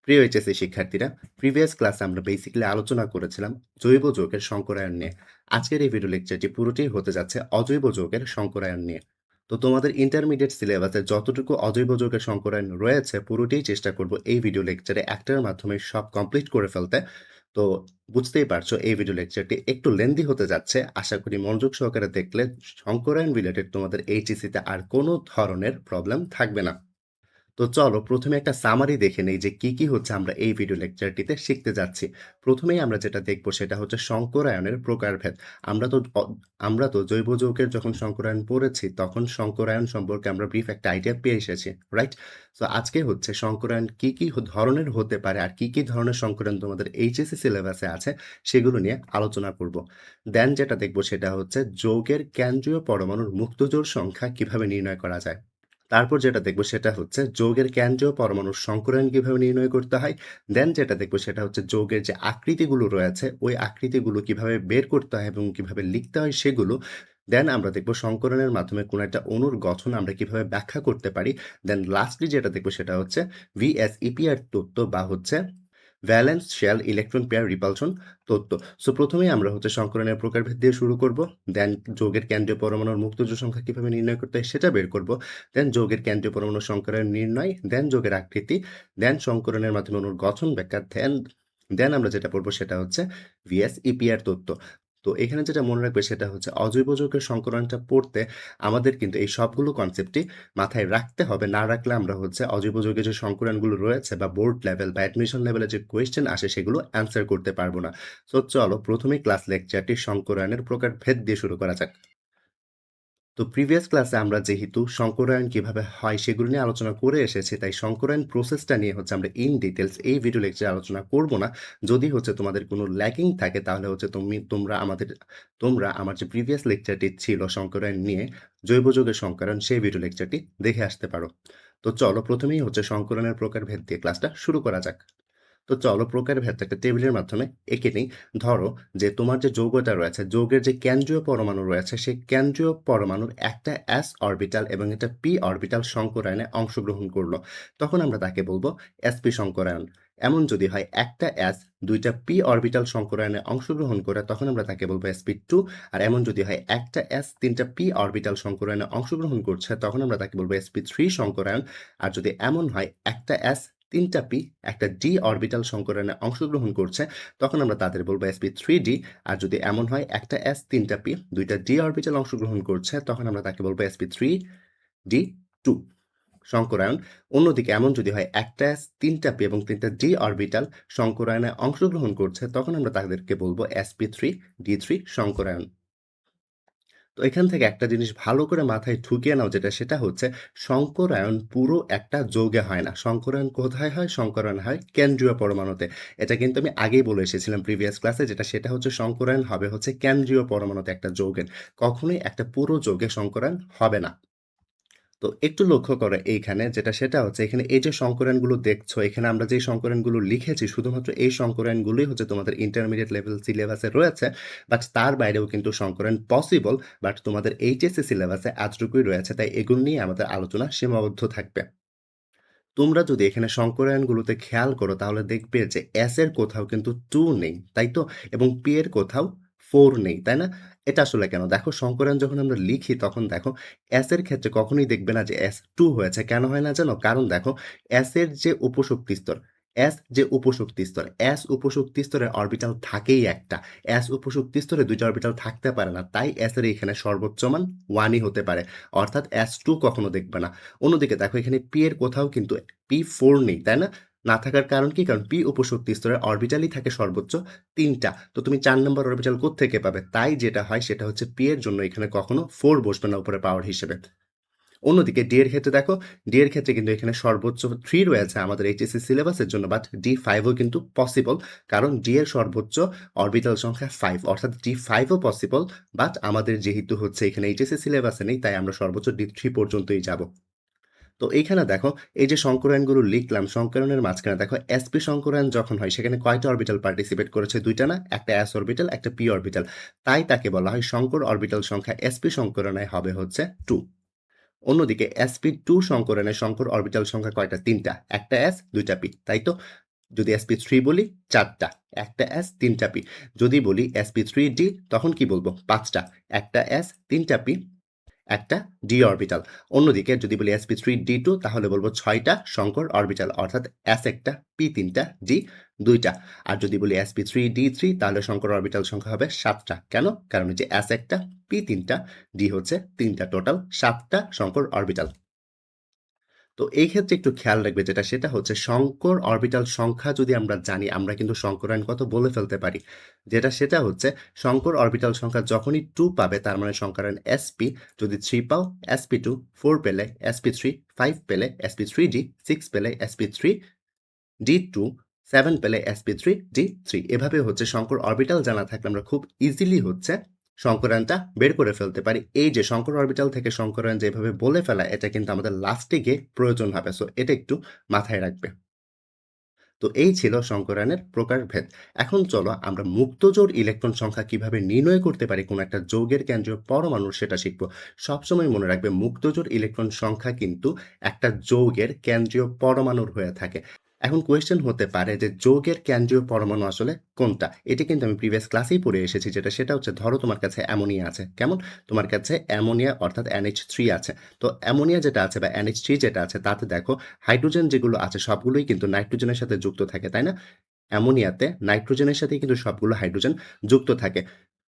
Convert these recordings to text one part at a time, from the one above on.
প্রিয় এইচএসসি শিক্ষার্থীরা, প্রিভিয়াস ক্লাসে আমরা বেসিক্যালি আলোচনা করেছিলাম জৈব যৌগের সংকরায়ন নিয়ে। আজকের এই ভিডিও লেকচারটি পুরোটাই হতে যাচ্ছে অজৈব যৌগের সংকরায়ন নিয়ে। তো তোমাদের ইন্টারমিডিয়েট সিলেবাসে যতটুকু অজৈব যৌগের সংকরায়ন রয়েছে পুরোটাই চেষ্টা করব এই ভিডিও লেকচারে একটার মাধ্যমে সব কমপ্লিট করে ফেলতে। তো বুঝতেই পারছো এই ভিডিও লেকচারটি একটু লেন্দি হতে যাচ্ছে। আশা করি মনোযোগ সহকারে দেখলে সংকরায়ন রিলেটেড তোমাদের এইচএসসিতে আর কোনো ধরনের প্রবলেম থাকবে না। তো চলো প্রথমে একটা সামারি দেখে নেই যে কি হচ্ছে আমরা এই ভিডিও লেকচারটিতে শিখতে যাচ্ছি। প্রথমেই আমরা যেটা দেখব সেটা হচ্ছে সংকরায়নের প্রকারভেদ। আমরা তো অ আমরা তো জৈব যৌগের যখন সংকরায়ন পড়েছি তখন সংকরায়ন সম্পর্কে আমরা ব্রিফ একটা আইডিয়া পেয়ে এসেছি, রাইট? সো আজকে হচ্ছে সংকরায়ন কি ধরনের হতে পারে আর কি ধরনের সংকরায়ন তোমাদের এইচএসসি সিলেবাসে আছে সেগুলো নিয়ে আলোচনা করব। দেন যেটা দেখব সেটা হচ্ছে যৌগের কেন্দ্রীয় পরমাণুর মুক্ত জোড় সংখ্যা কিভাবে নির্ণয় করা যায়। তারপর যেটা দেখব সেটা হচ্ছে যৌগের কেন্দ্রীয় পরমাণুর সংকরায়ন কিভাবে নির্ণয় করতে হয়। দেন যেটা দেখব সেটা হচ্ছে যৌগের যে আকৃতিগুলো রয়েছে ওই আকৃতিগুলো কিভাবে বের করতে হয় এবং কিভাবে লিখতে হয় সেগুলো। দেন আমরা দেখব সংকরণের মাধ্যমে কোনো একটা অণুর গঠন আমরা কিভাবে ব্যাখ্যা করতে পারি। দেন লাস্টলি যেটা দেখব সেটা হচ্ছে ভিএসইপিআর তত্ত্ব বা হচ্ছে valence shell electron pair repulsion তত্ত্ব। সো প্রথমেই আমরা হচ্ছে সংকরণের প্রকারভেদ দিয়ে শুরু করব। দেন যৌগের কেন্দ্রীয় পরমাণুর মুক্ত জোড় সংখ্যা কিভাবে নির্ণয় করতে হয় সেটা বের করব। দেন যৌগের কেন্দ্রীয় পরমাণুর সংকরায়ন নির্ণয়, দেন যৌগের আকৃতি, দেন সংকরণের মাধ্যমে অণুর গঠন ব্যাখ্যা, দেন আমরা যেটা পড়বো সেটা হচ্ছে ভিএসইপিআর তত্ত্ব। তো এখানে যেটা মনে রাখবে সেটা হচ্ছে অজৈব যৌগের সংকরণটা পড়তে আমাদের কিন্তু এই সবগুলো কনসেপ্টই মাথায় রাখতে হবে। না রাখলে আমরা হচ্ছে অজৈব যৌগের যে সংকরণগুলো রয়েছে বা বোর্ড লেভেল বা অ্যাডমিশন লেভেলে যে কোয়েশ্চেন আসে সেগুলো অ্যান্সার করতে পারবো না। সো চলো প্রথমেই ক্লাস লেকচারটি সংকরায়নের প্রকারভেদ দিয়ে শুরু করা যাক। তো প্রিভিয়াস ক্লাসে আমরা যেহেতু সংকরায়ন কিভাবে হয় সেগুলো নিয়ে আলোচনা করে এসেছি, তাই সংকরায়ন প্রসেসটা নিয়ে হচ্ছে আমরা ইন ডিটেলস এই ভিডিও লেকচারে আলোচনা করব না। যদি হচ্ছে তোমাদের কোনো ল্যাকিং থাকে তাহলে হচ্ছে তোমরা আমার যে প্রিভিয়াস লেকচারটি ছিল সংকরায়ন নিয়ে জৈব যৌগের সংকরায়ন সেই ভিডিও লেকচারটি দেখে আসতে পারো। তো চলো প্রথমেই হচ্ছে সংকরণের প্রকারভেদ দিয়ে ক্লাসটা শুরু করা যাক। তো চলো প্রকারভেদটা একটা টেবিলের মাধ্যমে এঁকে নিই। ধরো যে তোমার যে যৌগটা রয়েছে, যৌগের যে কেন্দ্রীয় পরমাণু রয়েছে, সেই কেন্দ্রীয় পরমাণুর একটা s অরবিটাল এবং একটা p অরবিটাল সংকরায়নে অংশগ্রহণ করলো। তখন আমরা তাকে বলবো sp সংকরায়ন। এমন যদি হয় একটা s দুইটা p অরবিটাল সংকরায়নে অংশগ্রহণ করে তখন আমরা তাকে বলবো sp2। আর এমন যদি হয় একটা s তিনটা p অরবিটাল সংকরায়নে অংশগ্রহণ করছে তখন আমরা তাকে বলবো sp3 সংকরায়ন। আর যদি এমন হয় একটা s তিনটা পি একটা ডি অরবিটাল সংকরণে অংশগ্রহণ করছে তখন আমরা তাদের বলবো sp3d। আর যদি এমন হয় একটা s তিনটা পি দুইটা ডি অরবিটাল অংশগ্রহণ করছে তখন আমরা তাকে বলবো sp3d2 সংকরায়ন। অন্যদিকে এমন যদি হয় একটা s তিনটা পি এবং তিনটা ডি অরবিটাল সংকরায়নে অংশগ্রহণ করছে তখন আমরা তাদেরকে বলবো sp3d3 সংকরায়ন। তো এখান থেকে একটা জিনিস ভালো করে মাথায় ঢুকিয়ে নাও যেটা সেটা হচ্ছে সংকরায়ন পুরো একটা যৌগে হয় না। সংকরায়ন কোথায় হয়? সংকরায়ন হয় কেন্দ্রীয় পরমাণুতে। এটা কিন্তু আমি আগেই বলে এসেছিলাম প্রিভিয়াস ক্লাসে, যেটা সেটা হচ্ছে সংকরায়ন হবে হচ্ছে কেন্দ্রীয় পরমাণুতে একটা যৌগের। কখনোই একটা পুরো যৌগে সংকরায়ন হবে না। তো একটু লক্ষ্য করো এইখানে যেটা সেটা হচ্ছে এখানে এই যে সংকরায়নগুলো দেখছো, এখানে আমরা যে সংকরায়নগুলো লিখেছি শুধুমাত্র এই সংকরায়নগুলোই হচ্ছে তোমাদের ইন্টারমিডিয়েট লেভেল সিলেবাসে রয়েছে। বাট তার বাইরেও কিন্তু সংকরায়ন পসিবল, বাট তোমাদের এইচএসসি সিলেবাসে এতটুকুই রয়েছে, তাই এগুলো নিয়ে আমাদের আলোচনা সীমাবদ্ধ থাকবে। তোমরা যদি এখানে সংকরায়নগুলোতে খেয়াল করো তাহলে দেখবে যে এস এর কোথাও কিন্তু 2 নেই, তাই তো? এবং পি এর কোথাও 4 নেই, তাই না? এটা আসলে কেন? দেখো সংকরায়ন যখন আমরা লিখি তখন দেখো এস এর ক্ষেত্রে কখনোই দেখবে না যে এস 2 হয়েছে। কেন হয় না জানো? কারণ দেখো এস এর যে উপশক্তি স্তর, এস উপশক্তি স্তরের অরবিটাল থাকেই একটা। এস উপশক্তি স্তরে ২ টা অরবিটাল থাকতে পারে না। তাই এস এর এখানে সর্বোচ্চ মান 1 ই হতে পারে। অর্থাৎ S2 কখনো দেখবে না। অন্যদিকে দেখো এখানে পি এর কোথাও কিন্তু p4 নেই, তাই না? না থাকার কারণ কি? কারণ পি উপশক্তি স্তরের অরবিটালই থাকে সর্বোচ্চ ৩টা। তো তুমি ৪ নম্বর অরবিটাল কোত্থেকে পাবে? তাই যেটা হয় সেটা হচ্ছে পি এর জন্য এখানে কখনো 4 বসবে না উপরে পাওয়ার হিসেবে। অন্যদিকে ডি এর ক্ষেত্রে দেখো, ডি এর ক্ষেত্রে কিন্তু এখানে সর্বোচ্চ 3 রয়েছে আমাদের এইচএসসি সিলেবাসের জন্য, বাট D5 ও কিন্তু পসিবল। কারণ ডি এর সর্বোচ্চ অরবিটাল সংখ্যা 5, অর্থাৎ D5 ও পসিবল। বাট আমাদের যেহেতু হচ্ছে এখানে এইচএসসি সিলেবাসে নেই তাই আমরা সর্বোচ্চ D3 পর্যন্তই যাব। তো এইখানে দেখো এই যে সংকরায়নগুলো লিখলাম, সংকরায়নের মাঝখানে দেখো sp সংকরায়ন যখন হয় সেখানে কয়টা অরবিটাল পার্টিসিপেট করেছে? ২ টা না? একটা s অরবিটাল, একটা p অরবিটাল। তাই তাকে বলা হয় সংকর অরবিটাল সংখ্যা sp সংকরায়নে হবে হচ্ছে 2। অন্যদিকে sp2 সংকরায়নে সংকর অরবিটাল সংখ্যা কয়টা? ৩টা। একটা s ২টা p, তাই তো? যদি sp3 বলি ৪ টা, একটা s ৩ টা p। যদি বলি sp3d তখন কি বলব? ৫ টা, একটা s ৩ টা p, একটা d অরবিটাল। অন্যদিকে যদি বলি sp3d2 তাহলে বলব ৬ টা শঙ্কর অরবিটাল অর্থাৎ s একটা, p ৩ টা, d ২ টা। আর যদি বলি sp3d3 তাহলে শঙ্কর অরবিটাল সংখ্যা হবে ৭ টা। কেন? কারণ এই যে s একটা, p ৩ টা, d হচ্ছে ৩ টা, টোটাল ৭ টা শঙ্কর অরবিটাল। তো এই ক্ষেত্রে একটু খেয়াল রাখবে যেটা সেটা হচ্ছে শঙ্কর অরবিটাল সংখ্যা যদি আমরা জানি আমরা কিন্তু শঙ্করায়ন কত বলে ফেলতে পারি। যেটা সেটা হচ্ছে শঙ্কর অরবিটাল সংখ্যা যখনই 2 পাবে তার মানে শঙ্করায়ন sp, যদি 3 পাও sp2, 4 পেলে sp3, 5 পেলে sp3d, 6 পেলে sp3d2, 7 পেলে sp3d3। এভাবে হচ্ছে শঙ্কর অরবিটাল জানা থাকলে আমরা খুব ইজিলি হচ্ছে শঙ্করায়নটা বের করে ফেলতে পারি। এই যে শঙ্কর অরবিটাল থেকে শঙ্করায়ন যেভাবে বলে ফেলা এটা কিন্তু আমাদের লাস্টে গিয়ে প্রয়োজন হবে। সো এটা একটু মাথায় রাখবে। তো এই ছিল শঙ্করায়নের প্রকারভেদ। এখন চলো আমরা মুক্তজোড় ইলেকট্রন সংখ্যা কিভাবে নির্ণয় করতে পারি কোনো একটা যৌগের কেন্দ্রীয় পরমাণু সেটা শিখব। সবসময় মনে রাখবে মুক্তজোড় ইলেকট্রন সংখ্যা কিন্তু একটা যৌগের কেন্দ্রীয় পরমাণুর হয়ে থাকে। এখন কোয়েশ্চেন হতে পারে যে যৌগের কেন্দ্রীয় পরমাণু আসলে কোনটা? এটি কিন্তু আমি প্রিভিয়াস ক্লাসেই পড়ে এসেছি যেটা সেটা হচ্ছে ধরো তোমার কাছে অ্যামোনিয়া আছে। কেমন? তোমার কাছে অ্যামোনিয়া অর্থাৎ NH3 আছে। তো অ্যামোনিয়া যেটা আছে বা NH3 যেটা আছে তাতে দেখো হাইড্রোজেন যেগুলো আছে সবগুলোই কিন্তু নাইট্রোজেনের সাথে যুক্ত থাকে, তাই না? অ্যামোনিয়াতে নাইট্রোজেনের সাথেই কিন্তু সবগুলো হাইড্রোজেন যুক্ত থাকে।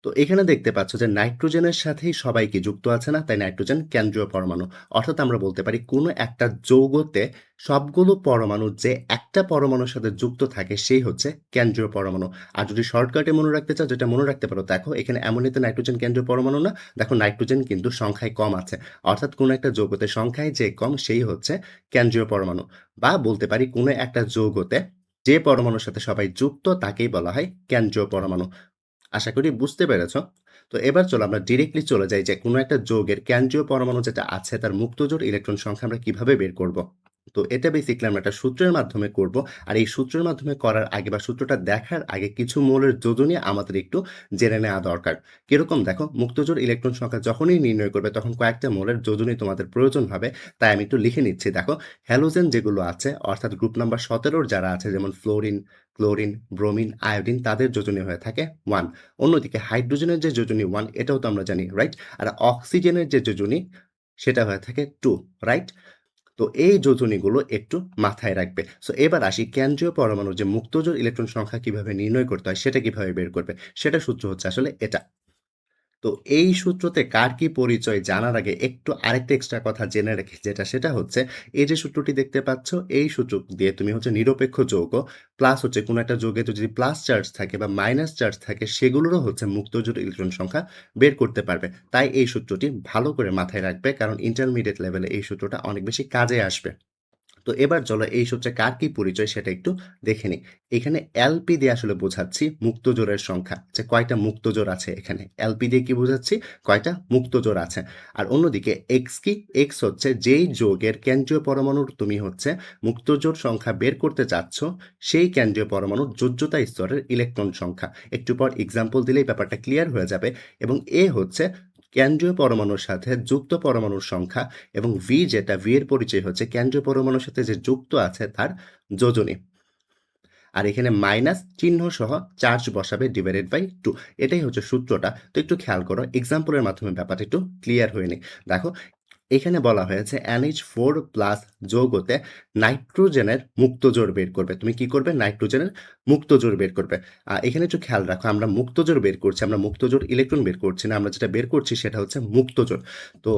তো এখানে দেখতে পাচ্ছ যে নাইট্রোজেনের সাথেই সবাই কি যুক্ত আছে না? তাই নাইট্রোজেন কেন্দ্রীয় পরমাণু। অর্থাৎ আমরা বলতে পারি কোনো একটা যৌগতে সবগুলো পরমাণু যে একটা পরমাণুর সাথে যুক্ত থাকে সেই হচ্ছে কেন্দ্রীয় পরমাণু। আর যদি শর্টকাটে মনে রাখতে চাও যেটা মনে রাখতে পারো দেখো এখানে অ্যামোনিয়াতে নাইট্রোজেন কেন্দ্রীয় পরমাণু না? দেখো নাইট্রোজেন কিন্তু সংখ্যায় কম আছে। অর্থাৎ কোনো একটা যৌগতে সংখ্যায় যে কম সেই হচ্ছে কেন্দ্রীয় পরমাণু। বা বলতে পারি কোনো একটা যৌগতে যে পরমাণুর সাথে সবাই যুক্ত তাকেই বলা হয় কেন্দ্রীয় পরমাণু। আশা করি বুঝতে পেরেছ। তো এবার চলো আমরা ডিরেক্টলি চলে যাই যে কোনো একটা যৌগের কেন্দ্রীয় পরমাণু যেটা আছে তার মুক্তজোড় ইলেকট্রন সংখ্যা আমরা কিভাবে বের করব। তো এটা বেসিক্যালি আমরা একটা সূত্রের মাধ্যমে করব। আর এই সূত্রের মাধ্যমে করার আগে বা সূত্রটা দেখার আগে কিছু মৌলের যোজনী আমাদের একটু জেনে নেওয়া দরকার। কিরকম দেখো মুক্তজোড় ইলেকট্রন সংখ্যা যখনই নির্ণয় করবে তখন কয়েকটা মৌলের যোজনী তোমাদের প্রয়োজন হবে। তাই আমি একটু লিখে নিচ্ছি দেখো হ্যালোজেন যেগুলো আছে অর্থাৎ গ্রুপ নাম্বার 17 যারা আছে যেমন ফ্লোরিন, ক্লোরিন, ব্রোমিন, আয়োডিন তাদের যোজনী হয়ে থাকে 1। অন্যদিকে হাইড্রোজেনের যে যোজনী 1 এটাও তো আমরা জানি, রাইট? আর অক্সিজেনের যে যোজনী সেটা হয়ে থাকে 2, রাইট? তো এই যোজনীগুলো একটু মাথায় রাখবে। সো এবার আসি কেন্দ্রীয় পরমাণুর যে মুক্তজোড় ইলেকট্রন সংখ্যা কিভাবে নির্ণয় করতে হয় সেটা কিভাবে বের করবে। সেটা সূত্র হচ্ছে আসলে এটা। তো এই সূত্রতে কার কি পরিচয় জানার আগে একটু আরেকটা এক্সট্রা কথা জেনে রাখি যেটা সেটা হচ্ছে এই যে সূত্রটি দেখতে পাচ্ছ এই সূত্র দিয়ে তুমি হচ্ছে নিরপেক্ষ যৌগ প্লাস হচ্ছে কোনো একটা যৌগে যদি প্লাস চার্জ থাকে বা মাইনাস চার্জ থাকে সেগুলোরও হচ্ছে মুক্তজোড় ইলেকট্রন সংখ্যা বের করতে পারবে। তাই এই সূত্রটি ভালো করে মাথায় রাখবে কারণ ইন্টারমিডিয়েট লেভেলে এই সূত্রটা অনেক বেশি কাজে আসবে। তো এবার চলো এই সূত্রে কার কি পরিচয় সেটা একটু দেখে নিই। এখানে এলপি দিয়ে আসলে বোঝাচ্ছি মুক্তজোড়ের সংখ্যা যে কয়টা মুক্তজোড় আছে এখানে। এলপি দিয়ে কি বোঝাচ্ছি? কয়টা মুক্তজোড় আছে। আর অন্যদিকে এক্স কি? এক্স হচ্ছে যেই যৌগের কেন্দ্রীয় পরমাণুর তুমি হচ্ছে মুক্তজোড় সংখ্যা বের করতে চাচ্ছ সেই কেন্দ্রীয় পরমাণুর যোজ্যতা স্তরের ইলেকট্রন সংখ্যা। একটু পর এক্সাম্পল দিলেই ব্যাপারটা ক্লিয়ার হয়ে যাবে। এবং এ হচ্ছে কেন্দ্রীয় পরমাণুর সাথে যুক্ত পরমাণুর সংখ্যা এবং ভি যেটা ভি এর পরিচয় হচ্ছে কেন্দ্রীয় পরমাণুর সাথে যে যুক্ত আছে তার যোজনী। আর এখানে মাইনাস চিহ্ন সহ চার্জ বসাবে ডিভাইডেড বাই 2। এটাই হচ্ছে সূত্রটা। তো একটু খেয়াল করো এক্সাম্পলের মাধ্যমে ব্যাপারটা একটু ক্লিয়ার হয়ে নেই। দেখো এখানে বলা হয়েছে NH4 প্লাস যৌগতে নাইট্রোজেনের মুক্তজোড় বের করবে। তুমি কি করবে? নাইট্রোজেনের মুক্তজোড় বের করবে। এখানে একটু খেয়াল রাখো আমরা মুক্তজোড় বের করছি, আমরা মুক্তজোড় ইলেকট্রন বের করছি না, আমরা যেটা বের করছি সেটা হচ্ছে মুক্তজোড়। তো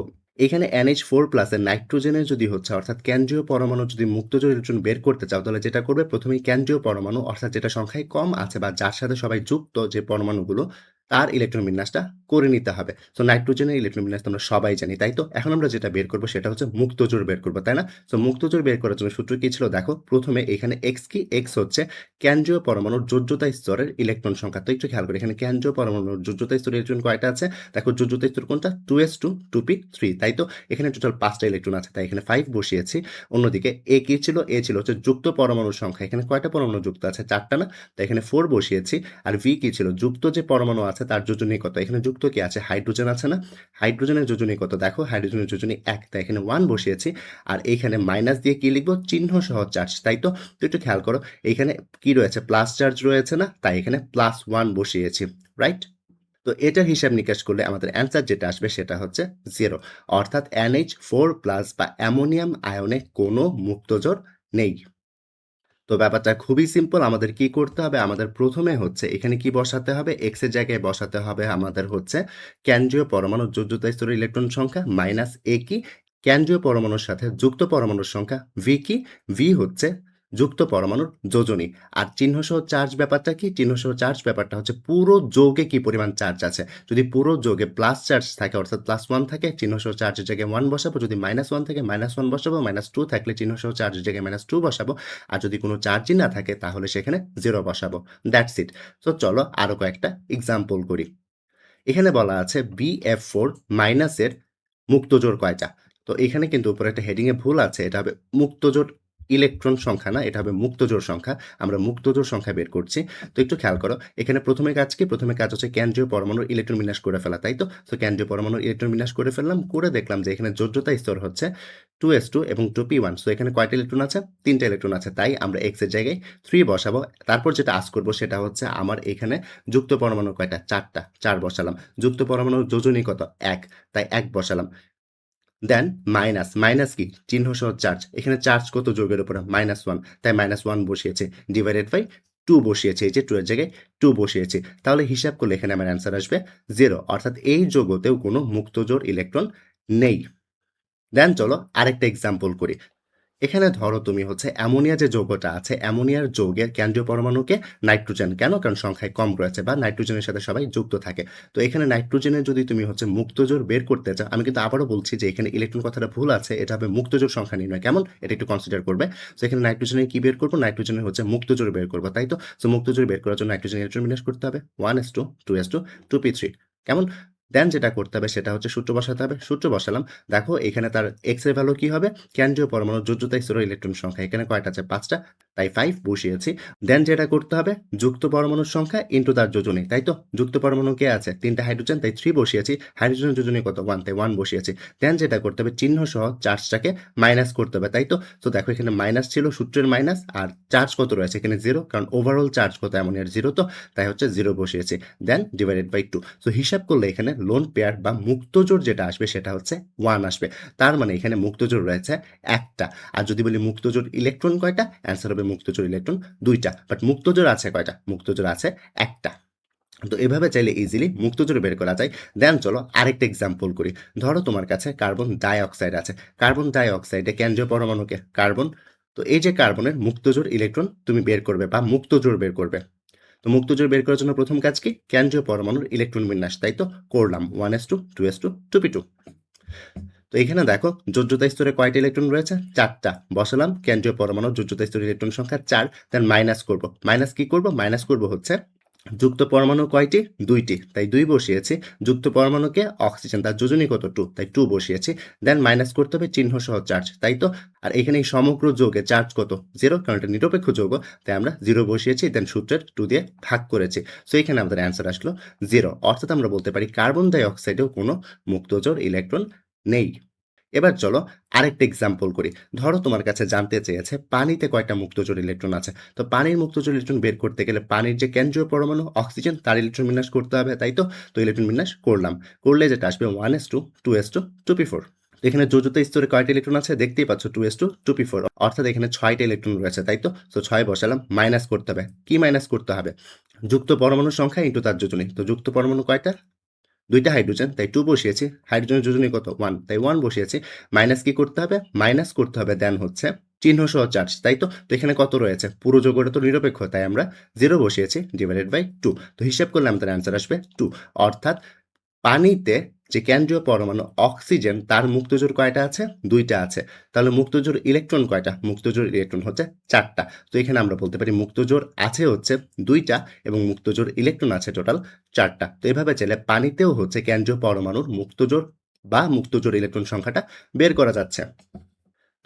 এখানে NH4 প্লাসের নাইট্রোজেনের যদি হচ্ছে অর্থাৎ কেন্দ্রীয় পরমাণু যদি মুক্তজোড় ইলেকট্রন বের করতে চাও তাহলে যেটা করবে প্রথমেই কেন্দ্রীয় পরমাণু অর্থাৎ যেটা সংখ্যায় কম আছে বা যার সাথে সবাই যুক্ত যে পরমাণুগুলো তার ইলেকট্রন বিন্যাসটা করে নিতে হবে। সো নাইট্রোজেনের ইলেকট্রন বিন্যাস তোমরা সবাই জানি, তাই তো? এখন আমরা যেটা বের করবো সেটা হচ্ছে মুক্তজোড় বের করবো, তাই না? সো মুক্তজোড় বের করার জন্য সূত্র কি ছিল দেখো প্রথমে এখানে এক্স কি? এক্স হচ্ছে কেন্দ্রীয় পরমাণুর যোজ্যতা স্তরের ইলেকট্রন সংখ্যা। তো একটু খেয়াল করি এখানে কেন্দ্রীয় পরমাণুর যোজ্যতা স্তরের ইলেকট্রন কয়টা আছে? দেখো যোজ্যতা স্তর কোনটা? 2s2 2p3, তাই তো? এখানে টোটাল 5টা ইলেকট্রন আছে তাই এখানে 5 বসিয়েছি। অন্যদিকে এ কি ছিল? এ ছিল হচ্ছে যুক্ত পরমাণুর সংখ্যা। এখানে কয়টা পরমাণু যুক্ত আছে? 4টা না? তাই এখানে 4 বসিয়েছি। আর ভি কি ছিল? যুক্ত যে পরমাণু আছে আছে তার যোজনী কত? এখানে যুক্ত কি আছে? হাইড্রোজেন আছে না? হাইড্রোজেনের যোজনী কত? দেখো হাইড্রোজেনের যোজনী ১, তাই এখানে 1 বসিয়েছি। আর এইখানে মাইনাস দিয়ে কি লিখব? চিহ্ন সহ চার্জ, তাই তো? তো একটু খেয়াল করো, এইখানে কি রয়েছে? প্লাস চার্জ রয়েছে না? তাই এখানে +1 বসিয়েছি, রাইট? তো এটার হিসাব নিকাশ করলে আমাদের অ্যান্সার যেটা আসবে সেটা হচ্ছে 0, অর্থাৎ NH4+ বা অ্যামোনিয়াম আয়নে কোনো মুক্তজোড় নেই। তো ব্যাপারটা খুবই সিম্পল। আমাদের কি করতে হবে? আমাদের প্রথমে হচ্ছে এখানে কি বসাতে হবে? x এর জায়গায় বসাতে হবে আমাদের হচ্ছে কেন্দ্রীয় পরমাণুর যোজ্যতা স্তরের ইলেকট্রন সংখ্যা মাইনাস a কি? কেন্দ্রীয় পরমাণুর সাথে যুক্ত পরমাণুর সংখ্যা v কি? v হচ্ছে যুক্ত পরমাণুর যোজনী। আর চিহ্নসহ চার্জ ব্যাপারটা কি? চিহ্নসহ চার্জ ব্যাপারটা হচ্ছে পুরো যৌগে কি পরিমাণ চার্জ আছে। যদি পুরো যৌগে প্লাস চার্জ থাকে অর্থাৎ +1 থাকে, চিহ্নসহ চার্জের জায়গায় 1 বসাবো। যদি -1 থাকে -1 বসাবো, -2 থাকলে চিহ্নসহ চার্জের জায়গায় -2 বসাবো। আর যদি কোনো চার্জই না থাকে তাহলে সেখানে 0 বসাবো। That's it. তো চলো আরো কয়েকটা এক্সাম্পল করি। এখানে বলা আছে BF4 মাইনাসের মুক্তজোড় কয়টা? তো এখানে কিন্তু উপরে একটা হেডিং এ ভুল আছে। এটা হবে মুক্তজোড় ইলেকট্রন সংখ্যা না, এটা হবে মুক্তজোড় সংখ্যা। আমরা মুক্তজোড় সংখ্যা বের করছি। তো একটু খেয়াল করো, এখানে প্রথমে কাজ কি? প্রথমে কাজ হচ্ছে কেন্দ্রীয় পরমাণুর ইলেকট্রন বিন্যাস করে ফেলা, তাই তো? তো কেন্দ্রীয় পরমাণুর ইলেকট্রন বিন্যাস করে ফেললাম। করে দেখলাম যে এখানে যোজ্যতা স্তর হচ্ছে 2s2 এবং 2p1। সো এখানে কয়টা ইলেকট্রন আছে? 3টা ইলেকট্রন আছে। তাই আমরা x এর জায়গায় 3 বসাবো। তারপর যেটা আঁচ করব সেটা হচ্ছে আমার এখানে যুক্ত পরমাণু কয়টা? 4টা। 4 বসালাম। যুক্ত পরমাণুর যোজনী কত? 1, তাই 1 বসালাম। দেন মাইনাস, মাইনাস কি? চিহ্ন সহ চার্জ। এখানে চার্জ কত যৌগের উপরে? -1, তাই -1 বসিয়েছি। ডিভাইডেড বাই 2 বসিয়েছি। এই যে 2 এর জায়গায় 2 বসিয়েছি। তাহলে হিসাব করলে এখানে আমার অ্যান্সার আসবে 0, অর্থাৎ এই যৌগতেও কোনো মুক্তজোড় ইলেকট্রন নেই। দেন চলো আরেকটা এক্সাম্পল করি। এখানে ধরো তুমি হচ্ছে অ্যামোনিয়া যে যৌগটা আছে, অ্যামোনিয়ার যৌগের কেন্দ্রীয় পরমাণুকে নাইট্রোজেন। কেন? কারণ সংখ্যায় কম রয়েছে বা নাইট্রোজেনের সাথে সবাই যুক্ত থাকে। তো এখানে নাইট্রোজেনের যদি তুমি হচ্ছে মুক্তজোড় বের করতে চাও, আমি কিন্তু আবারও বলছি যে এখানে ইলেকট্রন কথাটা ভুল আছে। এটা হবে মুক্তজোড় সংখ্যা নির্ণয়। কেমন? এটা একটু কনসিডার করবে। সো এখানে নাইট্রোজেনের কি বের করব? নাইট্রোজেনের হচ্ছে মুক্তজোড় বের করব, তাই তো? সো মুক্তজোড় বের করার জন্য নাইট্রোজেন ইলেকট্রন বিন্যাস করতে হবে 1s2, 2s2, 2p3। কেমন? দেন যেটা করতে হবে সেটা হচ্ছে সূত্র বসাতে হবে। সূত্র বসালাম। দেখো এখানে তার x এর ভ্যালু কি হবে? কেন্দ্রীয় পরমাণুর যোজ্যতা স্তরের ইলেকট্রন সংখ্যা। এখানে কয়টা আছে? 5টা, তাই 5 বসিয়েছি। দেন যেটা করতে হবে যুক্ত পরমাণুর সংখ্যা ইনটু তার যোজনী, তাই তো? যুক্ত পরমাণু কে আছে? 3টা হাইড্রোজেন, তাই 3 বসিয়েছি। হাইড্রোজেনের যোজনী কত? 1, তাই 1 বসিয়েছি। দেন যেটা করতে হবে চিহ্ন সহ চার্জটাকে মাইনাস করতে হবে, তাই তো? তো দেখো এখানে মাইনাস ছিল, সূত্রের মাইনাস। আর চার্জ কত রয়েছে? এখানে 0, কারণ ওভারঅল চার্জ কত অ্যামোনিয়ার? 0, তো তাই হচ্ছে 0 বসিয়েছি। দেন ডিভাইডেড বাই 2। সো হিসাব করলে এখানে লোন পেয়ার বা মুক্তজোড় যেটা আসবে সেটা হচ্ছে 1 আসবে। তার মানে এখানে মুক্তজোড় রয়েছে একটা। আর যদি বলি মুক্তজোড় ইলেকট্রন কয়টা? অ্যান্সার হবে মুক্তজোড় ইলেকট্রন 2টা। বাট মুক্তজোড় আছে কয়টা? মুক্তজোড় আছে একটা। তো এভাবে চাইলে ইজিলি মুক্তজোড় বের করা যায়। দেন চলো আরেকটা এক্সাম্পল করি। ধরো তোমার কাছে কার্বন ডাই অক্সাইড আছে। কার্বন ডাই অক্সাইডে কেন্দ্রীয় পরমাণুকে কার্বন। তো এই যে কার্বনের মুক্তজোড় ইলেকট্রন তুমি বের করবে বা মুক্তজোড় বের করবে। তো মুক্তজোড় বের করার জন্য প্রথম কাজ কি? কেন্দ্রীয় পরমাণুর ইলেকট্রন বিন্যাস, তাই তো? করলাম 1s2, 2s2, 2p2। তো এখানে দেখো যোজ্যতা স্তরে কয়টা ইলেকট্রন রয়েছে? 4টা। বসালাম কেন্দ্রীয় পরমাণুর যোজ্যতা স্তরের ইলেকট্রন সংখ্যা 4। দেন মাইনাস করব। মাইনাস কি করব? মাইনাস করব হচ্ছে যুক্ত পরমাণু কয়টি? 2টি, তাই 2 বসিয়েছি। যুক্ত পরমাণুকে অক্সিজেন, তার যোজনী কত? 2, তাই 2 বসিয়েছি। দেন মাইনাস করতে হবে চিহ্ন সহ চার্জ, তাই তো? আর এখানে এই সমগ্র যৌগে চার্জ কত? 0, কারণ এটা নিরপেক্ষ যৌগ, তাই আমরা 0 বসিয়েছি। দেন সূত্রের 2 দিয়ে ভাগ করেছি। সো এখানে আমাদের অ্যান্সার আসলো 0, অর্থাৎ আমরা বলতে পারি কার্বন ডাই অক্সাইডেও কোনো মুক্তজোড় ইলেকট্রন নেই। এবার চলো আরেকটা এক্সাম্পল করি। ধরো তোমার কাছে জানতে চেয়েছে পানিতে কয়টা মুক্তজোড় ইলেকট্রন আছে। তো পানির মুক্তজোড় ইলেকট্রন বের করতে গেলে পানির যে কেন্দ্রীয় পরমাণু অক্সিজেন তার ইলেকট্রন বিন্যাস করতে হবে, তাই তো? তো ইলেকট্রন বিন্যাস করলাম। করলে যেটা আসবে 1s2, 2s2, 2p4। তো এখানে যোজ্যতা স্তরে কয়টা ইলেকট্রন আছে? দেখতেই পাচ্ছ 2s2, 2p4, অর্থাৎ এখানে 6টা ইলেকট্রন রয়েছে, তাই তো? তো 6 বসালাম। মাইনাস করতে হবে। কি মাইনাস করতে হবে? যুক্ত পরমাণুর সংখ্যা ইনটু তার যোজনী। তো যুক্ত পরমাণু কয়টা? 2টা হাইড্রোজেন, তাই 2 বসিয়েছি। হাইড্রোজেনের যোজনী কত? 1, তাই 1 বসিয়েছি। মাইনাস কি করতে হবে? মাইনাস করতে হবে। দেন হচ্ছে চিহ্ন সহ চার্জ, তাই তো? তো এখানে কত রয়েছে? পুরো যৌগটা তো নিরপেক্ষ, তাই আমরা 0 বসিয়েছি ডিভাইডেড বাই 2। তো হিসাব করলে আমাদের অ্যান্সার আসবে 2, অর্থাৎ পানিতে যে কেন্দ্রীয় পরমাণু অক্সিজেন তার মুক্তজোড় কয়টা আছে? 2টা আছে। তাহলে মুক্তজোড় ইলেকট্রন কয়টা? মুক্তজোড় ইলেকট্রন হচ্ছে 4টা। তো এখানে আমরা বলতে পারি মুক্তজোড় আছে হচ্ছে 2টা এবং মুক্তজোড় ইলেকট্রন আছে টোটাল 4টা। তো এভাবে চাইলে পানিতেও হচ্ছে কেন্দ্রীয় পরমাণুর মুক্তজোড় বা মুক্তজোড় ইলেকট্রন সংখ্যাটা বের করা যাচ্ছে।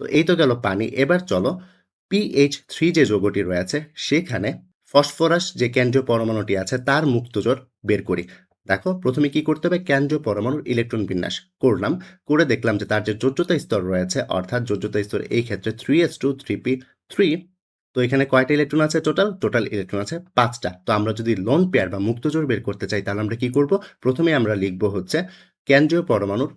তো এই তো গেল পানি। এবার চলো PH3 যে যৌগটি রয়েছে সেখানে ফসফরাস যে কেন্দ্রীয় পরমাণুটি আছে তার মুক্তজোড় বের করি। দেখো প্রথমে কি করতে হবে, কেন্দ্রীয় পরমাণুর ইলেকট্রন বিন্যাস করলাম, করে দেখলাম যে তার যে যোজ্যতা স্তর রয়েছে, অর্থাৎ যোজ্যতা স্তর এই ক্ষেত্রে 3s2 3p3। তো এখানে কয়টা ইলেকট্রন আছে, টোটাল ইলেকট্রন আছে 5টা। তো আমরা যদি লোন পেয়ার বা মুক্তজোড় বের করতে চাই তাহলে আমরা কি করব, প্রথমে আমরা লিখব হচ্ছে কেন্দ্রীয় পরমাণুর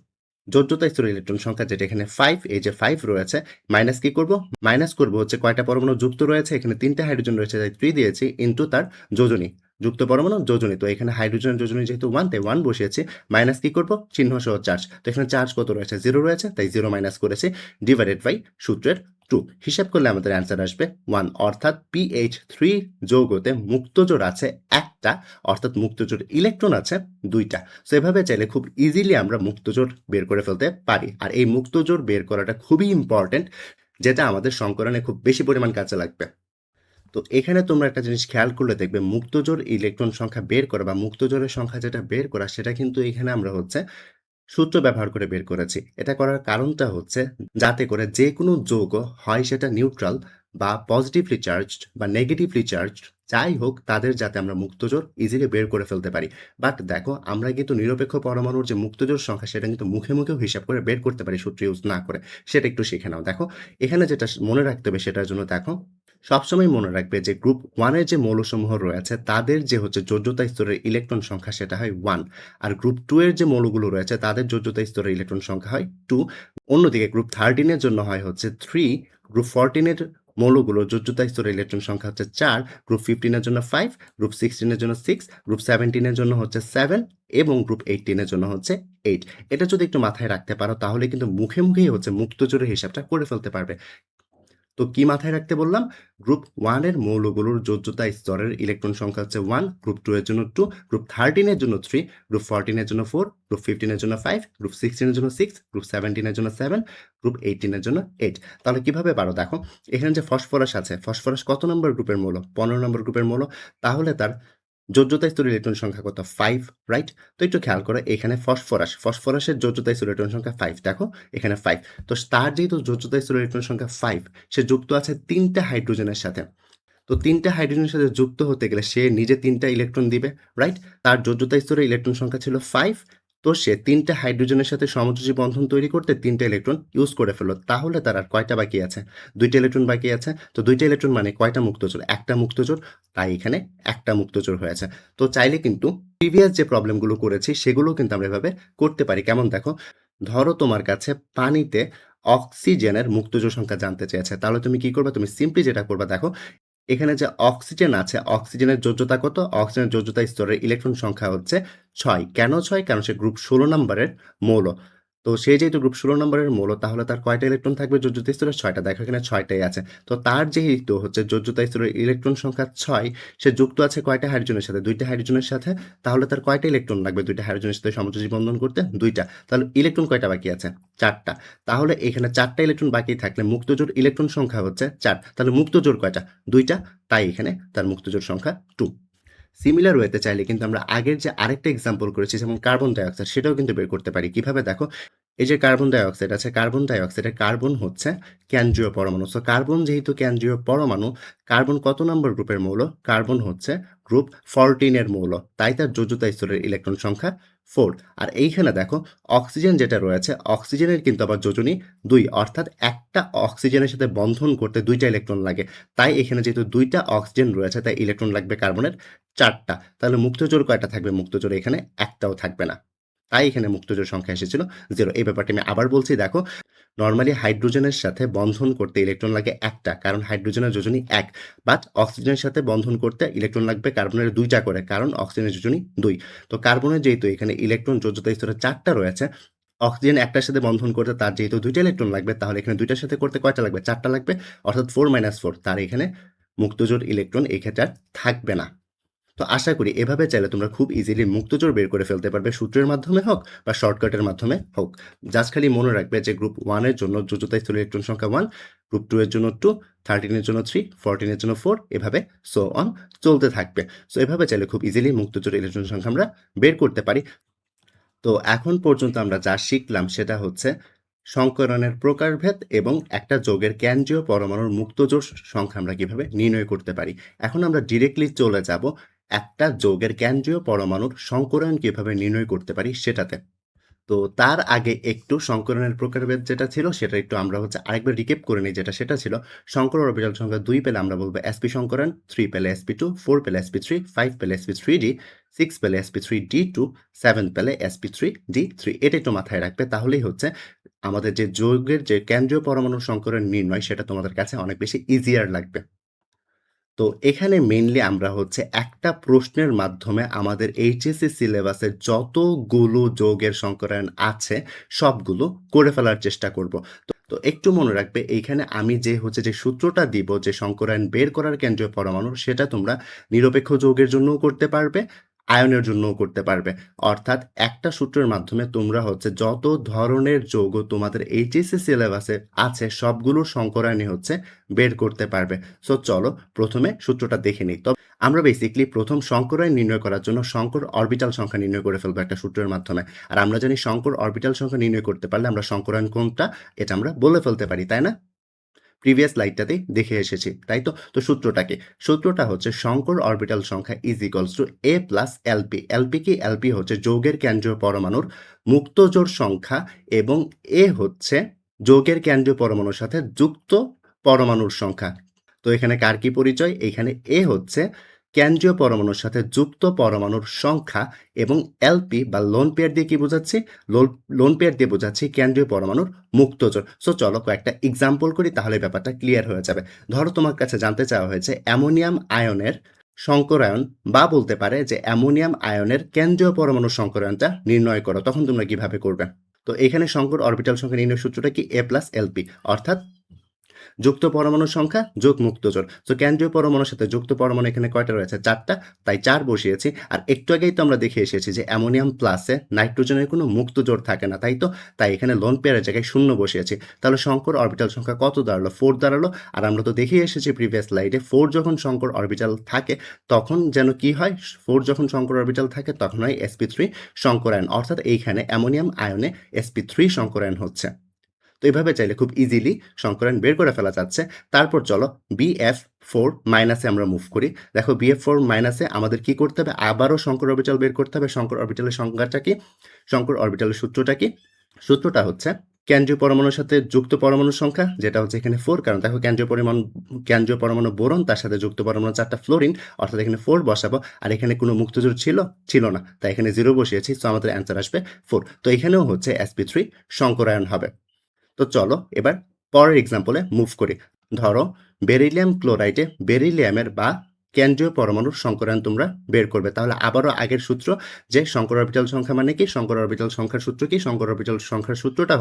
যোজ্যতা স্তরের ইলেকট্রন সংখ্যা, যেটা এখানে 5, এই যে 5 রয়েছে, মাইনাস কি করব, মাইনাস করব হচ্ছে কয়টা পরমাণু যুক্ত রয়েছে, এখানে 3টা হাইড্রোজেন রয়েছে তাই 3 দিয়েছি, ইনটু তার যোজনী, যুক্ত পরমাণু যোজনী। তো এখানে হাইড্রোজেনের যোজনী যেহেতু 1 তাই 1 বসিয়েছি, মাইনাস কি করব, চিহ্ন সহ চার্জ। তো এখানে চার্জ কত রয়েছে, 0 রয়েছে, তাই 0 মাইনাস করেছি, ডিভাইডেড বাই সূত্রের 2। হিসাব করলে আমাদের অ্যান্সার আসবে 1, অর্থাৎ PH3 যৌগতে মুক্তজোড় আছে একটা, অর্থাৎ মুক্তজোড় ইলেকট্রন আছে 2টা। সো এভাবে চাইলে খুব ইজিলি আমরা মুক্তজোড় বের করে ফেলতে পারি। আর এই মুক্তজোড় বের করাটা খুবই ইম্পর্টেন্ট, যেটা আমাদের সংকরণে খুব বেশি পরিমাণ কাজে লাগবে। তো এখানে তোমরা একটা জিনিস খেয়াল করলে দেখবে, মুক্তজোড় ইলেকট্রন সংখ্যা বের করা বা মুক্তজোড়ের সংখ্যা যেটা বের করা, সেটা কিন্তু এখানে আমরা হচ্ছে সূত্র ব্যবহার করে বের করেছি। এটা করার কারণটা হচ্ছে যাতে করে যে কোনো যৌগ, হয় সেটা নিউট্রাল বা পজিটিভলি চার্জড বা নেগেটিভলি চার্জড, যাই হোক, তাদের যাতে আমরা মুক্তজোড় ইজিলি বের করে ফেলতে পারি। বাট দেখো, আমরা কিন্তু নিরপেক্ষ পরমাণুর যে মুক্তজোড় সংখ্যা, সেটা কিন্তু মুখে মুখেও হিসাব করে বের করতে পারি সূত্র ইউজ না করে। সেটা একটু শিখে নাও। দেখো এখানে যেটা মনে রাখতে হবে সেটার জন্য দেখো, সবসময় মনে রাখবে যে গ্রুপ 1 এর যে মৌলসমূহ রয়েছে তাদের যে হচ্ছে যোজ্যতা স্তরের ইলেকট্রন সংখ্যা সেটা হয় 1, আর গ্রুপ 2 এর যে মৌলগুলো রয়েছে তাদের যোজ্যতা স্তরের ইলেকট্রন সংখ্যা হয় 2। অন্যদিকে গ্রুপ 13 এর জন্য হয় হচ্ছে 3, গ্রুপ 14 এর মৌলগুলোর যোজ্যতা স্তরের ইলেকট্রন সংখ্যা হচ্ছে 4, গ্রুপ 15 এর জন্য 5, গ্রুপ 16 এর জন্য 6, গ্রুপ 17 এর জন্য হচ্ছে 7 এবং গ্রুপ 18 এর জন্য হচ্ছে 8। এটা যদি একটু মাথায় রাখতে পারো তাহলে কিন্তু মুখে মুখেই হচ্ছে মুক্তজোড়ের হিসাবটা করে ফেলতে পারবে। তো কি মাথায় রাখতে বললাম, গ্রুপ 1 এর মৌলগুলোর যোজ্যতা স্তরের ইলেকট্রন সংখ্যা হচ্ছে 1, গ্রুপ 2 এর জন্য 2, গ্রুপ 13 এর জন্য 3, গ্রুপ 14 এর জন্য 4, গ্রুপ 15 এর জন্য 5, গ্রুপ 16 এর জন্য 6, গ্রুপ 17 এর জন্য 7, গ্রুপ 18 এর জন্য 8। তাহলে কিভাবে পারো দেখো, এখানে যে ফসফরাস আছে, ফসফরাস কত নম্বর গ্রুপের মৌল, 15 নম্বর গ্রুপের মৌল, তাহলে তার যোজ্যতা স্তরের ইলেকট্রন সংখ্যা কত, 5, রাইট? তো একটু খেয়াল করো, এখানে ফসফরাসের যোজ্যতা স্তরের ইলেকট্রন সংখ্যা 5, দেখো এখানে 5। তো তার যেহেতু যোজ্যতা স্তরের ইলেকট্রন সংখ্যা 5, সে যুক্ত আছে 3টা হাইড্রোজেনের সাথে। তো 3টা হাইড্রোজেনের সাথে যুক্ত হতে গেলে সে নিজে 3টা ইলেকট্রন দিবে, রাইট? তার যোজ্যতা স্তরের ইলেকট্রন সংখ্যা ছিল 5, তো সে 3টা হাইড্রোজেনের সাথে সমযোজী বন্ধন তৈরি করতে 3টা ইলেকট্রন ইউজ করে ফেলল। তাহলে তার আর কয়টা বাকি আছে? 2টা ইলেকট্রন বাকি আছে। তো 2টা ইলেকট্রন মানে কয়টা মুক্তজোড়? একটা মুক্তজোড়, তাই এখানে একটা মুক্তজোড় হয়েছে। তো চাইলে কিন্তু প্রিভিয়াস যে প্রবলেমগুলো করেছি সেগুলো কিন্তু আমরা এভাবে করতে পারি। কেমন দেখো, ধরো তোমার কাছে পানিতে অক্সিজেনের মুক্তজোড় সংখ্যা জানতে চেয়েছে, তাহলে তুমি কি করবে? তুমি সিম্পলি যেটা করবা দেখো, এখানে যে অক্সিজেন আছে, অক্সিজেনের যোজ্যতা কত? অক্সিজেনের যোজ্যতা স্তরের ইলেকট্রন সংখ্যা হচ্ছে 6। কেন 6? কারণ সে গ্রুপ 16 নম্বরের মৌল। তো সে যেহেতু গ্রুপ 16 নম্বরের মৌল, তাহলে তার কয়টা ইলেকট্রন থাকবে যোজ্যতা স্তরে? 6টা। দেখো এখানে 6টাই আছে। তো তার যেহেতু হচ্ছে যোজ্যতা স্তরের ইলেকট্রন সংখ্যা 6, সে যুক্ত আছে কয়টা হাইড্রোজেনের সাথে? 2টা হাইড্রোজেনের সাথে। তাহলে তার কয়টা ইলেকট্রন লাগবে 2টা হাইড্রোজেনের সাথে সমযোজী বন্ধন করতে? 2টা। তাহলে ইলেকট্রন কয়টা বাকি আছে? 4টা। তাহলে এখানে 4টা ইলেকট্রন বাকি থাকলে মুক্তজোড় ইলেকট্রন সংখ্যা হচ্ছে 4। তাহলে মুক্তজোড় কয়টা? 2টা। তাই এখানে তার মুক্তজোড় সংখ্যা 2। সিমিলার ওয়েতে চাইলে কিন্তু আমরা আগের যে আরেকটা এক্সাম্পল করেছি, যেমন কার্বন ডাই অক্সাইড, সেটাও কিন্তু বের করতে পারি। কিভাবে দেখো, এই যে কার্বন ডাই অক্সাইড আছে, কার্বন ডাই অক্সাইডের কার্বন হচ্ছে কেন্দ্রীয় পরমাণু। সো কার্বন যেহেতু কেন্দ্রীয় পরমাণু, কার্বন কত নম্বর গ্রুপের মৌল? কার্বন হচ্ছে গ্রুপ 14 এর মৌল, তাই তার যোজ্যতা স্তরের ইলেকট্রন সংখ্যা 4। আর এইখানে দেখো অক্সিজেন যেটা রয়েছে, অক্সিজেনের কিন্তু আবার যোজনী 2, অর্থাৎ একটা অক্সিজেনের সাথে বন্ধন করতে 2টা ইলেকট্রন লাগে। তাই এখানে যেহেতু 2টা অক্সিজেন রয়েছে, তাই ইলেকট্রন লাগবে কার্বনের 4টা। তাহলে মুক্তজোড় কয়টা থাকবে? মুক্তজোড় এখানে একটাও থাকবে না। তাই এখানে মুক্তজোড় সংখ্যা এসেছিল 0। এই ব্যাপারটি আমি আবার বলছি, দেখো নরমালি হাইড্রোজেনের সাথে বন্ধন করতে ইলেকট্রন লাগে একটা, কারণ হাইড্রোজেনের যোজনী 1। বাট অক্সিজেনের সাথে বন্ধন করতে ইলেকট্রন লাগবে কার্বনের 2টা করে, কারণ অক্সিজেনের যোজনী 2। তো কার্বনের যেহেতু এখানে ইলেকট্রন যোজ্যতা স্তরে 4টা রয়েছে, অক্সিজেন একটার সাথে বন্ধন করতে তার যেহেতু 2টা ইলেকট্রন লাগবে, তাহলে এখানে 2টার সাথে করতে কয়টা লাগবে? 4টা লাগবে, অর্থাৎ 4 - 4। তার এখানে মুক্তজোড় ইলেকট্রন এই ক্ষেত্রে আর থাকবে না। তো আশা করি এভাবে চাইলে তোমরা খুব ইজিলি মুক্তজোড় বের করে ফেলতে পারবে, সূত্রের মাধ্যমে হোক বা শর্টকাটের মাধ্যমে হোক। জাস্ট খালি মনে রাখবে যে গ্রুপ 1 এর জন্য যোজ্যতা স্তরের ইলেকট্রন সংখ্যা 1, গ্রুপ 2 এর জন্য 2, 13 এর জন্য 3, 14 এর জন্য 4, এভাবে সো অন চলতে থাকবে। সো এভাবে চাইলে খুব ইজিলি মুক্তজোড় ইলেকট্রন সংখ্যা আমরা বের করতে পারি। তো এখন পর্যন্ত আমরা যা শিখলাম সেটা হচ্ছে সংকরণের প্রকারভেদ এবং একটা যৌগের কেন্দ্রীয় পরমাণুর মুক্তজোড় সংখ্যা আমরা কিভাবে নির্ণয় করতে পারি। এখন আমরা ডিরেক্টলি চলে যাব একটা যৌগের কেন্দ্রীয় পরমাণুর সংকরায়ন কিভাবে নির্ণয় করতে পারি সেটাতে। তো তার আগে একটু সংকরণের প্রকারভেদ যেটা ছিল সেটা একটু আমরা আরেকবার রিক্যাপ করে নিই, যেটা সেটা ছিল সংকর অরবিটাল সংখ্যা 2 পেলে আমরা বলবো sp সংকরণ, 3 পেলে sp2, 4 পেলে sp3, 5 পেলে sp3d, 6 পেলে sp3d2, 7 পেলে sp3d3। এটা একটু মাথায় রাখবে, তাহলেই আমাদের যে যৌগের যে কেন্দ্রীয় পরমাণুর সংকরণ নির্ণয় সেটা তোমাদের কাছে অনেক বেশি ইজিয়ার লাগবে। তো এখানে মেইনলি আমরা একটা প্রশ্নের মাধ্যমে আমাদের এইচএসসি সিলেবাসের যতগুলো যৌগের সংকরায়ন আছে সবগুলো করে ফেলার চেষ্টা করব। তো একটু মনে রাখবে, এইখানে আমি যে সূত্রটা দিব যে সংকরায়ন বের করার কেন্দ্রীয় পরমাণুর, সেটা তোমরা নিরপেক্ষ যৌগের জন্যও করতে পারবে, আয়নের জন্যও করতে পারবে। অর্থাৎ একটা সূত্রের মাধ্যমে তোমরা যত ধরনের যৌগ তোমাদের এইচএসসি সিলেবাসে আছে সবগুলোর সংকরায়নই বের করতে পারবে। সো চলো প্রথমে সূত্রটা দেখে নিই। তো আমরা বেসিক্যালি প্রথম সংকরায়ন নির্ণয় করার জন্য সংকর অরবিটাল সংখ্যা নির্ণয় করে ফেলবো একটা সূত্রের মাধ্যমে। আর আমরা জানি সংকর অরবিটাল সংখ্যা নির্ণয় করতে পারলে আমরা সংকরায়ন কোনটা এটা আমরা বলে ফেলতে পারি, তাই না? প্রিভিয়াস স্লাইডটাতেই দেখে এসেছি, তাই তো? তো সূত্রটা কি? সূত্রটা সংকর অরবিটাল সংখ্যা is equals to a plus LP. LP কি? এলপি যৌগের কেন্দ্রীয় পরমাণুর মুক্ত জোড় সংখ্যা এবং এ যৌগের কেন্দ্রীয় পরমাণুর সাথে যুক্ত পরমাণুর সংখ্যা। তো এখানে কার কি পরিচয়? এখানে এ কেন্দ্রীয় পরমাণুর সাথে যুক্ত পরমাণুর সংখ্যা এবং এলপি বা লোন পেয়ার দিয়ে কি বোঝাচ্ছি? লোন পেয়ার দিয়ে বোঝাচ্ছি কেন্দ্রীয় পরমাণুর মুক্ত জোড়। সো চলো কয়েকটা এক্সাম্পল করি, তাহলে ব্যাপারটা ক্লিয়ার হয়ে যাবে। ধরো তোমার কাছে জানতে চাওয়া হয়েছে অ্যামোনিয়াম আয়নের সংকরায়ন, বা বলতে পারে যে অ্যামোনিয়াম আয়নের কেন্দ্রীয় পরমাণুর সংকরায়নটা নির্ণয় করো, তখন তোমরা কিভাবে করবে? তো এখানে সংকর অরবিটাল সংখ্যা নির্ণয় সূত্রটা কি? a প্লাস এলপি, অর্থাৎ যুক্ত পরমাণুর সংখ্যা যোগ মুক্ত জোড়। তো কেন্দ্রীয় পরমাণুর সাথে যুক্ত পরমাণু এখানে কয়টা রয়েছে? 4টা, তাই 4 বসিয়েছি। আর একটু আগেই তো আমরা দেখে এসেছি যে অ্যামোনিয়াম প্লাসে নাইট্রোজেনের কোনো মুক্ত জোড় থাকে না, তাই তো? তাই এখানে লোন পেয়ারের জায়গায় 0 বসিয়েছি। তাহলে সংকর অরবিটাল সংখ্যা কত দাঁড়ালো? 4 দাঁড়ালো। আর আমরা তো দেখে এসেছি প্রিভিয়াস স্লাইডে 4 যখন সংকর অরবিটাল থাকে তখন যেন কি হয়? 4 যখন সংকর অরবিটাল থাকে তখন হয় sp3 সংকরায়ন, অর্থাৎ এইখানে অ্যামোনিয়াম আয়নে sp3 সংকরায়ন হচ্ছে। তো এইভাবে চাইলে খুব ইজিলি সংকরায়ন বের করে ফেলা যাচ্ছে। তারপর চলো BF4 মাইনাসে আমরা মুভ করি। দেখো BF4 মাইনাসে আমাদের কি করতে হবে? আবারও সংকর অরবিটাল বের করতে হবে। সংকর অরবিটালের সংজ্ঞাটা কি? সংকর অরবিটালের সূত্রটা কি? সূত্রটা কেন্দ্রীয় পরমাণুর সাথে যুক্ত পরমাণুর সংখ্যা, যেটা এখানে 4, কারণ দেখো কেন্দ্রীয় পরমাণু বোরন, তার সাথে যুক্ত পরমাণু 4টা ফ্লোরিন, অর্থাৎ এখানে 4 বসাবো। আর এখানে কোনো মুক্তজোড় ছিল না, তাই এখানে 0 বসিয়েছি। তো আমাদের অ্যান্সার আসবে 4। তো এখানেও sp3 সংকরায়ন হবে। তো চলো এবার পরের এক্সাম্পলে মুভ করি। ধরো বেরিলিয়াম ক্লোরাইডে বেরিলিয়ামের বা কেন্দ্রীয় পরমাণুর সংকরায়ন তোমরা বের করবে। তাহলে আবারও আগের সূত্র, যে সংকর অরবিটাল সংখ্যা মানে কি? সংকর অরবিটাল সংখ্যার সূত্র কি? সংকর অরবিটাল সংখ্যার সূত্রটা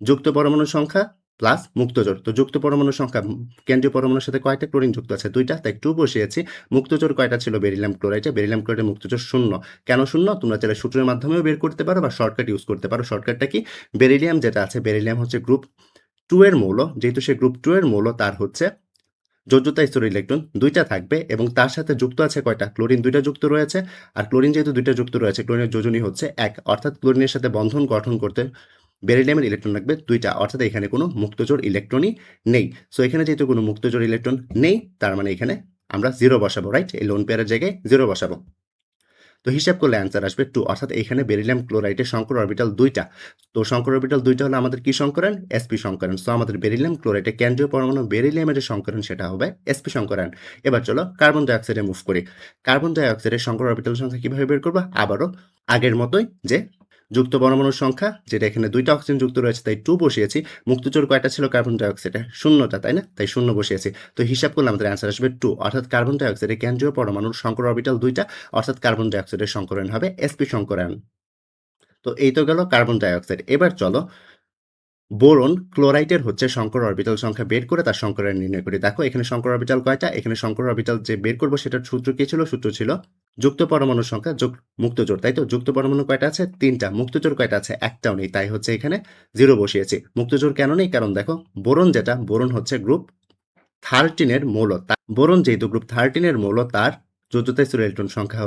যুক্ত পরমাণুর সংখ্যা প্লাস মুক্তজোড়। তো যুক্ত পরমাণুর সংখ্যা, কেন্দ্রীয় পরমাণুর সাথে কয়টা ক্লোরিন যুক্ত আছে? 2টা, তাই 2 বসিয়েছি। মুক্তজোড় কয়টা ছিল বেরিলিয়াম ক্লোরাইডে? বেরিলিয়াম ক্লোরাইডে মুক্তজোড় 0। কেন 0? তোমরা চাইলে সূত্রের মাধ্যমেও বের করতে পারো বা শর্টকাট ইউজ করতে পারো। শর্টকাটটা কি? বেরিলিয়াম যেটা আছে, বেরিলিয়াম গ্রুপ 2 এর মৌল, যেহেতু সে গ্রুপ 2 এর মৌল, তার যোজ্যতা স্তর ইলেকট্রন 2টা থাকবে এবং তার সাথে যুক্ত আছে কয়টা? ক্লোরিন 2টা যুক্ত রয়েছে। আর ক্লোরিন যেহেতু 2টা যুক্ত রয়েছে, ক্লোরিনের যোজনী 1, অর্থাৎ ক্লোরিনের সাথে বন্ধন গঠন করতে বেরিলিয়ামের ইলেকট্রন লাগবে 2টা, অর্থাৎ এখানে কোনো মুক্তজোড় ইলেকট্রনই নেই। সো এখানে যেহেতু কোনো মুক্তজোড় ইলেকট্রন নেই, তার মানে এখানে আমরা 0 বসাবো, রাইট? এই লোন পেয়ারের জায়গায় 0 বসাবো। তো হিসাব করলে অ্যান্সার আসবে 2, অর্থাৎ এখানে বেরিলিয়াম ক্লোরাইডের সংকর অরবিটাল 2টা। তো সংকর অরবিটাল 2টা হলে আমাদের কি সংকরায়ন? sp সংকরায়ন। সো আমাদের বেরিলিয়াম ক্লোরাইডের কেন্দ্রীয় পরমাণু বেরিলিয়ামের যে সংকরায়ন সেটা হবে sp সংকরায়ন। এবার চলো কার্বন ডাইঅক্সাইডে মুভ করি। কার্বন ডাইঅক্সাইডের সংকর অরবিটাল সংখ্যা কিভাবে বের করবো? আবারও আগের মতোই, যে যুক্ত পরমাণুর সংখ্যা, যেটা এখানে 2টা অক্সিজেন যুক্ত রয়েছে তাই 2 বসিয়েছি। মুক্তজোড় কয়টা ছিল কার্বন ডাইঅক্সাইডে? 0টা, তাই না? তাই 0 বসিয়েছি। তো হিসাব করলে আমাদের অ্যান্সার আসবে 2, অর্থাৎ কার্বন ডাইঅক্সাইডের কেন্দ্রীয় পরমাণুর সংকর অরবিটাল 2টা, অর্থাৎ কার্বন ডাইঅক্সাইডের সংকরায়ন হবে sp সংকরায়ন। তো এই তো গেল কার্বন ডাইঅক্সাইড। এবার চলো বোরন ক্লোরাইডের সংকর অরবিটাল সংখ্যা বের করে তার সংকরায়ন নির্ণয় করি। দেখো এখানে সংকর অরবিটাল কয়টা? এখানে সংকর অরবিটাল যে বের করবো সেটার সূত্র কি ছিল? সূত্র ছিল যুক্ত পরমাণুর সংখ্যা যোগ মুক্তজোড়, তাই তো? যুক্ত পরমাণু কয়টা আছে? 3টা। মুক্তজোড় কয়টা আছে? একটাও নেই, তাই এখানে 0 বসিয়েছি। মুক্তজোড় কেন নেই? কারণ দেখো বোরন বোরন গ্রুপ 13 এর মৌল। বোরন যেহেতু গ্রুপ 13 এর মৌল, তার যোজ্যতা স্তর ইলেকট্রন সংখ্যা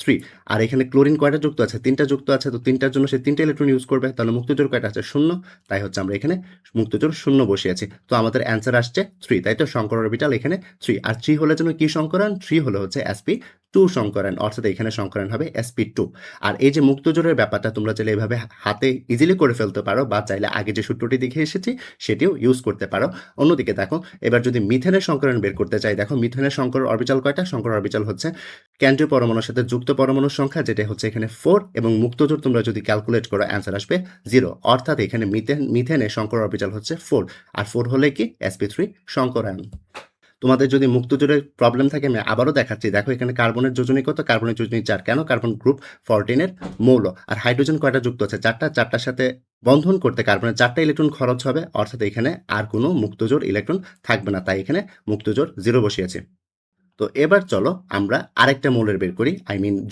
3। আর এখানে ক্লোরিন কয়টা যুক্ত আছে? 3টা যুক্ত আছে। তো 3টার জন্য সে 3টা ইলেকট্রন ইউজ করবে, তাহলে মুক্তজোড় কয়টা আছে? 0। তাই আমরা এখানে মুক্তজোড় 0 বসিয়েছি। তো আমাদের অ্যান্সার আসছে 3, তাই তো? সংকর অরবিটাল এখানে 3। আর 3 হলে যেন কি সংকরায়ন? 3 হলে sp টু সংকরায়ন, অর্থাৎ এখানে সংকরায়ন হবে sp2। আর এই যে মুক্ত জোড়ের ব্যাপারটা তোমরা চাইলে এভাবে হাতে ইজিলি করে ফেলতে পারো, বা চাইলে আগে যে সূত্রটি দেখে এসেছি সেটিও ইউজ করতে পারো। অন্যদিকে দেখো, এবার যদি মিথেনের সংকরায়ন বের করতে চাই, দেখো মিথেনের সংকর অরবিটাল কয়টা? সংকর অরবিটাল হচ্ছে কেন্দ্রীয় পরমাণুর সাথে যুক্ত পরমাণুর সংখ্যা, যেটা হচ্ছে এখানে 4, এবং মুক্ত জোড় তোমরা যদি ক্যালকুলেট করো অ্যান্সার আসবে 0, অর্থাৎ এখানে মিথেনের সংকর অরবিটাল হচ্ছে 4, আর 4 হলে কি sp3 সংকরায়ন। তোমাদের যদি মুক্ত জোড়ের প্রবলেম থাকে আমি আবারও দেখাচ্ছি। দেখো এখানে কার্বনের যোজনী কত? কার্বনের যোজনী 4। কেন? কার্বন গ্রুপ 14 এর মৌল। আর হাইড্রোজেন কয়টা যুক্ত আছে? 4টা। 4টার সাথে বন্ধন করতে কার্বনের 4টা ইলেকট্রন খরচ হবে, অর্থাৎ এখানে আর কোনো মুক্ত জোড় ইলেকট্রন থাকবে না, তাই এখানে মুক্ত জোড় 0 বসিয়েছে। তো এবার চলো আমরা আরেকটা মৌলের বের করি,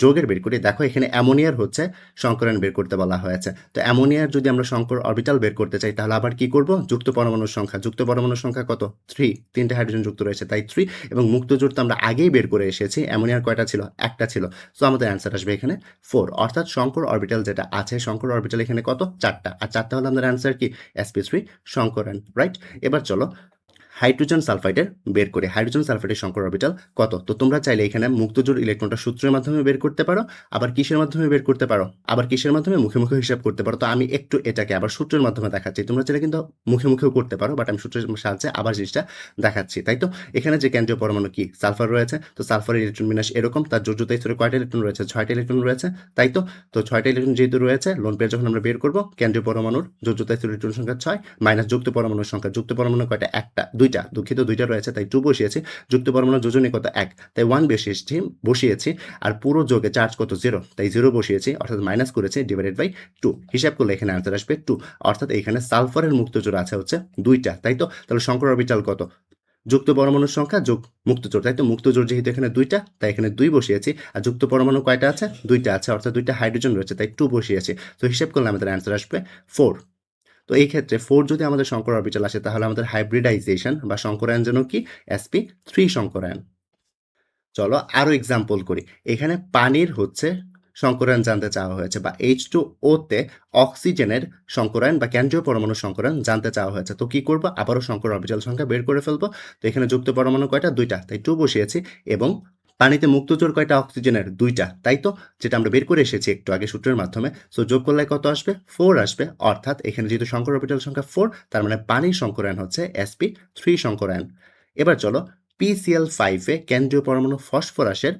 যৌগের বের করি। দেখো এখানে অ্যামোনিয়ার হচ্ছে সংকরায়ন বের করতে বলা হয়েছে। তো অ্যামোনিয়ার যদি আমরা সংকর অরবিটাল বের করতে চাই, তাহলে আবার কি করব? যুক্ত পরমাণুর সংখ্যা। যুক্ত পরমাণুর সংখ্যা কত? 3। 3টে হাইড্রোজেন যুক্ত রয়েছে, তাই 3। এবং মুক্ত জোড় তো আমরা আগেই বের করে এসেছি। অ্যামোনিয়ার কয়টা ছিল? একটা ছিল। সো আমাদের অ্যান্সার আসবে এখানে 4, অর্থাৎ সংকর অরবিটাল যেটা আছে, সংকর অরবিটাল এখানে কত? 4টা। আর 4টা হলে আমাদের অ্যান্সার কি? sp3 সংকরায়ন, right? এবার চলো হাইড্রোজেন সালফাইডের বের করি। হাইড্রোজেন সালফাইডের সংকর অরবিটাল কত? তো তোমরা চাইলে এখানে মুক্ত জোড় ইলেকট্রনটা সূত্রের মাধ্যমে বের করতে পারো, আবার কিসের মাধ্যমে বের করতে পারো? আবার কিসের মাধ্যমে? মুখে মুখে হিসাব করতে পারো। তো আমি একটু এটাকে আবার সূত্রের মাধ্যমে দেখাচ্ছি। তোমরা চাইলে কিন্তু মুখে মুখেও করতে পারো, বাট আমি সূত্রের সাহায্যে আবার জিনিসটা দেখাচ্ছি। তাই তো এখানে যে কেন্দ্রীয় পরমাণু কি? সালফার রয়েছে। তো সালফারের ইলেকট্রন বিন্যাস এরকম, তার যোজ্যতা স্তরে কয়টা ইলেকট্রন রয়েছে? 6টা ইলেকট্রন রয়েছে, তাই তো। তো 6টা ইলেকট্রন যেহেতু রয়েছে, লোন পেয়ার যখন আমরা বের করব, কেন্দ্রীয় পরমাণুর যোজ্যতা স্তরে ইলেকট্রন সংখ্যা 6 মাইনাস যুক্ত পরমাণুর সংখ্যা। যুক্ত পরমাণু কয়টা? একটা, দুইটা, দুঃখিত, দুইটা রয়েছে, তাই 2 বসিয়েছি। যুক্ত পরমাণুর যোজনী কত? 1, তাই 1 বসিয়েছি। আর পুরো যোগে চার্জ কত? 0, তাই 0 বসিয়েছি, অর্থাৎ মাইনাস করেছি, ডিভাইডেড বাই 2। হিসাব করলে এখানে আনসার আসবে 2, অর্থাৎ এখানে সালফারের মুক্ত জোড় আছে হচ্ছে 2টা, তাই তো। তাহলে সংকর অরবিটাল কত? যুক্ত পরমাণুর সংখ্যা যোগ মুক্ত জোড়, তাই তো। মুক্ত জোড় যেহেতু এখানে 2টা, তাই এখানে 2 বসিয়েছি। আর যুক্ত পরমাণু কয়টা আছে? 2টা আছে, অর্থাৎ 2টা হাইড্রোজেন রয়েছে, তাই 2 বসিয়েছি। তো হিসাব করলে আমাদের অ্যান্সার আসবে 4। তো এই ক্ষেত্রে 4 যদি আমাদের সংকর অরবিটাল আসে, তাহলে আমাদের হাইব্রিডাইজেশন বা সংকরায়ন যেন কি? sp3 সংকরায়ন। চলো আরো এক্সাম্পল করি। এখানে পানির হচ্ছে সংকরায়ন জানতে চাওয়া হয়েছে, বা H2O তে অক্সিজেনের সংকরায়ন বা কেন্দ্রীয় পরমাণুর সংকরায়ন জানতে চাওয়া হয়েছে। তো কি করব? আবারও সংকর অরবিটাল সংখ্যা বের করে ফেলবো। তো এখানে যুক্ত পরমাণু কয়টা? 2টা, তাই 2 বসিয়েছি। এবং পানিতে মুক্ত জোড় কয়টা? অক্সিজেনের 2টা, তাই তো, যেটা আমরা বের করে এসেছি একটু আগে সূত্রের মাধ্যমে। সো যোগ করলে কত আসবে? 4 আসবে, অর্থাৎ এখানে যেহেতু সংকর অরবিটাল সংখ্যা 4, তার মানে পানির সংকরায়ন হচ্ছে sp3 সংকরায়ন। এবার চলো PCl5 এ কেন্দ্রীয় পরমাণু ফসফরাসের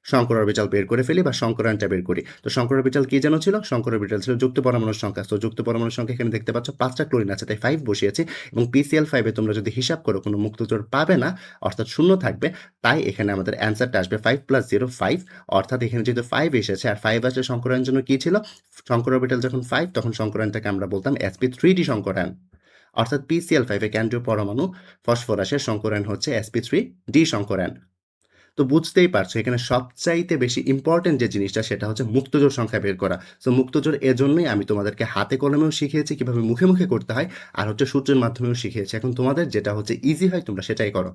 সংকর অরবিটাল বের করে ফেলি, বা সংকরায়নটা বের করি। তো সংকর অরবিটাল কি যেন ছিল? সংকর অরবিটাল ছিল যুক্ত পরমাণুর সংখ্যা। তো যুক্ত পরমাণুর সংখ্যা এখানে দেখতে পাচ্ছ 5টা ক্লোরিন আছে, তাই 5 বসিয়েছি। এবং PCl5 এ তোমরা যদি হিসাব করো কোনো মুক্ত জোড় পাবে না, অর্থাৎ শূন্য থাকবে, তাই এখানে আমাদের অ্যান্সারটা আসবে 5 + 0 5, অর্থাৎ এখানে যেহেতু 5 এসেছে আর 5 আসলে সংকরায়ন জন্য কি ছিল? সংকর অরবিটাল যখন 5, তখন সংকরায়নটাকে আমরা বলতাম sp3d সংকরায়ন। অর্থাৎ PCl5 এ কেন্দ্রীয় পরমাণু ফসফরাসের সংকরায়ন হচ্ছে sp3d সংকরায়ন। তো বুঝতেই পারছো এখানে সবচাইতে বেশি ইম্পর্টেন্ট যে জিনিসটা, সেটা হচ্ছে মুক্তজোড় সংখ্যা বের করা। সো মুক্তজোড় এজন্যই আমি তোমাদেরকে হাতে কলমেও শিখিয়েছি কিভাবে মুখে মুখে করতে হয়, আর হচ্ছে সূত্রের মাধ্যমেও শিখিয়েছি। এখন তোমাদের যেটা হচ্ছে ইজি হয় তোমরা সেটাই করো।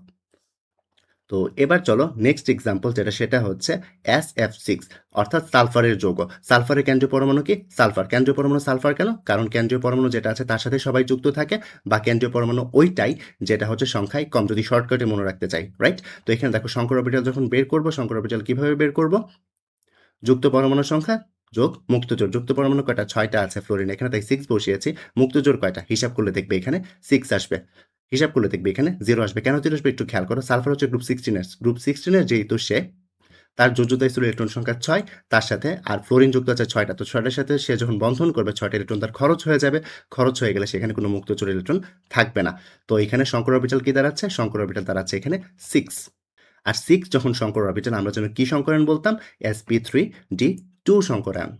তো এবার চলো নেক্সট এক্সাম্পল যেটা, সেটা হচ্ছে SF6, অর্থাৎ সালফারের যৌগ। সালফারের কেন্দ্রীয় পরমাণু কি? সালফার। কেন্দ্রীয় পরমাণু সালফার কেন? কারণ কেন্দ্রীয় পরমাণু যেটা আছে তার সাথে সবাই যুক্ত থাকে, বা কেন্দ্রীয় পরমাণু ওইটাই যেটা হচ্ছে সংখ্যায় কম, যদি শর্টকাটে মনে রাখতে চাই, রাইট? তো এখানে দেখো সংকর অরবিটাল যখন বের করব, সংকর অরবিটাল কিভাবে বের করব? যুক্ত পরমাণুর সংখ্যা যোগ মুক্ত জোড়। যুক্ত পরমাণু কয়টা? 6টা আছে ফ্লোরিন এখানে, তাই 6 বসিয়েছি। মুক্ত জোড় কয়টা? হিসাব করলে দেখবে এখানে 6 আসবে। হিসাব করলে দেখবে এখানে 0 আসবে। কেন 0 আসবে একটু খেয়াল করো। সালফার হচ্ছে গ্রুপ 16 এর। গ্রুপ 16 এর যেহেতু সে, তার যোজ্যতা স্তরে ইলেকট্রন সংখ্যা 6, তার সাথে আর ফ্লোরিন যুক্ত আছে 6টা। তো 6টার সাথে সে যখন বন্ধন করবে, 6টা ইলেকট্রন তার খরচ হয়ে যাবে। খরচ হয়ে গেলে সেখানে কোনো মুক্ত জোড় ইলেকট্রন থাকবে না। তো এখানে সংকর অরবিটাল কি দাঁড়াচ্ছে? সংকর অরবিটাল দাঁড়াচ্ছে এখানে 6। আর 6 যখন সংকর অরবিটাল, আমরা যেন কি সংকরায়ন বলতাম? sp3d2 সংকরায়ন।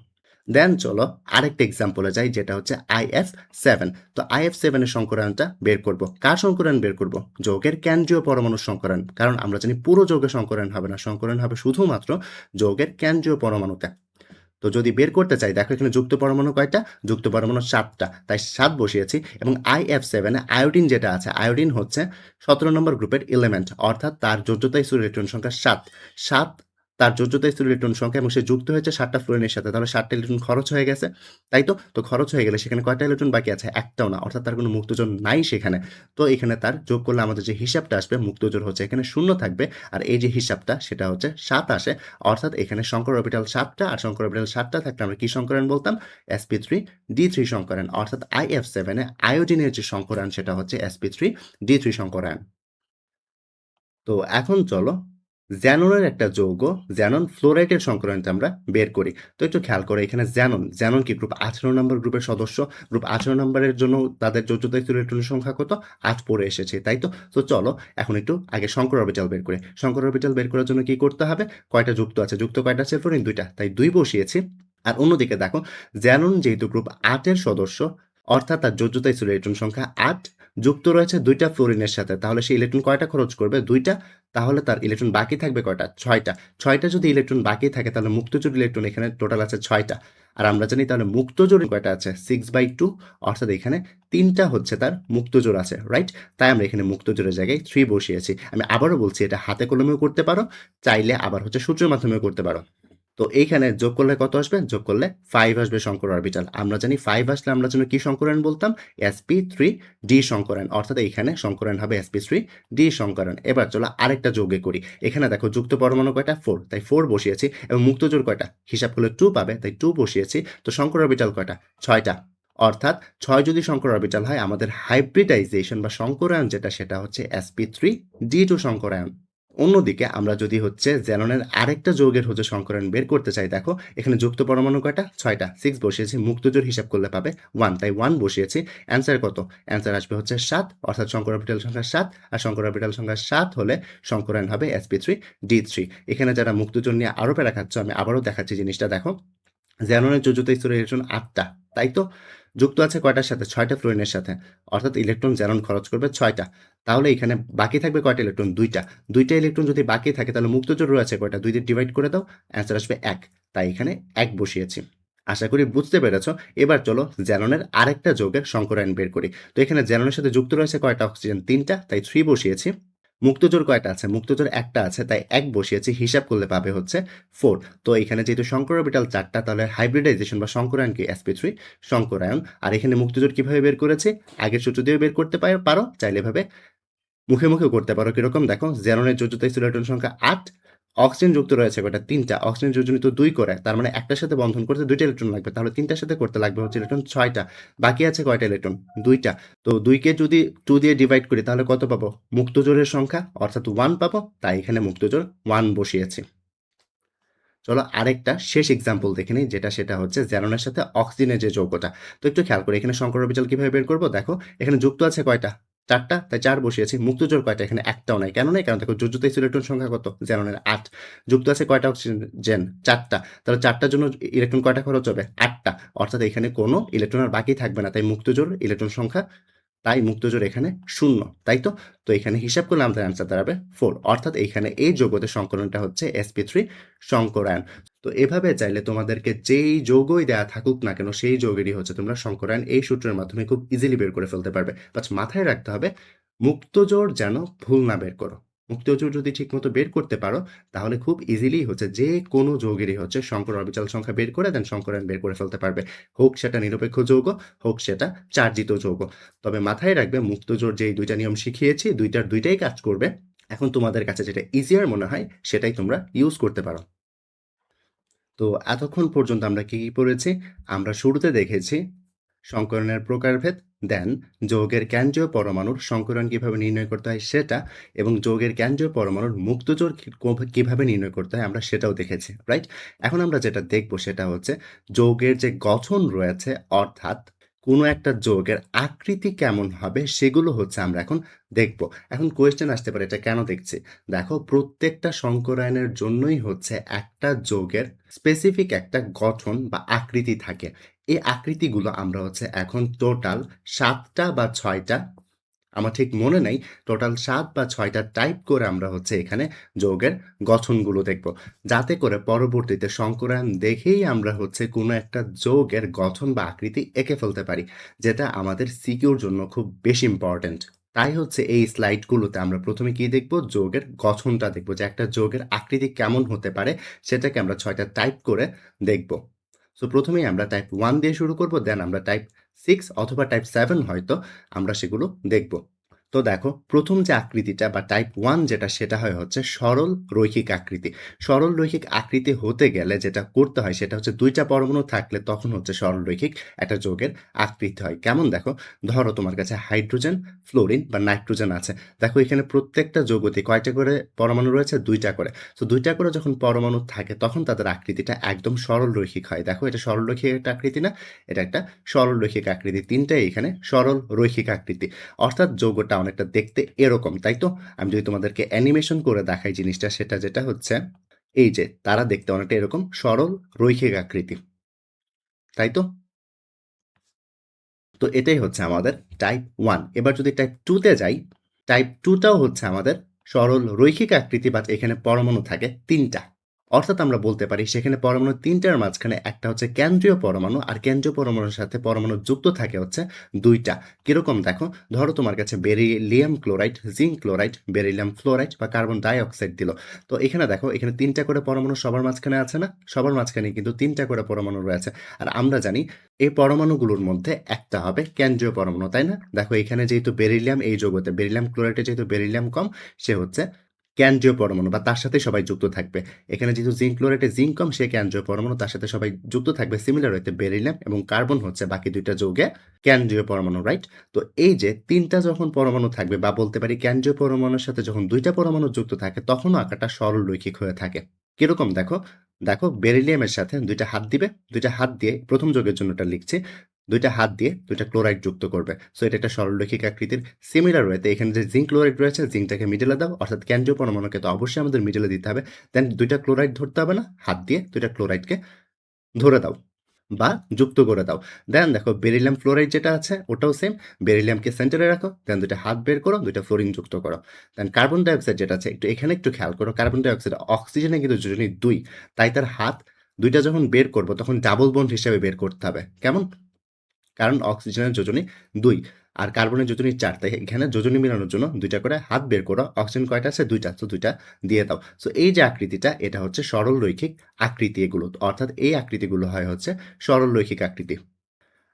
দেন চলো আরেকটা এক্সাম্পলে যাই, যেটা হচ্ছে IF7। তো IF7 এর সংকরায়নটা বের করব। কার সংকরায়ন বের করব? যৌগের কেন্দ্রীয় পরমাণুর সংকরায়ন। কারণ আমরা জানি পুরো যৌগের সংকরায়ন হবে না, সংকরায়ন হবে শুধুমাত্র যৌগের কেন্দ্রীয় পরমাণুতে। তো যদি বের করতে চাই, দেখো এখানে যুক্ত পরমাণু কয়টা? যুক্ত পরমাণু 7টা, তাই 7 বসিয়েছি। এবং IF7 এ আয়োডিন যেটা আছে, আয়োডিন হচ্ছে 17 নম্বর গ্রুপের এলিমেন্ট, অর্থাৎ তার যোজ্যতা স্তরে ইলেকট্রন সংখ্যা 7। তার যোজ্যতা স্থির ইলেকট্রন সংখ্যা এবং সে যুক্ত হয়েছে ৭ টা ফ্লোরিনের সাথে। তাহলে ৭ টা ইলেকট্রন খরচ হয়ে গেছে। তাই তো? তো খরচ হয়ে গেলে সেখানে কয়টা ইলেকট্রন বাকি আছে? একটাও না। অর্থাৎ তার কোনো মুক্তজোড় নাই সেখানে। তো এখানে তার যোগ করলে আমাদের যে হিসাবটা আসবে মুক্তজোড় হচ্ছে এখানে ০ থাকবে। আর এই যে হিসাবটা সেটা হচ্ছে ৭ আসে। অর্থাৎ এখানে সংকর অরবিটাল ৭ টা আর সংকর অরবিটাল ৭ টা থাকলে আমরা কি সংকরায়ন বলতাম? sp3d3 সংকরায়ন। অর্থাৎ IF7 এ আয়োডিনের যে সংকরায়ন সেটা হচ্ছে sp3d3 সংকরায়ন। তো এখন চলো জ্যাননের একটা যৌগ জ্যানন ফ্লোরাইডের সংকরায়নটা আমরা বের করি। তো একটু খেয়াল করো এখানে জ্যানন কি গ্রুপ 18 নম্বর গ্রুপের সদস্য। গ্রুপ 18 নম্বরের জন্য তাদের যোজ্যতা স্থির ইলেকট্রনের সংখ্যা কত? 8 পড়ে এসেছে, তাই তো? তো চলো এখন একটু আগে সংকর অরবিটাল বের করি। সংকর অরবিটাল বের করার জন্য কি করতে হবে? কয়টা যুক্ত আছে? যুক্ত কয়টা আছে ফ্লোরিন? 2 টা। তাই 2 বসিয়েছি। আর অন্যদিকে দেখো জ্যানন যেহেতু গ্রুপ 8 এর সদস্য অর্থাৎ তার যোজ্যতা স্থির ইলেকট্রন সংখ্যা 8 যুক্ত রয়েছে 2 টা ফ্লোরিনের সাথে। তাহলে সে ইলেকট্রন কয়টা খরচ করবে? 2 টা। তাহলে তার ইলেকট্রন বাকি থাকবে কয়টা? 6 টা। 6 টা যদি ইলেকট্রন বাকি থাকে তাহলে মুক্তজোড় ইলেকট্রন এখানে টোটাল আছে 6 টা। আর আমরা জানি তাহলে মুক্তজোড় কয়টা আছে? 6/2 অর্থাৎ এখানে 3 টা হচ্ছে তার মুক্তজোড় আছে, রাইট? তাই আমরা এখানে মুক্তজোড়ের জায়গায় 3 বসিয়েছি। আমি আবারও বলছি এটা হাতে কলমেও করতে পারো, চাইলে আবার হচ্ছে সূত্রের মাধ্যমেও করতে পারো। তো এইখানে যোগ করলে কত আসবে? যোগ করলে 5 আসবে সংকর অরবিটাল। আমরা জানি 5 আসলে আমরা যেন কি সংকরায়ন বলতাম? sp3d সংকরায়ন। অর্থাৎ এইখানে সংকরায়ন হবে sp3d সংকরায়ন। এবার চলো আরেকটা যোগে করি। এখানে দেখো যুক্ত পরমাণু কয়টা? 4। তাই 4 বসিয়েছি এবং মুক্তজোড় কয়টা? হিসাব করলে 2 পাবে, তাই 2 বসিয়েছি। তো সংকর অরবিটাল কয়টা? 6 টা। অর্থাৎ 6 যদি সংকর অরবিটাল হয় আমাদের হাইব্রিডাইজেশন বা সংকরায়ন যেটা সেটা হচ্ছে sp3d2 সংকরায়ন। অন্যদিকে আমরা যদি হচ্ছে জ্যাননের আরেকটা যৌগের হচ্ছে সংকরায়ন বের করতে চাই, দেখো এখানে যুক্ত পরমাণু কয়টা? 6 টা। 6 বসিয়েছি, মুক্তজোড় হিসাব করলে পাবে 1, তাই 1 বসিয়েছি। অ্যান্সার কত? অ্যান্সার আসবে হচ্ছে 7, অর্থাৎ সংকর অরবিটাল সংখ্যা 7 আর সংকর অরবিটাল সংখ্যা 7 হলে সংকরায়ন হবে sp3d3। এখানে যারা মুক্তজোড় নিয়ে আরো প্যারা খাচ্ছ আমি আবারও দেখাচ্ছি জিনিসটা দেখো। জ্যাননের যোজ্যতা স্তরের ইলেকট্রন 8 টা, তাই তো? যুক্ত আছে কয়টার সাথে? 6 টা ফ্লোরিনের সাথে। অর্থাৎ ইলেকট্রন জ্যানন খরচ করবে 6 টা। তাহলে এখানে বাকি থাকবে কয়টা ইলেকট্রন? 2 টা। 2 টা ইলেকট্রন যদি বাকি থাকে তাহলে মুক্তজোড় রয়েছে কয়টা? 2 দিয়ে ডিভাইড করে দাও। অ্যান্সার আসবে 1। তাই এখানে 1 বসিয়েছি। আশা করি বুঝতে পেরেছ। এবার চলো জ্যাননের আরেকটা যৌগের সংকরায়ন বের করি। তো এখানে জ্যাননের সাথে যুক্ত রয়েছে কয়টা অক্সিজেন? 3 টা, তাই 3 বসিয়েছি। মুক্তজোড় কয়টা আছে? মুক্তজোড় একটা আছে, তাই 1 বসিয়েছি। হিসাব করলে পাবে হচ্ছে 4। তো এখানে যেহেতু সংকর অরবিটাল 4 টা তাহলে হাইব্রিডাইজেশন বা সংকরায়ন কি? sp3 সংকরায়ন। আর এখানে মুক্তজোড় কিভাবে বের করেছি? আগের সূত্র দিয়েও বের করতে পারো, চাইলে এভাবে মুখে, মুখেও করতে পারো। কিরকম দেখো, জ্যাননের যোজ্যতা স্থির ইলেকট্রন সংখ্যা 8, অক্সিজেন যুক্ত রয়েছে কয়টা? 3 টা। অক্সিজেন যোজনিত 2 করে, তার মানে একটার সাথে বন্ধন করতে 2 টা ইলেকট্রন লাগবে। তাহলে 3 টার সাথে করতে লাগবে হচ্ছে ইলেকট্রন 6 টা। বাকি আছে কয়টা ইলেকট্রন? 2 টা। তো 2 কে যদি 2 দিয়ে ডিভাইড করি তাহলে কত পাবো? মুক্তজোড়ের সংখ্যা অর্থাৎ 1 পাবো। তাই এখানে মুক্তজোড় 1 বসিয়েছি। চলো আরেকটা শেষ এক্সাম্পল দেখে নিই, যেটা সেটা হচ্ছে জ্যাননের সাথে অক্সিজেনের যে যৌগটা। তো একটু খেয়াল করি এখানে সংকর অরবিটাল কিভাবে বের করব? দেখো এখানে যুক্ত আছে কয়টা? 4 টা, তাই 4 বসিয়েছি। মুক্তজোড় কয়টা? এখানে একটাও নাই। কেন নাই? কারণ দেখো যোজ্যতা স্থির ইলেকট্রন সংখ্যা কত? জ্যাননের 8। যুক্ত আছে কয়টা অক্সিজেন? 4 টা। তাহলে 4 টার জন্য ইলেকট্রন কয়টা খরচ হবে? 8 টা। অর্থাৎ এখানে কোনো ইলেকট্রন আর বাকি থাকবে না। তাই মুক্তজোড় ইলেকট্রন সংখ্যা, তাই মুক্তজোড় এখানে 0, তাই তো? তো এখানে হিসাব করলে আমাদের অ্যান্সার দাঁড়াবে 4। অর্থাৎ এইখানে এই যৌগতে সংকরণটা হচ্ছে sp3 সংকরায়ন। তো এভাবে চাইলে তোমাদেরকে যেই যৌগই দেয়া থাকুক না কেন সেই যৌগেরই হচ্ছে তোমরা সংকরায়ন এই সূত্রের মাধ্যমে খুব ইজিলি বের করে ফেলতে পারবে। বাট মাথায় রাখতে হবে মুক্তজোড় যেন ভুল না বের করো। মুক্তজোড় যদি ঠিকমতো বের করতে পারো তাহলে খুব ইজিলি হচ্ছে যে কোনো যৌগেরই হচ্ছে সংকর অরবিটাল সংখ্যা বের করে দেন সংকরায়ন বের করে ফেলতে পারবে। হোক সেটা নিরপেক্ষ যৌগ, হোক সেটা চার্জিত যৌগ। তবে মাথায় রাখবে মুক্তজোড় যেই 2 টা নিয়ম শিখিয়েছি 2টার 2টাই কাজ করবে। এখন তোমাদের কাছে যেটা ইজিয়ার মনে হয় সেটাই তোমরা ইউজ করতে পারো। তো এতক্ষণ পর্যন্ত আমরা কি পড়েছি? আমরা শুরুতে দেখেছি সংকরণের প্রকারভেদ, দেন যৌগের কেন্দ্রীয় পরমাণুর সংকরণ কিভাবে নির্ণয় করতে হয় সেটা, এবং যৌগের কেন্দ্রীয় পরমাণুর মুক্তজোড় কিভাবে নির্ণয় করতে হয় আমরা সেটাও দেখেছি, রাইট? এখন আমরা যেটা দেখব সেটা হচ্ছে যৌগের যে গঠন রয়েছে, অর্থাৎ কোনো একটা যৌগের আকৃতি কেমন হবে সেগুলো হচ্ছে আমরা এখন দেখব। এখন কোয়েশ্চেন আসতে পারে এটা কেন দেখছি? দেখো প্রত্যেকটা সংকরায়নের জন্যই হচ্ছে একটা যৌগের স্পেসিফিক একটা গঠন বা আকৃতি থাকে। এই আকৃতিগুলো আমরা হচ্ছে এখন টোটাল 7 টা বা 6 টা, আমার ঠিক মনে নেই, টোটাল 7 বা 6 টা টাইপ করে আমরা হচ্ছে এখানে যৌগের গঠনগুলো দেখব। যাতে করে পরবর্তীতে সংকরায়ন দেখেই আমরা হচ্ছে কোনো একটা যৌগের গঠন বা আকৃতি এঁকে ফেলতে পারি, যেটা আমাদের সিকিউর জন্য খুব বেশি ইম্পর্টেন্ট। তাই হচ্ছে এই স্লাইডগুলোতে আমরা ১ম এ কি দেখব? যৌগের গঠনটা দেখব যে একটা যৌগের আকৃতি কেমন হতে পারে সেটাকে আমরা ৬ টা টাইপ করে দেখব। সো ১ম এই আমরা টাইপ 1 দিয়ে শুরু করব, দেন আমরা টাইপ 6 অথবা টাইপ 7 হয়তো আমরা সেগুলো দেখব। তো দেখো ১ম যে আকৃতিটা বা টাইপ 1 যেটা সেটা হয় হচ্ছে সরল রৈখিক আকৃতি। সরল রৈখিক আকৃতি হতে গেলে যেটা করতে হয় সেটা হচ্ছে ২ টা পরমাণু থাকলে তখন হচ্ছে সরল রৈখিক একটা যৌগের আকৃতি হয়। কেমন দেখো? ধরো তোমার কাছে হাইড্রোজেন, ফ্লোরিন বা নাইট্রোজেন আছে। দেখো এখানে প্রত্যেকটা যৌগতে কয়টা করে পরমাণু রয়েছে? ২ টা করে। সো ২ টা করে যখন পরমাণু থাকে তখন তাদের আকৃতিটা একদম সরল রৈখিক হয়। দেখো এটা সরল রৈখিক একটা আকৃতি না? এটা একটা সরল রৈখিক আকৃতি। ৩ টাই এখানে সরল রৈখিক আকৃতি। অর্থাৎ যৌগটা অনেকটা দেখতে এরকম, তাই তো? আমি যদি তোমাদেরকে অ্যানিমেশন করে দেখাই জিনিসটা সেটা যেটা হচ্ছে এই যে তারা দেখতে অনেকটা এরকম সরল রৈখিক আকৃতি, তাই তো? তো এটাই হচ্ছে আমাদের টাইপ 1। এবার যদি টাইপ 2 তে যাই, টাইপ 2 টাও হচ্ছে আমাদের সরল রৈখিক আকৃতি বাট এখানে পরমাণু থাকে ৩ টা। অর্থাৎ আমরা বলতে পারি সেখানে পরমাণু ৩ টার মাঝখানে একটা হচ্ছে কেন্দ্রীয় পরমাণু আর কেন্দ্রীয় পরমাণুর সাথে পরমাণু যুক্ত থাকে হচ্ছে ২ টা। কিরকম দেখো? ধরো তোমার কাছে beryllium chloride, zinc chloride, beryllium fluoride বা কার্বন ডাই অক্সাইড দিল। তো এখানে দেখো এখানে ৩ টা করে পরমাণু সবার মাঝখানে আছে না? সবার মাঝখানে কিন্তু ৩ টা করে পরমাণু রয়েছে। আর আমরা জানি এই পরমাণুগুলোর মধ্যে একটা হবে কেন্দ্রীয় পরমাণু, তাই না? দেখো এখানে যেহেতু বেরিলিয়াম এই যৌগতে বেরিলিয়াম ক্লোরাইডে যেহেতু বেরিলিয়াম কম, সে হচ্ছে কেন্দ্রীয় পরমাণু বা তার সাথেই সবাই যুক্ত থাকবে। এখানে যেহেতু জিংক ক্লোরাইডে জিংক কম, সে কেন্দ্রীয় পরমাণু, তার সাথে সবাই যুক্ত থাকবে। সিমিলার ওয়েতে বেরিলিয়াম এবং কার্বন হচ্ছে বাকি ২ টা যৌগে কেন্দ্রীয় পরমাণু, রাইট? তো এই যে ৩ টা যখন পরমাণু থাকবে বা বলতে পারি কেন্দ্রীয় পরমাণুর সাথে যখন ২ টা পরমাণু যুক্ত থাকে তখনও আকারটা সরলরৈখিক হয়ে থাকে। কিরকম দেখো? দেখো বেরিলিয়ামের সাথে ২ টা হাত দিবে, ২ টা হাত দিয়ে ১ম যৌগের জন্য এটা লিখছি। ২ টা হাত দিয়ে ২ টা ক্লোরাইড যুক্ত করবে। সো এটা একটা সরলরৈখিক আকৃতির। সিমিলার ওয়েতে এখানে যে জিংক ক্লোরাইড রয়েছে, জিংকটাকে মিডলে দাও, অর্থাৎ কেন্দ্রীয় পরমাণুকে তো অবশ্যই আমাদের মিডলে দিতে হবে। দেন ২ টা ক্লোরাইড ধরতে হবে না? হাত দিয়ে ২ টা ক্লোরাইডকে ধরে দাও বা যুক্ত করে দাও। দেন দেখো বেরিলিয়াম ফ্লোরাইড যেটা আছে ওটাও সেম। বেরিলিয়ামকে সেন্টারে রাখো, দেন ২ টা হাত বের করো, ২ টা ফ্লোরিন যুক্ত করো। দেন কার্বন ডাই অক্সাইড যেটা আছে এখানে একটু খেয়াল করো। কার্বন ডাই অক্সাইড অক্সিজেনে কিন্তু যোজনী ২। তাই তার হাত ২ টা যখন বের করব তখন ডাবল বন্ড হিসেবে বের করতে হবে। কেমন? কারণ অক্সিজেনের যোজনী ২ আর কার্বনের যোজনী ৪। তাই এখানে যোজনী মিলানোর জন্য ২ টা করে হাত বের করো। অক্সিজেন কয়টা আছে? ২ টা। সো ২ টা দিয়ে দাও। সো এই যে আকৃতিটা এটা হচ্ছে সরল রৈখিক আকৃতি এগুলো। অর্থাৎ এই আকৃতিগুলো হয় হচ্ছে সরল রৈখিক আকৃতি।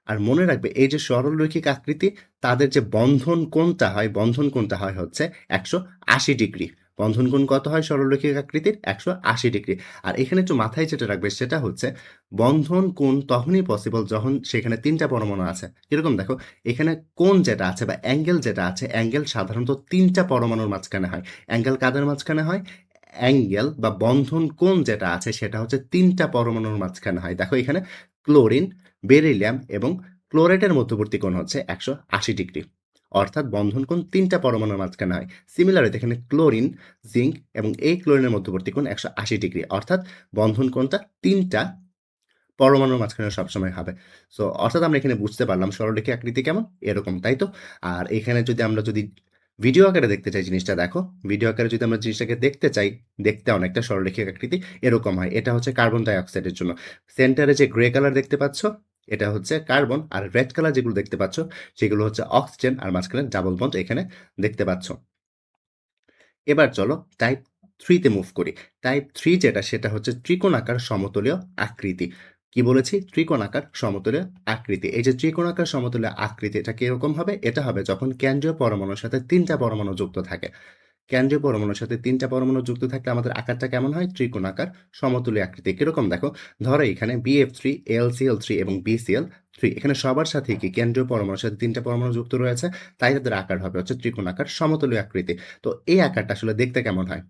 আর মনে রাখবে এই যে সরল রৈখিক আকৃতি তাদের যে বন্ধন কোণটা হয় হচ্ছে ১৮০ ডিগ্রি। বন্ধন কোণ কত হয় সরল রৈখিক আকৃতির? ১৮০ ডিগ্রি। আর এখানে একটু মাথায় যেটা রাখবে সেটা হচ্ছে বন্ধন কোণ তখনই পসিবল যখন সেখানে ৩ টা পরমাণু আছে। কিরকম দেখো এখানে কোণ যেটা আছে বা অ্যাঙ্গেল যেটা আছে, অ্যাঙ্গেল সাধারণত ৩ টা পরমাণুর মাঝখানে হয়। অ্যাঙ্গেল কাদের মাঝখানে হয়? অ্যাঙ্গেল বা বন্ধন কোণ যেটা আছে সেটা হচ্ছে ৩ টা পরমাণুর মাঝখানে হয়। দেখো এখানে ক্লোরিন, বেরিলিয়াম এবং ক্লোরাইডের মধ্যবর্তী কোণ হচ্ছে ১৮০ ডিগ্রি। অর্থাৎ বন্ধন কোণ ৩ টা পরমাণুর মাঝখানে হয়। সিমিলারলি এখানে ক্লোরিন, জিংক এবং এই ক্লোরিনের মধ্যবর্তী কোণ ১৮০ ডিগ্রি। অর্থাৎ বন্ধন কোণটা ৩ টা পরমাণুর মাঝখানে সবসময় হবে। সো অর্থাৎ আমরা এখানে বুঝতে পারলাম সরলরেখা আকৃতি কেমন? এরকম, তাই তো? আর এখানে যদি আমরা ভিডিও আকারে দেখতে চাই জিনিসটা দেখো, ভিডিও আকারে যদি আমরা জিনিসটাকে দেখতে চাই, দেখতে অনেকটা সরলরেখা আকৃতি এরকম হয়। এটা হচ্ছে কার্বন ডাই অক্সাইডের জন্য। সেন্টারে যে গ্রে কালার দেখতে পাচ্ছ, এটা হচ্ছে কার্বন আর রেড কালার যেগুলো দেখতে পাচ্ছ, সেগুলো হচ্ছে অক্সিজেন আর মাঝখানে ডাবল বন্ড এখানে দেখতে পাচ্ছ। এবার চলো টাইপ 3 তে মুভ করি। টাইপ 3 যেটা সেটা হচ্ছে ত্রিকোণাকার সমতলীয় আকৃতি। কি বলেছি? ত্রিকোণাকার সমতলীয় আকৃতি। এই যে ত্রিকোণাকার সমতলীয় আকৃতি এটা কিরকম হবে? এটা হবে যখন কেন্দ্রীয় পরমাণুর সাথে ৩ টা পরমাণু যুক্ত থাকে। কেন্দ্রীয় পরমাণুর সাথে ৩ টা পরমাণু যুক্ত থাকলে আমাদের আকারটা কেমন হয়? ত্রিকোণাকার সমতলীয় আকৃতি। কিরকম দেখো? ধরো এখানে BF3, AlCl3 এবং BCl3 এখানে সবার সাথেই কি কেন্দ্রীয় পরমাণুর সাথে ৩ টা পরমাণু যুক্ত রয়েছে। তাই তাদের আকার হবে হচ্ছে ত্রিকোণাকার সমতলীয় আকৃতি। তো এই আকারটা আসলে দেখতে কেমন হয়?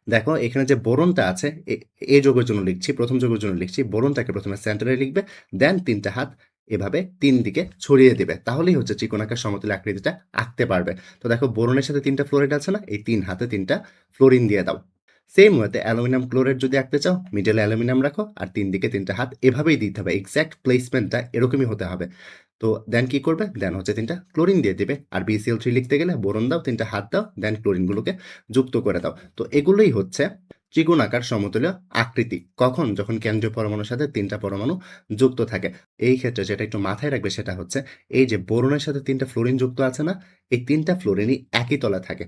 দেখো এখানে যে বোরনটা আছে এই যৌগের জন্য লিখছি, ১ম যৌগের জন্য লিখছি। বোরনটাকে ১ম এ সেন্টারে লিখবে, দেন ৩ টা হাত এভাবে ৩ দিকে ছড়িয়ে দিবে। তাহলেই হচ্ছে ত্রিকোণাকার সমতল আকৃতিটা আঁকতে পারবে। তো দেখো বোরনের সাথে ৩ টা ফ্লোরাইড আছে না? এই ৩ হাতে ৩ টা ফ্লোরিন দিয়ে দাও। সেম ওয়েতে অ্যালুমিনিয়াম ক্লোরাইড যদি আঁকতে চাও, মিডলে অ্যালুমিনিয়াম রাখো আর ৩ দিকে ৩ টা হাত এভাবেই দিতে হবে। এক্সাক্ট প্লেসমেন্টটা এরকমই হতে হবে। তো দেন কি করবে? দেন হচ্ছে ৩ টা ক্লোরিন দিয়ে দিবে। আর BCl3 লিখতে গেলে বোরন দাও, ৩ টা হাত দাও, দেন ক্লোরিনগুলোকে যুক্ত করে দাও। তো এগুলোই হচ্ছে ত্রিকোণাকার সমতুল্য আকৃতি। কখন? যখন কেন্দ্রীয় পরমাণুর সাথে ৩ টা পরমাণু যুক্ত থাকে। এই ক্ষেত্রে যেটা একটু মাথায় রাখবে সেটা হচ্ছে, এই যে বোরনের সাথে ৩ টা ফ্লোরিন যুক্ত আছে না? এই ৩ টা ফ্লোরিনই একই তলায় থাকে।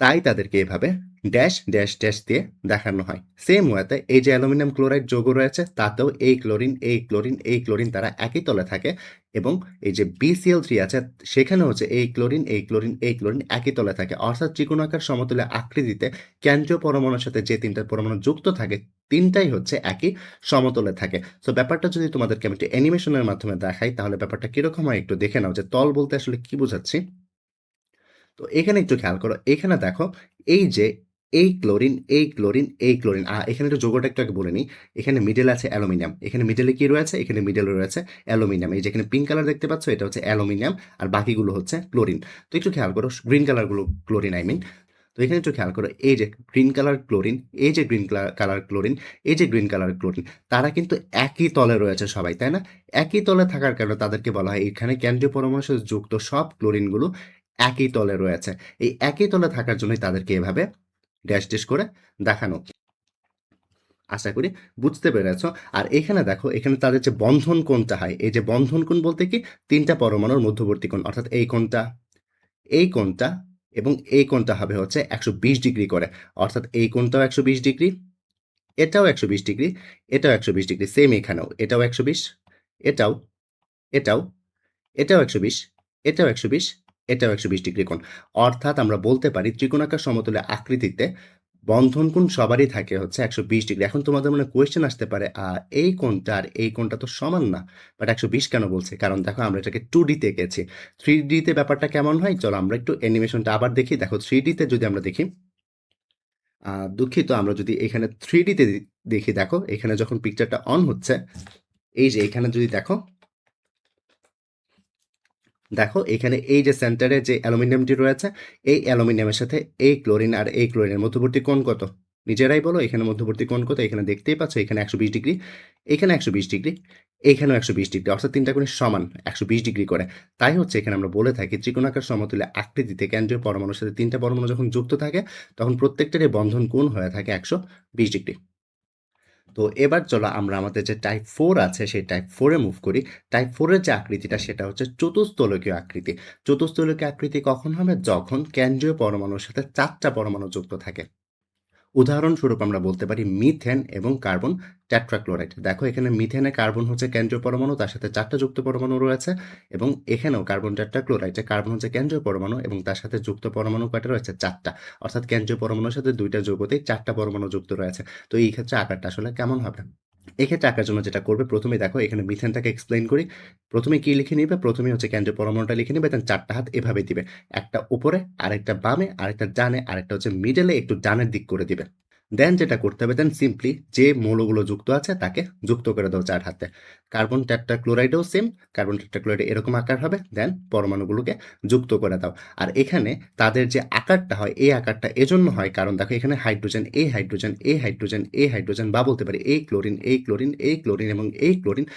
তাই তাদেরকে এভাবে ড্যাশ, ড্যাশ, ড্যাশ দিয়ে দেখানো হয়। সেম ওয়েতে এই যে অ্যালুমিনিয়াম ক্লোরাইড যৌগ রয়েছে তাতেও এই ক্লোরিন, এই ক্লোরিন, এই ক্লোরিন তারা একই তলে থাকে এবং এই যে BCl3 আছে সেখানে হচ্ছে এই ক্লোরিন, এই ক্লোরিন, এই ক্লোরিন একই তলে থাকে। অর্থাৎ ত্রিকোণাকার সমতুল্য আকৃতিতে কেন্দ্রীয় পরমাণুর সাথে যে ৩ টা পরমাণু যুক্ত থাকে ৩ টাই হচ্ছে একই সমতলে থাকে। সো ব্যাপারটা যদি তোমাদেরকে আমি একটু অ্যানিমেশনের মাধ্যমে দেখাই তাহলে ব্যাপারটা কিরকম হয় একটু দেখে নাও যে তল বলতে আসলে কি বোঝাচ্ছি। তো এখানে একটু খেয়াল করো। এখানে দেখো এই যে এই ক্লোরিন, এই ক্লোরিন, এই ক্লোরিন। এখানে একটু যৌগটা একটু আগে বলে নিই। এখানে মিডলে আছে অ্যালুমিনিয়াম। এখানে মিডলে কি রয়েছে? এখানে মিডলে রয়েছে অ্যালুমিনিয়াম। এই যে এখানে পিঙ্ক কালার দেখতে পাচ্ছ এটা হচ্ছে অ্যালুমিনিয়াম আর বাকিগুলো হচ্ছে ক্লোরিন। তো একটু খেয়াল করো গ্রিন কালারগুলো ক্লোরিন আই মিন। তো এখানে একটু খেয়াল করো এই যে গ্রিন কালার ক্লোরিন, এই যে গ্রিন কালার ক্লোরিন, এই যে গ্রিন কালার ক্লোরিন তারা কিন্তু একই তলে রয়েছে সবাই, তাই না? একই তলে থাকার কারণে তাদেরকে বলা হয় এখানে কেন্দ্রীয় পরমাণুর সাথে যুক্ত সব ক্লোরিনগুলো একই তলে রয়েছে। এই একই তলে থাকার জন্যই তাদেরকে এভাবে ড্যাশ ড্যাশ করে দেখানো। আশা করি বুঝতে পেরেছ। আর এখানে দেখো এখানে তাদের যে বন্ধন কোণটা হয়, এই যে বন্ধন কোণ বলতে কি ৩ টা পরমাণুর মধ্যবর্তী কোণ অর্থাৎ এই কোণটা, এই কোণটা এবং এই কোণটা হবে হচ্ছে ১২০ ডিগ্রি করে। অর্থাৎ এই কোণটাও ১২০ ডিগ্রি, এটাও ১২০ ডিগ্রি, এটাও ১২০ ডিগ্রি। সেম এখানেও এটাও ১২০, এটাও, এটাও, এটাও ১২০, এটাও ১২০, এটাও ১২০ ডিগ্রি কোণ। অর্থাৎ আমরা বলতে পারি ত্রিকোণাকার সমতুল্য আকৃতিতে বন্ধন কোণ সবারই থাকে হচ্ছে ১২০ ডিগ্রি। এখন তোমাদের মনে কোয়েশ্চেন আসতে পারে এই কোণটা আর এই কোণটা তো সমান না। বাট ১২০ কেন বলছে? কারণ দেখো আমরা এটাকে 2D তে এঁকেছি। 3D তে ব্যাপারটা কেমন হয়? চলো আমরা একটু অ্যানিমেশনটা আবার দেখি। দেখো 3D তে যদি আমরা দেখি, দুঃখিত আমরা যদি এখানে 3D তে দেখি দেখো এখানে যখন পিকচারটা অন হচ্ছে, এই যে এখানে যদি দেখো দেখো এখানে এই যে সেন্টারে যে অ্যালুমিনিয়ামটি রয়েছে এই অ্যালুমিনিয়ামের সাথে এই ক্লোরিন আর এই ক্লোরিনের মধ্যবর্তী কোণ কত? নিজেরাই বলো এখানে মধ্যবর্তী কোণ কত? এখানে দেখতেই পাচ্ছ এখানে ১২০ ডিগ্রি, এখানে ১২০ ডিগ্রি, এখানেও ১২০ ডিগ্রি অর্থাৎ ৩ টা কোণই সমান ১২০ ডিগ্রি করে। তাই হচ্ছে এখানে আমরা বলে থাকি ত্রিকোণাকার সমতুল্য আকৃতিতে কেন্দ্রীয় পরমাণুর সাথে ৩ টা পরমাণু যখন যুক্ত থাকে তখন প্রত্যেকটারই বন্ধন কোণ হয়ে থাকে ১২০ ডিগ্রি। তো এবার চলো আমরা আমাদের যে টাইপ 4 আছে সেই টাইপ 4 এ মুভ করি। টাইপ 4 এর যে আকৃতিটা সেটা হচ্ছে চতুস্তলকীয় আকৃতি। চতুস্তলকীয় আকৃতি কখন হবে? যখন কেন্দ্রীয় পরমাণুর সাথে ৪ টা পরমাণু যুক্ত থাকে। উদাহরণস্বরূপ আমরা বলতে পারি মিথেন এবং কার্বন টেট্রাক্লোরাইড। দেখো এখানে মিথেনে কার্বন হচ্ছে কেন্দ্রীয় পরমাণু, তার সাথে 4 টা যুক্ত পরমাণু রয়েছে এবং এখানেও কার্বন টেট্রাক্লোরাইডে কার্বন হচ্ছে কেন্দ্রীয় পরমাণু এবং তার সাথে যুক্ত পরমাণু কয়টা রয়েছে? 4 টা। অর্থাৎ কেন্দ্রীয় পরমাণুর সাথে 2 টা যৌগতেই 4 টা পরমাণু যুক্ত রয়েছে। তো এই ক্ষেত্রে আকারটা আসলে কেমন হবে? এক্ষেত্রে আঁকার জন্য যেটা করবে প্রথমেই দেখো এখানে মিথেনটাকে এক্সপ্লেইন করি। প্রথমে কি লিখে নিবে? প্রথমেই হচ্ছে কেন্দ্রীয় পরমাণুটা লিখে নিবে, দেন 4 টা হাত এভাবে দিবে। একটা উপরে, আরেকটা বামে, আরেকটা ডানে, আরেকটা হচ্ছে মিডলে একটু ডানের দিক করে দিবে। দেন যেটা করতে হবে দেন সিম্পলি যে মৌলগুলো যুক্ত আছে তাকে যুক্ত করে দাও ৪ হাতে। কার্বন টেট্রাক্লোরাইডেও সেম, কার্বন টেট্রাক্লোরাইডে এরকম আকার হবে, দেন পরমাণুগুলোকে যুক্ত করে দাও। আর এখানে তাদের যে আকারটা হয় এই আকারটা এজন্য হয় কারণ দেখো এখানে হাইড্রোজেন, এই হাইড্রোজেন, এই হাইড্রোজেন, এই হাইড্রোজেন বা বলতে পারি এই ক্লোরিন, এই ক্লোরিন, এই ক্লোরিন এবং এই ক্লোরিন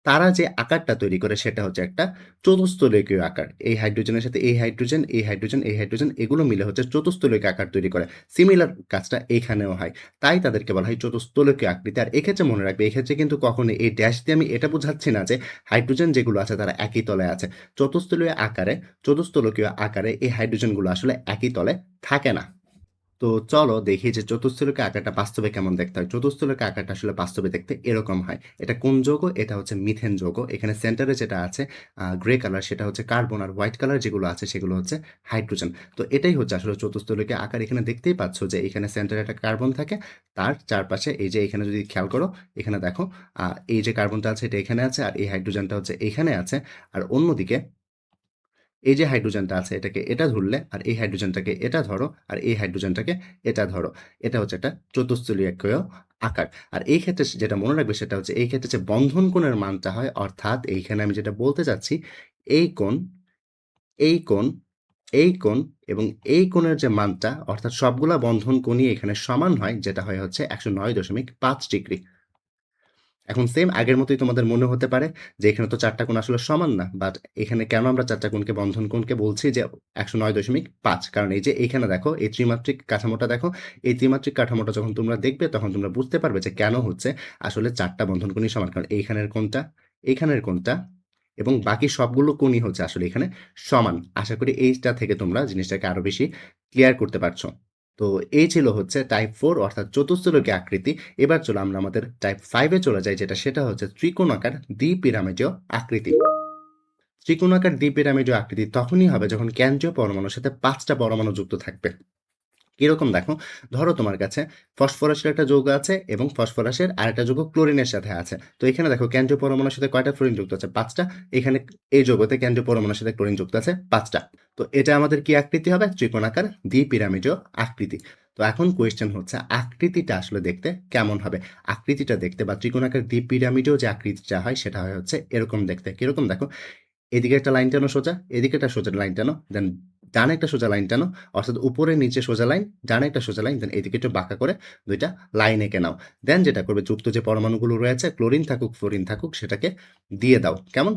তারা যে আকারটা তৈরি করে সেটা হচ্ছে একটা চতুস্তলকীয় আকার। এই হাইড্রোজেনের সাথে এই হাইড্রোজেন, এই হাইড্রোজেন, এই হাইড্রোজেন এগুলো মিলে হচ্ছে চতুস্তলকীয় আকার তৈরি করে। সিমিলার কাজটা এখানেও হয়। তাই তাদেরকে বলা হয় চতুস্তলকীয় আকৃতি। আর এক্ষেত্রে মনে রাখবে এক্ষেত্রে কিন্তু কখনোই এই ড্যাশ দিয়ে আমি এটা বোঝাচ্ছি না যে হাইড্রোজেন যেগুলো আছে তারা একই তলে আছে। চতুস্তলকীয় আকারে এই হাইড্রোজেনগুলো আসলে একই তলে থাকে না। তো চলো দেখি যে চতুস্থলকের আকারটা বাস্তবে কেমন দেখতে হয়। চতুস্থলকের আকারটা আসলে বাস্তবে দেখতে এরকম হয়। এটা কোন যৌগ? এটা হচ্ছে মিথেন যৌগ। এখানে সেন্টারে যেটা আছে গ্রে কালার সেটা হচ্ছে কার্বন আর হোয়াইট কালার যেগুলো আছে সেগুলো হচ্ছে হাইড্রোজেন। তো এটাই হচ্ছে আসলে চতুস্থলকীয় আকার। এখানে দেখতেই পাচ্ছ যে এখানে সেন্টারে একটা কার্বন থাকে। তার চারপাশে এই যে এখানে যদি খেয়াল করো এখানে দেখো এই যে কার্বনটা আছে এটা এখানে আছে আর এই হাইড্রোজেনটা হচ্ছে এখানে আছে। আর অন্যদিকে এই যে হাইড্রোজেনটা আছে এটাকে এটা ধরলে আর এই হাইড্রোজেনটাকে এটা ধরো আর এই হাইড্রোজেনটাকে এটা ধরো। এটা হচ্ছে একটা চতুস্তলীয়কীয় আকার। আর এই ক্ষেত্রে যেটা মনে রাখবে সেটা হচ্ছে এই ক্ষেত্রে যে বন্ধন কোণের মানটা হয় অর্থাৎ এইখানে আমি যেটা বলতে চাচ্ছি এই কোণ, এই কোণ, এই কোণ এবং এই কোণের যে মানটা অর্থাৎ সবগুলা বন্ধন কোণই এখানে সমান হয় যেটা হয় হচ্ছে ১০৯.৫ ডিগ্রি। এখন সেম আগের মতোই তোমাদের মনে হতে পারে যে এখানে তো ৪ টা কোণ আসলে সমান না। বাট এখানে কেন আমরা ৪ টা কোণকে বন্ধন কোণকে বলছি যে ১০৯.৫, কারণ এই যে এইখানে দেখো এই ত্রিমাত্রিক কাঠামোটা দেখো, এই ত্রিমাত্রিক কাঠামোটা যখন তোমরা দেখবে তখন তোমরা বুঝতে পারবে যে কেন হচ্ছে আসলে ৪ টা বন্ধন কোণই সমান। কারণ এইখানের কোণটা, এইখানের কোণটা এবং বাকি সবগুলো কোণই হচ্ছে আসলে এখানে সমান। আশা করি এইটা থেকে তোমরা জিনিসটাকে আরো বেশি ক্লিয়ার করতে পারছো। তো এই ছিল হচ্ছে টাইপ 4 অর্থাৎ চতুস্তরকীয় আকৃতি। এবার চলো আমরা আমাদের টাইপ 5 এ চলে যাই, সেটা হচ্ছে ত্রিকোণাকার দ্বিপিরামিডীয় আকৃতি। ত্রিকোণাকার দ্বিপিরামিডীয় আকৃতি তখনই হবে যখন কেন্দ্রীয় পরমাণুর সাথে ৫ টা পরমাণু যুক্ত থাকবে। কিরকম দেখো, ধরো তোমার কাছে ফসফরাসের একটা যৌগ আছে এবং ফসফরাসের আরেকটা যৌগ ক্লোরিনের সাথে আছে। তো এখানে দেখো কেন্দ্রীয় পরমাণুর সাথে কয়টা ফ্লোরিন যুক্ত আছে? ৫ টা। এখানে এই যৌগতে কেন্দ্রীয় পরমাণুর সাথে ক্লোরিন যুক্ত আছে ৫ টা। তো এটা আমাদের কি আকৃতি হবে? ত্রিকোণাকার দ্বিপিরামিডীয় আকৃতি। তো এখন কোয়েশ্চেন হচ্ছে আকৃতিটা আসলে দেখতে কেমন হবে? আকৃতিটা দেখতে বা ত্রিকোণাকার দ্বিপিরামিডীয় যে আকৃতিটা হয় সেটা হয় হচ্ছে এরকম দেখতে। কিরকম দেখো, এদিকে একটা লাইন টানো সোজা, এদিকে একটা সোজা লাইন টানো, দেন ডানে একটা সোজা লাইন টানো, অর্থাৎ উপরে নিচে সোজা লাইন, ডানে একটা সোজা লাইন, দেন এদিকে একটু বাঁকা করে ২ টা লাইন এঁকে নাও। দেন যেটা করবে, যুক্ত যে পরমাণুগুলো রয়েছে ক্লোরিন থাকুক, ফ্লোরিন থাকুক, সেটাকে দিয়ে দাও। কেমন?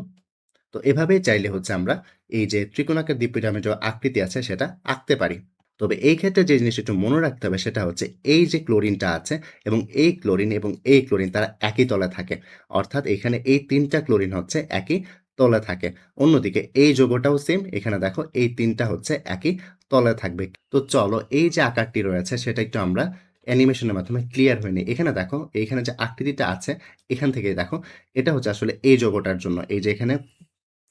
তো এভাবেই চাইলে হচ্ছে আমরা এই যে ত্রিকোণাকার দ্বিপিরামিড আকৃতি আছে সেটা আঁকতে পারি। তবে এই ক্ষেত্রে যে জিনিসটা একটু মনে রাখতে হবে সেটা হচ্ছে এই যে ক্লোরিনটা আছে এবং এই ক্লোরিন এবং এই ক্লোরিন তারা একই তলে থাকে। অর্থাৎ এখানে এই ৩ টা ক্লোরিন হচ্ছে একই তলে থাকে। অন্যদিকে এই যৌগটাও সেম, এখানে দেখো এই ৩ টা হচ্ছে একই তলে থাকবে। তো চলো এই যে আকারটি রয়েছে সেটা একটু আমরা অ্যানিমেশনের মাধ্যমে ক্লিয়ার হয়ে নিই। এখানে দেখো, এইখানে যে আকৃতিটা আছে এখান থেকেই দেখো, এটা হচ্ছে আসলে এই যৌগটার জন্য। এই যে এখানে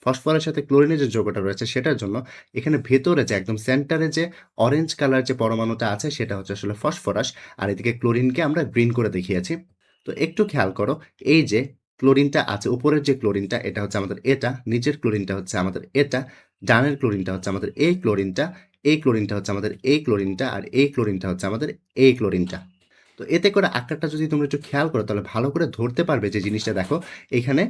ফসফরাসের সাথে ক্লোরিনের যে যৌগটা রয়েছে সেটার জন্য এখানে ভেতরে যে একদম সেন্টারে যে অরেঞ্জ কালার যে পরমাণুটা আছে সেটা হচ্ছে আসলে ফসফরাস, আর এদিকে ক্লোরিনকে আমরা গ্রিন করে দেখিয়েছি। তো একটু খেয়াল করো, এই যে ক্লোরিনটা আছে, উপরের যে ক্লোরিনটা এটা হচ্ছে আমাদের এটা, নিচের ক্লোরিনটা হচ্ছে আমাদের এটা, ডানের ক্লোরিনটা হচ্ছে আমাদের এই ক্লোরিনটা, এই ক্লোরিনটা হচ্ছে আমাদের এই ক্লোরিনটা, আর এই ক্লোরিনটা হচ্ছে আমাদের এই ক্লোরিনটা। তো এতে করে আকারটা যদি তোমরা একটু খেয়াল করো তাহলে ভালো করে ধরতে পারবে যে জিনিসটা দেখো, এখানে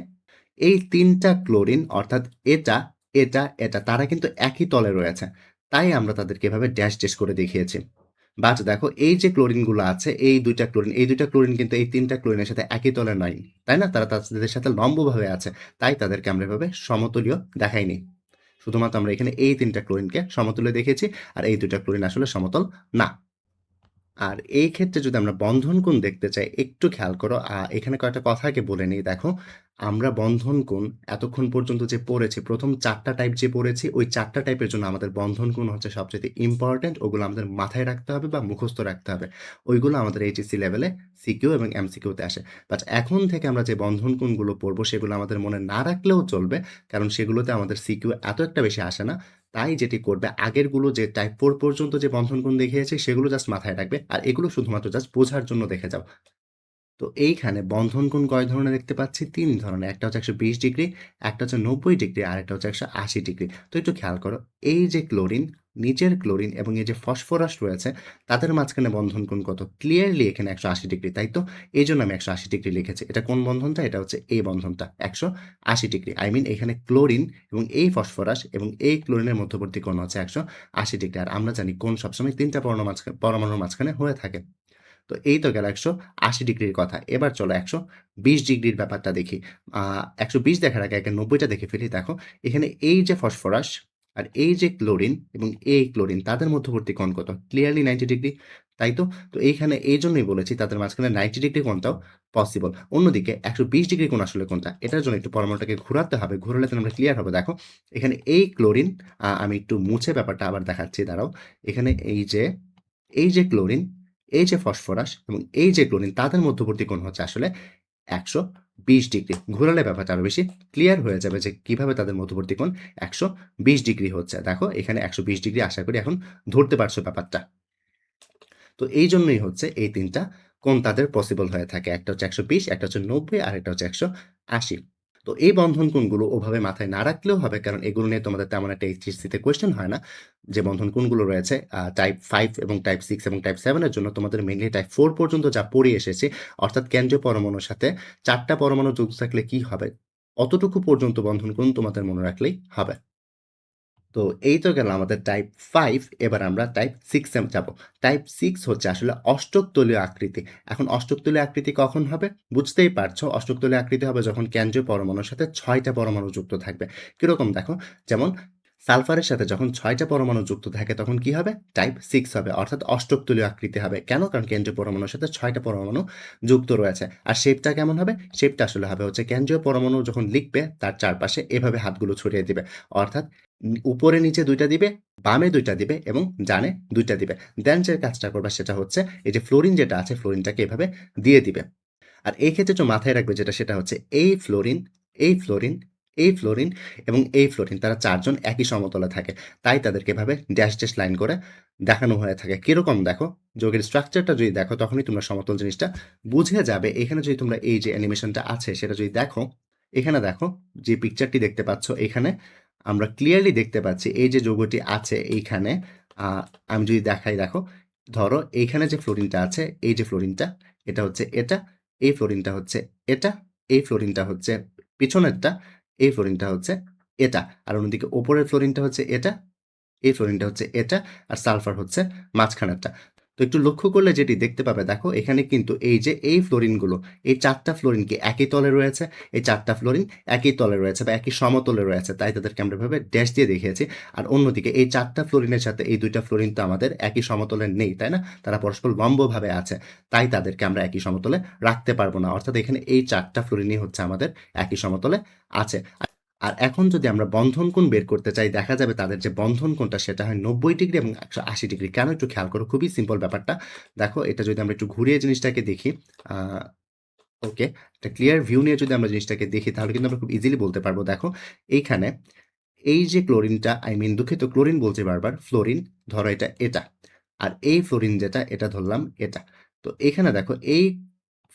এই ৩ টা ক্লোরিন অর্থাৎ এটা, এটা, এটা তারা কিন্তু একই তলে রয়েছে। তাই আমরা তাদেরকে এভাবে ড্যাশ ড্যাশ করে দেখিয়েছি। বাট দেখো এই যে ক্লোরিনগুলো আছে, এই ২ টা ক্লোরিন, এই ২ টা ক্লোরিন কিন্তু এই ৩ টা ক্লোরিনের সাথে একই তলে নাই। তাই না? তারা তাদের সাথে লম্বভাবে আছে। তাই তাদেরকে আমরা এভাবে সমতুল্য দেখাইনি। শুধুমাত্র আমরা এখানে এই ৩ টা ক্লোরিনকে সমতুল্য দেখিয়েছি, আর এই ২ টা ক্লোরিন আসলে সমতল না। আর এই ক্ষেত্রে যদি আমরা বন্ধন কোণ দেখতে চাই, একটু খেয়াল করো। এখানে কয়েকটা কথা আগে বলে নিই। দেখো, আমরা বন্ধন কোণ এতক্ষণ পর্যন্ত যে পড়েছি, প্রথম ৪ টা টাইপ যে পড়েছি, ওই ৪ টা টাইপের জন্য আমাদের বন্ধন কোণ হচ্ছে সবচাইতে ইম্পোর্টেন্ট। ওগুলো আমাদের মাথায় রাখতে হবে বা মুখস্থ রাখতে হবে। ওইগুলো আমাদের এইচএসসি লেভেলে সিকিউ এবং এমসিকিউতে আসে। বাট এখন থেকে আমরা যে বন্ধন কোণগুলো পড়বো, সেগুলো আমাদের মনে না রাখলেও চলবে। কারণ সেগুলোতে আমাদের সিকিউ এত একটা বেশি আসে না। তাই যেটি করবে, আগেরগুলো যে টাইপ 4 পর্যন্ত যে বন্ধন কোণ দেখিয়েছি সেগুলো জাস্ট মাথায় রাখবে। আর এগুলো শুধুমাত্র জাস্ট বোঝার জন্য দেখে যাও। তো এইখানে বন্ধন কোণ কয় ধরনের দেখতে পাচ্ছি? ৩ ধরনের। একটা হচ্ছে ১২০ ডিগ্রি, একটা হচ্ছে ৯০ ডিগ্রি, আর একটা হচ্ছে ১৮০ ডিগ্রি। তো একটু খেয়াল করো, এই যে ক্লোরিন, নিচের ক্লোরিন এবং এই যে ফসফরাস রয়েছে তাদের মাঝখানে বন্ধন কোণ কত? ক্লিয়ারলি এখানে ১৮০ ডিগ্রি, তাই তো? এইজন্য আমি ১৮০ ডিগ্রি লিখেছি। এটা কোন বন্ধনটা? এটা হচ্ছে এই বন্ধনটা ১৮০ ডিগ্রি। আই মিন এখানে ক্লোরিন এবং এই ফসফরাস এবং এই ক্লোরিনের মধ্যবর্তী কোণ হচ্ছে ১৮০ ডিগ্রি। আর আমরা জানি কোণ সবসময় ৩ টা পরমাণুর মাঝখানে হয়ে থাকে। তো এই তো গেল ১৮০ ডিগ্রির কথা। এবার চলো ১২০ ডিগ্রির ব্যাপারটা দেখি। ১২০ দেখার আগে আগে ৯০ টা দেখে ফেলি। দেখো, এখানে এই যে ফসফরাস আর এই যে ক্লোরিন এবং এই ক্লোরিন তাদের মধ্যবর্তী কোণ কত? ক্লিয়ারলি ৯০ ডিগ্রি, তাই তো? তো এইখানে এইজন্যই বলেছি তাদের মাঝখানে ৯০ ডিগ্রি কোণটাও পসিবল। অন্যদিকে ১২০ ডিগ্রি কোণ আসলে কোনটা? এটার জন্য একটু পরমাণুটাকে ঘোরাতে হবে। ঘোরালে তো আমরা ক্লিয়ার হবে। দেখো, এখানে এই ক্লোরিন, আমি একটু মুছে ব্যাপারটা আবার দেখাচ্ছি, দাঁড়াও। এখানে এই যে ক্লোরিন, এই যে ফসফরাস এবং এই যে ক্লোরিন তাদের মধ্যবর্তী কোণ হচ্ছে আসলে ১২০ ডিগ্রি। ঘোরালে ব্যাপারটা আরো বেশি ক্লিয়ার হয়ে যাবে যে কিভাবে তাদের মধ্যবর্তী কোণ ১২০ ডিগ্রি হচ্ছে। দেখো, এখানে ১২০ ডিগ্রি আশা করি এখন ধরতে পারছো ব্যাপারটা। তো এইজন্যই হচ্ছে এই ৩ টা কোণ তাদের পসিবল হয়ে থাকে। একটা হচ্ছে ১২০, একটা হচ্ছে ৯০, আর একটা হচ্ছে ১৮০। তো এই বন্ধন কোণগুলো ওভাবে মাথায় না রাখলেও হবে, কারণ এগুলো নিয়ে তোমাদের তেমন একটা এইচএসসিতে কোয়েশ্চেন হয় না। যে বন্ধন কোণগুলো রয়েছে টাইপ 5 এবং টাইপ 6 এবং টাইপ 7 এর জন্য তোমাদের মেইনলি টাইপ 4 পর্যন্ত যা পড়িয়ে এসেছি, অর্থাৎ কেন্দ্রীয় পরমাণুর সাথে ৪ টা পরমাণু যুক্ত থাকলে কি হবে? অতটুকু পর্যন্ত বন্ধন কোণ তোমাদের মনে রাখলেই হবে। তো এই তো গেল আমাদের টাইপ 5, এবার আমরা টাইপ 6 এ যাব। টাইপ 6 হচ্ছে আসলে অষ্টক তলীয় আকৃতি। এখন অষ্টক তলীয় আকৃতি কখন হবে? বুঝতেই পারছো, অষ্টক তলীয় আকৃতি হবে যখন কেন্দ্রীয় পরমাণুর সাথে ৬ টা পরমাণু যুক্ত থাকবে। কিরকম দেখো? যেমন সালফারের সাথে যখন ৬ টা পরমাণু যুক্ত থাকে তখন কি হবে? টাইপ 6 হবে, অর্থাৎ অষ্টক তলীয় আকৃতি হবে। কেন? কারণ কেন্দ্রীয় পরমাণুর সাথে ৬ টা পরমাণু যুক্ত রয়েছে। আর শেপটা কেমন হবে? শেপটা আসলে হবে হচ্ছে কেন্দ্রীয় পরমাণু যখন লিখবে তার চারপাশে এভাবে হাতগুলো ছড়িয়ে দিবে। অর্থাৎ উপরে নিচে ২ টা দিবে, বামে ২ টা দিবে এবং ডানে ২ টা দিবে। দেন যে কাজটা করবা সেটা হচ্ছে এই যে ফ্লোরিন যেটা আছে ফ্লোরিনটাকে এভাবে দিয়ে দিবে। আর এই ক্ষেত্রে একটু মাথায় রাখবে যেটা সেটা হচ্ছে এই ফ্লোরিন, এই ফ্লোরিন, এই ফ্লোরিন এবং এই ফ্লোরিন তারা ৪ জন একই সমতলে থাকে। তাই তাদেরকে এভাবে ড্যাশ ড্যাশ লাইন করে দেখানো হয়ে থাকে। কিরকম দেখো? যৌগের স্ট্রাকচারটা যদি দেখো তখনই তোমরা সমতল জিনিসটা বুঝে যাবে। এখানে যদি তোমরা এই যে অ্যানিমেশনটা আছে সেটা যদি দেখো, এখানে দেখো যে পিকচারটি দেখতে পাচ্ছ এখানে আমরা ক্লিয়ারলি দেখতে পাচ্ছি এই যে যৌগটি আছে এইখানে আ আমি যদি দেখাই দেখো, ধরো এইখানে যে ফ্লোরিনটা আছে, এই যে ফ্লোরিনটা এটা হচ্ছে এটা, এই ফ্লোরিনটা হচ্ছে এটা, এই ফ্লোরিনটা হচ্ছে পিছনেরটা, এই ফ্লোরিনটা হচ্ছে এটা। আর অন্যদিকে উপরের ফ্লোরিনটা হচ্ছে এটা, এই ফ্লোরিনটা হচ্ছে এটা, আর সালফার হচ্ছে মাঝখানেরটা। তো একটু লক্ষ্য করলে যেটি দেখতে পাবে দেখো এখানে কিন্তু এই যে এই ফ্লোরিনগুলো, এই ৪ টা ফ্লোরিন কি একই তলে রয়েছে? এই ৪ টা ফ্লোরিন একই তলে রয়েছে বা একই সমতলে রয়েছে। তাই তাদেরকে আমরা এভাবে ড্যাশ দিয়ে দেখিয়েছি। আর অন্যদিকে এই ৪ টা ফ্লোরিনের সাথে এই ২ টা ফ্লোরিন তো আমাদের একই সমতলে নেই, তাই না? তারা পরস্পর লম্বভাবে আছে। তাই তাদেরকে আমরা একই সমতলে রাখতে পারবো না। অর্থাৎ এখানে এই ৪ টা ফ্লোরিনই হচ্ছে আমাদের একই সমতলে আছে। আর এখন যদি আমরা বন্ধন কোণ বের করতে চাই দেখা যাবে তাদের যে বন্ধন কোণটা সেটা হয় ৯০ ডিগ্রি এবং ১৮০ ডিগ্রি। কেন? একটু খেয়াল করো, খুবই সিম্পল ব্যাপারটা। দেখো এটা যদি আমরা একটু ঘুরিয়ে জিনিসটাকে দেখি, আ ওকে, একটা ক্লিয়ার ভিউ নিয়ে যদি আমরা জিনিসটাকে দেখি তাহলে কিন্তু আমরা খুব ইজিলি বলতে পারবো। দেখো এইখানে এই যে ক্লোরিনটা দুঃখিত ক্লোরিন বলছি বারবার, ফ্লোরিন ধরো এটা। আর এই ফ্লোরিন যেটা এটা ধরলাম এটা। তো এখানে দেখো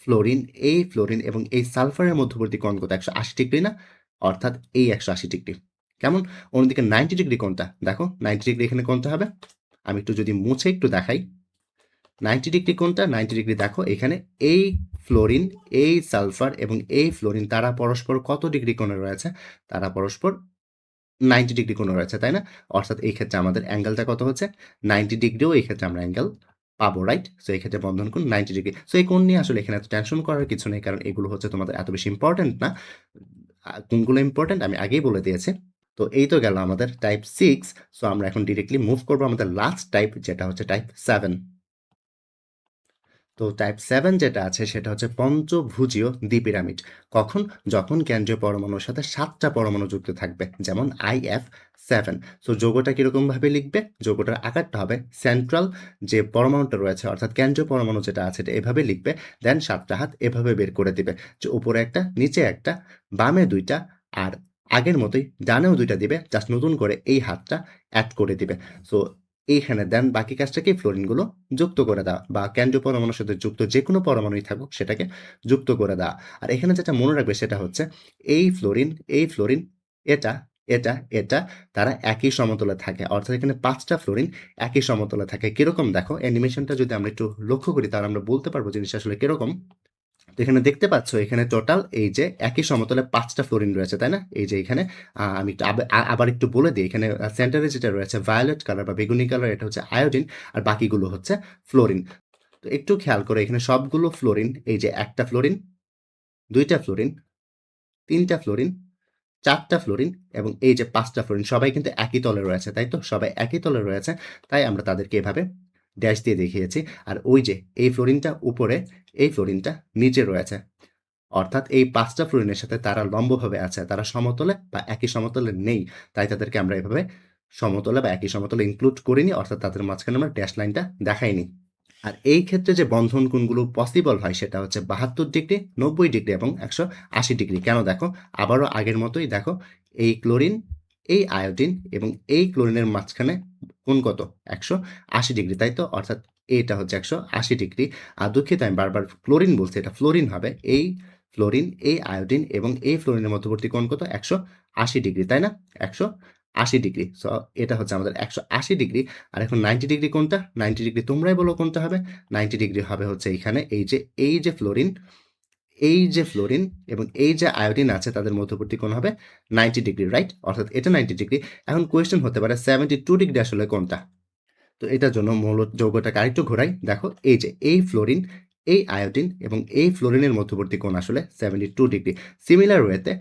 ফ্লোরিন, এই ফ্লোরিন এবং এই সালফারের মধ্যবর্তী কোণ কত? ১৮০ ডিগ্রি না? অর্থাৎ এই ১৮০ ডিগ্রি। কেমন? অন্যদিকে ৯০ ডিগ্রি কোণটা? দেখো ৯০ ডিগ্রি এখানে কোণটা হবে? আমি একটু যদি মুছে একটু দেখাই। ৯০ ডিগ্রি কোণটা? ৯০ ডিগ্রি দেখো এখানে এই ফ্লোরিন, এই সালফার এবং এই ফ্লোরিন তারা পরস্পর কত ডিগ্রি কোণে রয়েছে? তারা পরস্পর ৯০ ডিগ্রি কোণ রয়েছে, তাই না? অর্থাৎ এই ক্ষেত্রে আমাদের অ্যাঙ্গেলটা কত হচ্ছে? ৯০ ডিগ্রিও এই ক্ষেত্রে আমরা অ্যাঙ্গেল পাবো, রাইট? সো এই ক্ষেত্রে বন্ধন কোণ ৯০ ডিগ্রি। সো এই কোণ নিয়ে আসলে এখানে এত টেনশন করার কিছু নেই। কারণ এগুলো হচ্ছে তোমাদের এত বেশি ইম্পোর্টেন্ট না। কোনগুলো ইম্পোর্টেন্ট আমি আগেই বলে দিয়েছি। তো এই তো গেল আমাদের টাইপ 6। সো আমরা এখন ডিরেক্টলি মুভ করব আমাদের লাস্ট টাইপ যেটা হচ্ছে টাইপ 7। তো টাইপ 7 যেটা আছে সেটা হচ্ছে পঞ্চভুজীয় দ্বিপিরামিড। কখন? যখন কেন্দ্রীয় পরমাণুর সাথে ৭ টা পরমাণু যুক্ত থাকবে। যেমন IF7। সো যৌগটা কিরকমভাবে লিখবে? যৌগটার আকারটা হবে সেন্ট্রাল যে পরমাণুটা রয়েছে অর্থাৎ কেন্দ্রীয় পরমাণু যেটা আছে এটা এভাবে লিখবে। দেন ৭ টা হাত এভাবে বের করে দিবে। যে উপরে একটা, নিচে একটা, বামে ২ টা আর আগের মতোই ডানেও ২ টা দিবে। জাস্ট নতুন করে এই হাতটা এড করে দিবে। সো এইখানে দেন বাকি কাজটা কি? ফ্লোরিনগুলো যুক্ত করে দেওয়া বা কেন্দ্রীয় পরমাণুর সাথে যুক্ত যেকোনো পরমাণুই থাকুক সেটাকে যুক্ত করে দেওয়া। আর এখানে যেটা মনে রাখবে সেটা হচ্ছে এই ফ্লোরিন, এই ফ্লোরিন, এটা, এটা তারা একই সমতলে থাকে। অর্থাৎ এখানে ৫ টা ফ্লোরিন একই সমতলে থাকে। কিরকম দেখো অ্যানিমেশনটা যদি আমরা একটু লক্ষ্য করি তাহলে আমরা বলতে পারবো জিনিসটা আসলে কিরকম। তো এখানে দেখতে পাচ্ছ এখানে টোটাল এই যে একই সমতলে ৫ টা ফ্লোরিন রয়েছে, তাই না? এই যে এখানে আমি একটু আবার একটু বলে দিই। এখানে সেন্টারে যেটা রয়েছে ভায়োলেট কালার বা বেগুনি কালার এটা হচ্ছে আয়োডিন আর বাকিগুলো হচ্ছে ফ্লোরিন। তো একটু খেয়াল করো এখানে সবগুলো ফ্লোরিন, এই যে ১ টা ফ্লোরিন, ২ টা ফ্লোরিন, ৩ টা ফ্লোরিন, ৪ টা ফ্লোরিন এবং এই যে ৫ টা ফ্লোরিন সবাই কিন্তু একই তলে রয়েছে, তাই তো? সবাই একই তলে রয়েছে। তাই আমরা তাদেরকে এভাবে ড্যাশ দিয়ে দেখিয়েছি। আর ওই যে এই ফ্লোরিনটা উপরে, এই ফ্লোরিনটা নিচে রয়েছে। অর্থাৎ এই ৫ টা ফ্লোরিনের সাথে তারা লম্বভাবে আছে। তারা সমতলে বা একই সমতলে নেই। তাই তাদেরকে আমরা এভাবে সমতলে বা একই সমতলে ইনক্লুড করিনি। অর্থাৎ তাদের মাঝখানে আমরা ড্যাশ লাইনটা দেখাইনি। আর এই ক্ষেত্রে যে বন্ধন কোণগুলো পসিবল হয় সেটা হচ্ছে ৭২ ডিগ্রি, ৯০ ডিগ্রি এবং ১৮০ ডিগ্রি। কেন দেখো? আবারও আগের মতোই দেখো এই ক্লোরিন, এই আয়োডিন এবং এই ক্লোরিনের মাঝখানে কোণ কত? ১৮০ ডিগ্রি, তাই তো? অর্থাৎ এটা হচ্ছে ১৮০ ডিগ্রি। আর দুঃখিত আমি বারবার ক্লোরিন বলছি, এটা ফ্লোরিন হবে। এই ফ্লোরিন, এই আয়োডিন এবং এই ফ্লোরিনের মধ্যবর্তী কোণ কত? ১৮০ ডিগ্রি, তাই না? ১৮০ ডিগ্রি। সো এটা হচ্ছে আমাদের ১৮০ ডিগ্রি। আর এখন ৯০ ডিগ্রি কোনটা? ৯০ ডিগ্রি তোমরাই বলো কোনটা হবে? ৯০ ডিগ্রি হবে হচ্ছে এইখানে এই যে ফ্লোরিন, এই যে ফ্লোরিন এবং এই যে আয়োডিন আছে তাদের মধ্যবর্তী কোণ হবে 90 ডিগ্রি, রাইট? অর্থাৎ এটা 90 ডিগ্রি। এখন কোয়েশ্চেন হতে পারে 72 ডিগ্রি আসলে কোনটা? তো এটার জন্য মূল যৌগটাকে আরেকটু ঘোরাই। দেখো এই যে এই ফ্লোরিন, এই আয়োডিন এবং এই ফ্লোরিনের মধ্যবর্তী কোণ আসলে 72 ডিগ্রি। সিমিলার ওয়েতে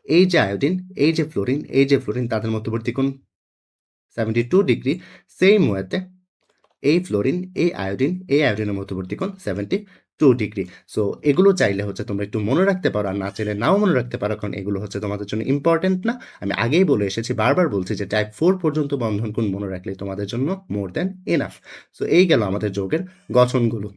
এই যে আয়োডিন, এই যে ফ্লোরিন, এই যে ফ্লোরিন তাদের মধ্যবর্তী কোণ 72 ডিগ্রি। সেম ওয়েতে এই ফ্লোরিন, এই আয়োডিন, এই আয়োডিনের মধ্যবর্তী কোণ 72 ডিগ্রি। সো এগুলো চাইলে হচ্ছে তোমরা একটু মনে রাখতে পারো, আর না চাইলে নাও মনে রাখতে পারো, কারণ এগুলো হচ্ছে তোমাদের জন্য ইম্পর্টেন্ট না। আমি আগেই বলে এসেছি, বারবার বলছি যে টাইপ 4 পর্যন্ত বন্ধন কোণ মনে রাখলে তোমাদের জন্য মোর দ্যান এনাফ। সো এই গেল আমাদের যৌগের গঠনগুলো।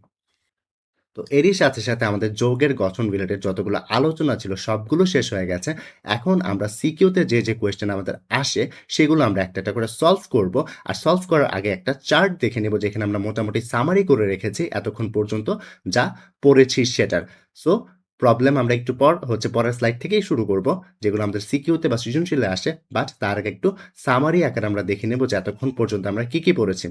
তো এরই সাথে সাথে আমাদের যৌগের গঠন রিলেটেড যতগুলো আলোচনা ছিল সবগুলো শেষ হয়ে গেছে। এখন আমরা সিকিউতে যে কোয়েশ্চেন আমাদের আসে সেগুলো আমরা একটা একটা করে সলভ করব। আর সলভ করার আগে একটা চার্ট দেখে নেব, যেখানে আমরা মোটামুটি সামারি করে রেখেছি এতক্ষণ পর্যন্ত যা পড়েছি সেটার। সো প্রবলেম আমরা একটু পর হচ্ছে পরের স্লাইড থেকেই শুরু করব, যেগুলো আমাদের সিকিউতে বা সৃজনশীলে আসে। বাট তার আগে একটু সামারি আকারে আমরা দেখে নেব যে এতক্ষণ পর্যন্ত আমরা কি পড়েছি।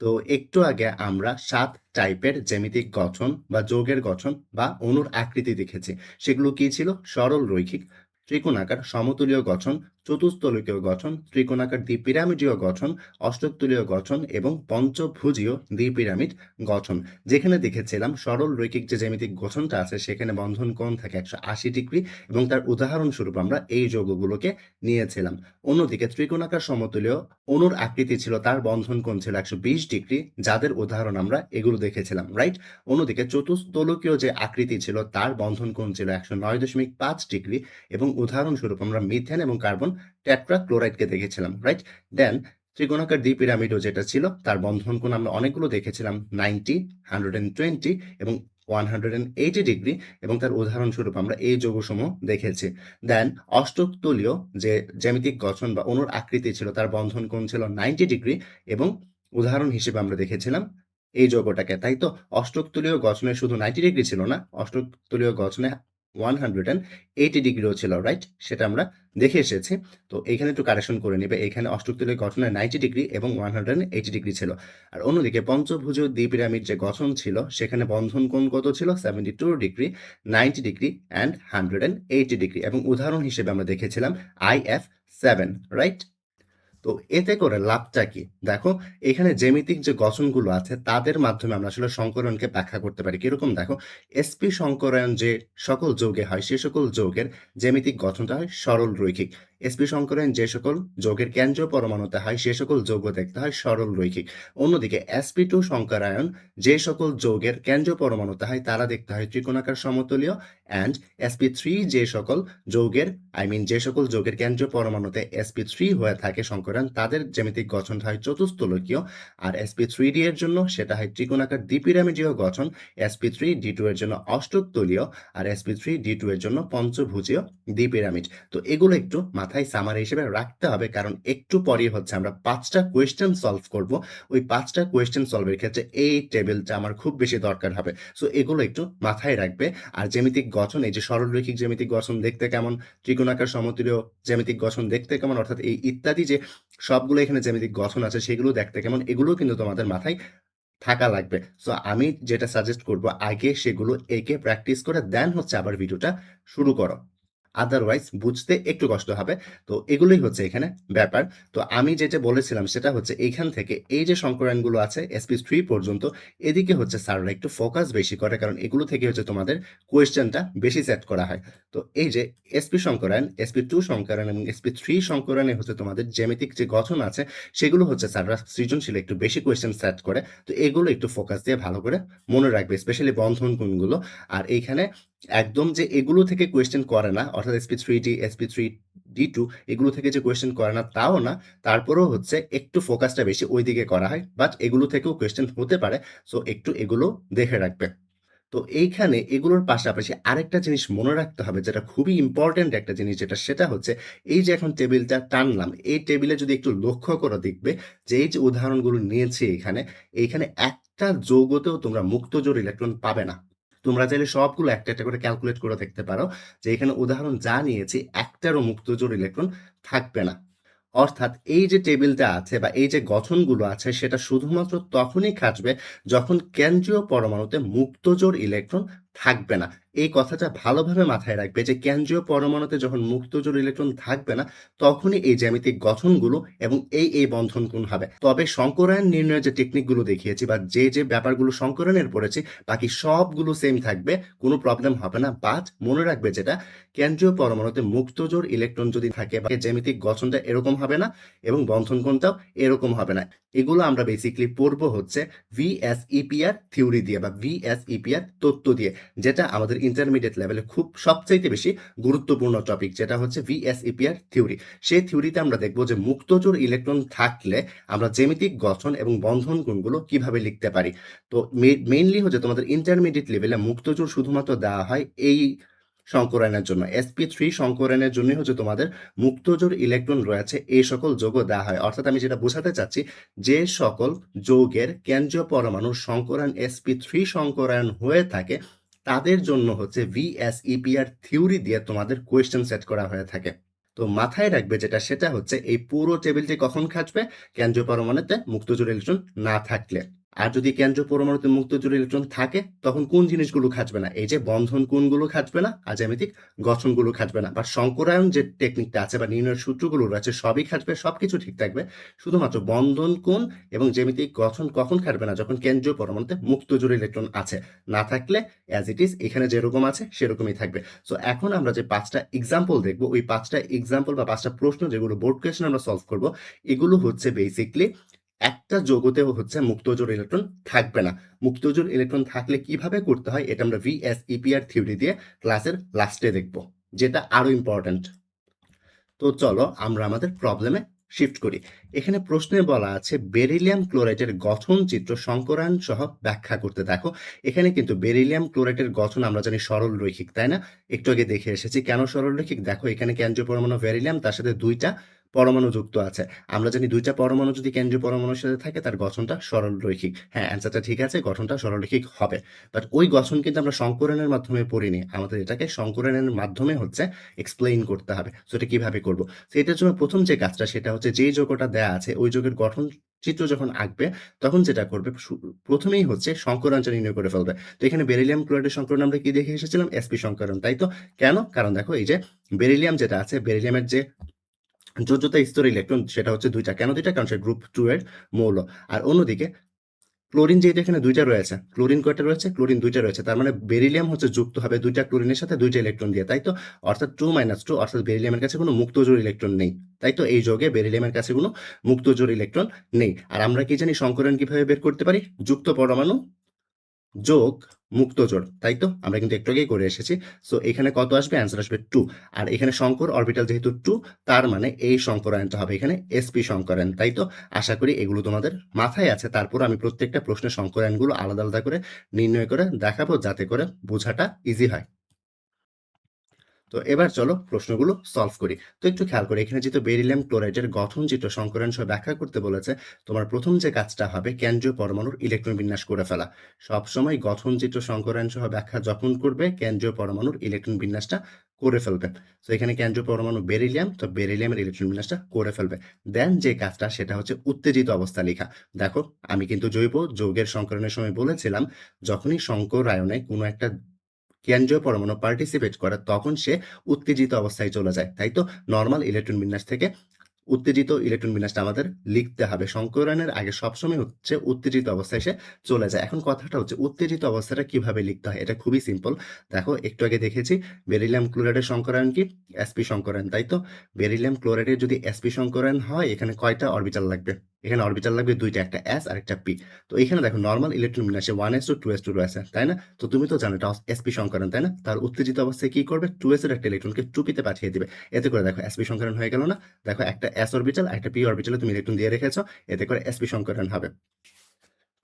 তো একটু আগে আমরা 7 টাইপের জ্যামিতিক গঠন বা যৌগের গঠন বা অণুর আকৃতি দেখেছি। সেগুলো কি ছিল? সরল রৈখিক, ত্রিকোণাকার সমতলীয় গঠন, চতুস্তলকীয় গঠন, ত্রিকোণাকার দ্বিপিরামিডীয় গঠন, অষ্টকতলীয় গঠন এবং পঞ্চভুজীয় দ্বিপিরামিড গঠন। যেখানে দেখেছিলাম সরল রৈখিক যে জ্যামিতিক গঠনটা আছে সেখানে বন্ধন কোণ থাকে 180 ডিগ্রি, এবং তার উদাহরণস্বরূপ আমরা এই যৌগগুলোকে নিয়েছিলাম। অন্যদিকে ত্রিকোণাকার সমতলীয় অণুর আকৃতি ছিল, তার বন্ধন কোণ ছিল 120 ডিগ্রি, যাদের উদাহরণ আমরা এগুলো দেখেছিলাম, রাইট? অন্যদিকে চতুস্তলকীয় যে আকৃতি ছিল তার বন্ধন কোণ ছিল 109.5 ডিগ্রি, এবং উদাহরণস্বরূপ আমরা মিথেন এবং কার্বন টেট্রাক্লোরাইডকে দেখেছিলাম, রাইট? দেন ত্রিকোণাকার দ্বিপিরামিডও যেটা ছিল তার বন্ধন কোণ আমরা অনেকগুলো দেখেছিলাম, 90, 120 এবং 180 ডিগ্রি, এবং তার উদাহরণস্বরূপ আমরা এই যৌগসমূহ দেখেছি। দেন অষ্টকতলীয় যে জ্যামিতিক গঠন বা অণুর আকৃতি ছিল তার বন্ধন কোণ ছিল 90 ডিগ্রি, এবং উদাহরণ হিসেবে আমরা দেখেছিলাম এই যৌগটাকে। তাই তো অষ্টকতলীয় গঠনে শুধু 90 ডিগ্রি ছিল না, অষ্টকতলীয় গঠনে 180 ডিগ্রিও ছিল, রাইট? সেটা আমরা দেখে এসেছি। তো এইখানে একটু কারেকশন করে নিবে, এখানে অষ্টকতলীয় গঠনে 90 ডিগ্রি এবং 180 ডিগ্রি ছিল। আর অন্যদিকে পঞ্চভুজ দ্বিপিরামিড যে গঠন ছিল সেখানে বন্ধন কোণ কত ছিল? 72 ডিগ্রি, 90 ডিগ্রি অ্যান্ড 180 ডিগ্রি, এবং উদাহরণ হিসেবে আমরা দেখেছিলাম IF7, রাইট? তো এতে করে লাভটা কি? দেখো এখানে জ্যামিতিক যে গঠনগুলো আছে তাদের মাধ্যমে আমরা আসলে সংকরণকে ব্যাখ্যা করতে পারি। কিরকম দেখো, sp সংকরায়ন যে সকল যৌগে হয় সে সকল যৌগের জ্যামিতিক গঠনটা হয় সরল রৈখিক। sp সংকরায়ন যে সকল যৌগের কেন্দ্রীয় পরমাণুতে হয় সে সকল যৌগ দেখতে হয় সরল রৈখিক। অন্যদিকে sp2 সংকরায়ন যে সকল যৌগের কেন্দ্রীয় পরমাণুতে হয় তারা দেখতে হয় ত্রিকোণাকার সমতলীয়, অ্যান্ড sp3 যে সকল যৌগের যে সকল যৌগের কেন্দ্রীয় পরমাণুতে sp3 হয়ে থাকে সংকরায়ন তাদের জ্যামিতিক গঠনটা হয় চতুস্তলকীয়। আর sp3d এর জন্য সেটা হয় ত্রিকোণাকার দ্বিপিরামিডীয় গঠন, sp3d2 এর জন্য অষ্টকতলীয়, আর sp3d2 এর জন্য পঞ্চভুজীয় দ্বিপিরামিড। তো এগুলো একটু মাথায় সামারি হিসেবে রাখতে হবে, কারণ একটু পরেই হচ্ছে আমরা 5টা কোয়েশ্চেন সলভ করব। ওই 5টা কোয়েশ্চেন সলভের ক্ষেত্রে এই টেবিলটা আমার খুব বেশি দরকার হবে। সো এগুলো একটু মাথায় রাখবে। আর জ্যামিতিক গঠন, এই যে সরলরৈখিক জ্যামিতিক গঠন দেখতে কেমন, ত্রিকোণাকার সমতলীয় জ্যামিতিক গঠন দেখতে কেমন, অর্থাৎ এই ইত্যাদি যে সবগুলো এখানে জ্যামিতিক গঠন আছে সেগুলো দেখতে কেমন, এগুলো কিন্তু তোমাদের মাথায় থাকা লাগবে। সো আমি যেটা সাজেস্ট করব, আগে সেগুলো এঁকে প্র্যাকটিস করে দেন হচ্ছে আবার ভিডিওটা শুরু করো। আদারওয়াইজ বুঝতে একটু কষ্ট হবে। তো এগুলোই হচ্ছে এখানে ব্যাপার। তো আমি যেটা বলেছিলাম সেটা হচ্ছে এইখান থেকে এই যে সংকরায়নগুলো আছে sp3 পর্যন্ত, এদিকে হচ্ছে স্যাররা একটু ফোকাস বেশি করে, কারণ এগুলো থেকে হচ্ছে তোমাদের কোয়েশ্চেনটা বেশি সেট করা হয়। তো এই যে sp সংকরায়ন, sp2 সংকরায়ন এবং sp3 সংকরায়নে হচ্ছে তোমাদের জ্যামিতিক যে গঠন আছে সেগুলো হচ্ছে স্যাররা সৃজনশীলে একটু বেশি কোয়েশ্চেন সেট করে। তো এগুলো একটু ফোকাস দিয়ে ভালো করে মনে রাখবে, স্পেশালি বন্ধন কোণগুলো। আর এইখানে একদম যে এগুলো থেকে কোয়েশ্চেন করে না, অর্থাৎ sp3d, sp3d2 এগুলো থেকে যে কোয়েশ্চেন করে না তাও না, তারপরেও হচ্ছে একটু ফোকাসটা বেশি ওইদিকে করা হয়, বাট এগুলো থেকেও কোয়েশ্চেন হতে পারে। সো একটু এগুলো দেখে রাখবে। তো এইখানে এগুলোর পাশাপাশি আরেকটা জিনিস মনে রাখতে হবে, যেটা খুবই ইম্পর্টেন্ট একটা জিনিস, সেটা হচ্ছে এই যে এখন টেবিলটা টানলাম, এই টেবিলে যদি একটু লক্ষ্য করে দেখবে যে এই যে উদাহরণগুলো নিয়েছি এইখানে একটা যৌগতেও তোমরা মুক্ত জোড় ইলেকট্রন পাবে না। তোমরা চাইলে সবগুলো একটা একটা করে ক্যালকুলেট করে দেখতে পারো যে এখানে উদাহরণ যা নিয়েছি একটারও মুক্ত জোড় ইলেকট্রন থাকবে না। অর্থাৎ এই যে টেবিলটা আছে বা এই যে গঠনগুলো আছে সেটা শুধুমাত্র তখনই খাটবে যখন কেন্দ্রীয় পরমাণুতে মুক্তজোড় ইলেকট্রন থাকবে না। এই কথাটা ভালোভাবে মাথায় রাখবে যে কেন্দ্রীয় পরমাণুতে যখন মুক্ত জোড় ইলেকট্রন থাকবে না, তখনই এই জ্যামিতিক গঠনগুলো এবং এই বন্ধন কোণ হবে। তবে সংকরায়ন নির্ণয়ের যে টেকনিকগুলো দেখিয়েছি বা যে ব্যাপারগুলো সংকরণের পড়েছি, বাকি সবগুলো সেম থাকবে, কোনো প্রবলেম হবে না। বাট মনে রাখবে যেটা, কেন্দ্রীয় পরমাণুতে মুক্ত জোড় ইলেকট্রন যদি থাকে বা জ্যামিতিক গঠনটা এরকম হবে না এবং বন্ধন কোণটাও এরকম হবে না। এগুলো আমরা বেসিক্যালি পড়বো হচ্ছে ভিএসইপিআর থিওরি দিয়ে বা ভিএসইপিআর তত্ত্ব দিয়ে, যেটা আমাদের ইন্টারমিডিয়েট লেভেলে খুব সবচাইতে বেশি গুরুত্বপূর্ণ টপিক, যেটা হচ্ছে ভিএসইপিআর থিওরি। সেই থিওরিতে আমরা দেখবো যে মুক্তজোড় ইলেকট্রন থাকলে আমরা জ্যামিতিক গঠন এবং বন্ধন কোণগুলো কিভাবে লিখতে পারি। তো মেইনলি হচ্ছে তোমাদের ইন্টারমিডিয়েট লেভেলে মুক্তজোড় শুধুমাত্র দেওয়া হয় এই সংকরায়নের জন্য, sp3 সংকরায়নের জন্যই হচ্ছে তোমাদের মুক্তজোড় ইলেকট্রন রয়েছে এই সকল যৌগ দেওয়া হয়। অর্থাৎ আমি যেটা বোঝাতে চাচ্ছি, যে সকল যৌগের কেন্দ্রীয় পরমাণুর সংকরায়ন sp3 সংকরায়ন হয়ে থাকে তাদের জন্য হচ্ছে ভিএসইপিআর থিওরি দিয়ে তোমাদের কোয়েশ্চেন সেট করা হয়ে থাকে। তো মাথায় রাখবে যেটা, সেটা হচ্ছে এই পুরো টেবিলটি কখন খাটবে? কেন্দ্রীয় পরমাণুতে মুক্তজোড় ইলেকট্রন না থাকলে। আর যদি কেন্দ্রীয় পরমাণুতে মুক্তজোড় ইলেকট্রন থাকে তখন কোন জিনিসগুলো খাটবে না? এই যে বন্ধন কোণগুলো খাটবে না আর জ্যামিতিক গঠনগুলো খাটবে না। বা সংকরায়ন যে টেকনিকটা আছে বা নির্ণয়ের সূত্রগুলো রয়েছে সবই খাটবে, সবকিছু ঠিক থাকবে। শুধুমাত্র বন্ধন কোণ এবং জ্যামিতিক গঠন কখন খাটবে না? যখন কেন্দ্রীয় পরমাণুতে মুক্তজোড় ইলেকট্রন আছে। না থাকলে অ্যাজ ইট ইজ এখানে যেরকম আছে সেরকমই থাকবে। সো এখন আমরা যে 5টা এক্সাম্পল দেখব, ওই 5টা এক্সাম্পল বা 5টা প্রশ্ন যেগুলো বোর্ড কোয়েশ্চেন আমরা সলভ করব, এগুলো হচ্ছে বেসিকলি একটা যৌগতেও হচ্ছে মুক্তজোড় ইলেকট্রন থাকবে না। মুক্তজোড় ইলেকট্রন থাকলে কিভাবে করতে হয় এটা আমরা ভিএসইপিআর থিওরি দিয়ে ক্লাসের লাস্টে দেখব, যেটা আরো ইম্পর্ট্যান্ট। তো চলো আমরা আমাদের প্রবলেমে শিফট করি। এখানে প্রশ্নে বলা আছে বেরিলিয়াম ক্লোরাইডের গঠন চিত্র সংকরায়ন সহ ব্যাখ্যা করতে। দেখো এখানে কিন্তু বেরিলিয়াম ক্লোরাইডের গঠন আমরা জানি সরল রৈখিক, তাই না? একটু আগে দেখে এসেছি কেন সরল রৈখিক। দেখো এখানে কেন্দ্রীয় পরমাণু বেরিলিয়াম, তার সাথে দুইটা পরমাণু যুক্ত আছে। আমরা জানি দুইটা পরমাণু যদি কেন্দ্রীয় পরমাণুর সাথে থাকে তার গঠনটা সরল রৈখিক। হ্যাঁ, অ্যান্সারটা ঠিক আছে, গঠনটা সরল রৈখিক হবে। বাট ওই গঠন কিন্তু আমরা সংকরণের মাধ্যমে পড়িনি, আমাদের এটাকে সংকরণের মাধ্যমে হচ্ছে এক্সপ্লেইন করতে হবে। সো এটা কিভাবে করব? তো এটার জন্য প্রথম যে কাজটা সেটা হচ্ছে, যেই যৌগটা দেয়া আছে ওই যৌগের গঠন চিত্র যখন আঁকবে তখন যেটা করবে, প্রথমেই হচ্ছে সংকরায়নটা নির্ণয় করে ফেলবে। তো এখানে বেরিলিয়াম ক্লোরাইডের সংকরণ আমরা কি দেখে এসেছিলাম? sp সংকরণ, তাই তো? কেন? কারণ দেখো এই যে বেরিলিয়াম যেটা আছে, বেরিলিয়ামের যে যোজ্যতা স্তর ইলেকট্রন সেটা হচ্ছে দুইটা। কেন দুইটা? কারণ সে গ্রুপ 2 এর মৌল। আর অন্যদিকে ক্লোরিন যেহেতু এখানে দুইটা রয়েছে, ক্লোরিন কয়টা রয়েছে? ক্লোরিন দুইটা রয়েছে। তার মানে বেরিলিয়াম হচ্ছে যুক্ত হবে দুইটা ক্লোরিনের সাথে দুইটা ইলেকট্রন দিয়ে, তাই তো? অর্থাৎ 2 - 2, অর্থাৎ বেরিলিয়ামের কাছে কোনো মুক্তজোড় ইলেকট্রন নেই, তাই তো? এই যৌগে বেরিলিয়ামের কাছে কোনো মুক্তজোড় ইলেকট্রন নেই। আর আমরা কি জানি সংকরণ কিভাবে বের করতে পারি? যুক্ত পরমাণু যোগ মুক্তজোড়, তাই তো? আমরা কিন্তু একটু আগেই করে এসেছি। সো এখানে কত আসবে? অ্যান্সার আসবে 2। আর এখানে সংকর অরবিটাল যেহেতু 2, তার মানে এই সংকরায়নটা হবে এখানে sp সংকরায়ন, তাই তো? আশা করি এগুলো তোমাদের মাথায় আছে। তারপর আমি প্রত্যেকটা প্রশ্নের সংকরায়নগুলো আলাদা আলাদা করে নির্ণয় করে দেখাবো, যাতে করে বোঝাটা ইজি হয়। তো এবার চলো প্রশ্নগুলো সলভ করি। তো একটু খেয়াল করি, এখানে যেহেতু বেরিলিয়াম ক্লোরাইডের গঠন চিত্র সংকরায়ন সহ ব্যাখ্যা করতে বলেছে, তোমার প্রথম যে কাজটা হবে কেন্দ্রীয় পরমাণুর ইলেকট্রন বিন্যাস করে ফেলা। সবসময় গঠন চিত্র সংকরায়ন সহ ব্যাখ্যা যখন করবে, কেন্দ্রীয় পরমাণুর ইলেকট্রন বিন্যাসটা করে ফেলবে। তো এখানে কেন্দ্রীয় পরমাণু বেরিলিয়াম, তো বেরিলিয়ামের ইলেকট্রন বিন্যাসটা করে ফেলবে। দেন যে কাজটা সেটা হচ্ছে উত্তেজিত অবস্থা লেখা। দেখো আমি কিন্তু জৈব যৌগের সংকরণের সময় বলেছিলাম, যখনই সংকরায়নে কোনো একটা কেন্দ্রীয় পরমাণু পার্টিসিপেট করে তখন সে উত্তেজিত অবস্থায় চলে যায়, তাই তো? নরমাল ইলেকট্রন বিন্যাস থেকে উত্তেজিত ইলেকট্রন বিন্যাসটা আমাদের লিখতে হবে। সংকরণের আগে সবসময় হচ্ছে উত্তেজিত অবস্থায় সে চলে যায়। এখন কথাটা হচ্ছে উত্তেজিত অবস্থাটা কিভাবে লিখতে হয়? এটা খুবই সিম্পল। দেখো একটু আগে দেখেছি বেরিলিয়াম ক্লোরাইডের সংকরায়ন কি? sp সংকরায়ন, তাই তো? বেরিলিয়াম ক্লোরাইডের যদি sp সংকরায়ন হয়, এখানে কয়টা অরবিটাল লাগবে? এখানে অরবিটাল লাগবে দুইটা, একটা s আর একটা p। তো এখানে দেখো নরমাল ইলেকট্রন বিন্যাসে 1s2 2s2 রয়েছে, তাই না? তো তুমি তো জানো এটা sp সংকরায়ন, তাই না? তার উত্তেজিত অবস্থায় কি করবে? 2s এর একটা ইলেকট্রনকে 2p তে পাঠিয়ে দিবে। এতে করে দেখো sp সংকরায়ন হয়ে গেল না? দেখো একটা s অরবিটাল আর একটা p অরবিটালে তুমি ইলেকট্রন দিয়ে রেখেছো, এতে করে sp সংকরায়ন হবে।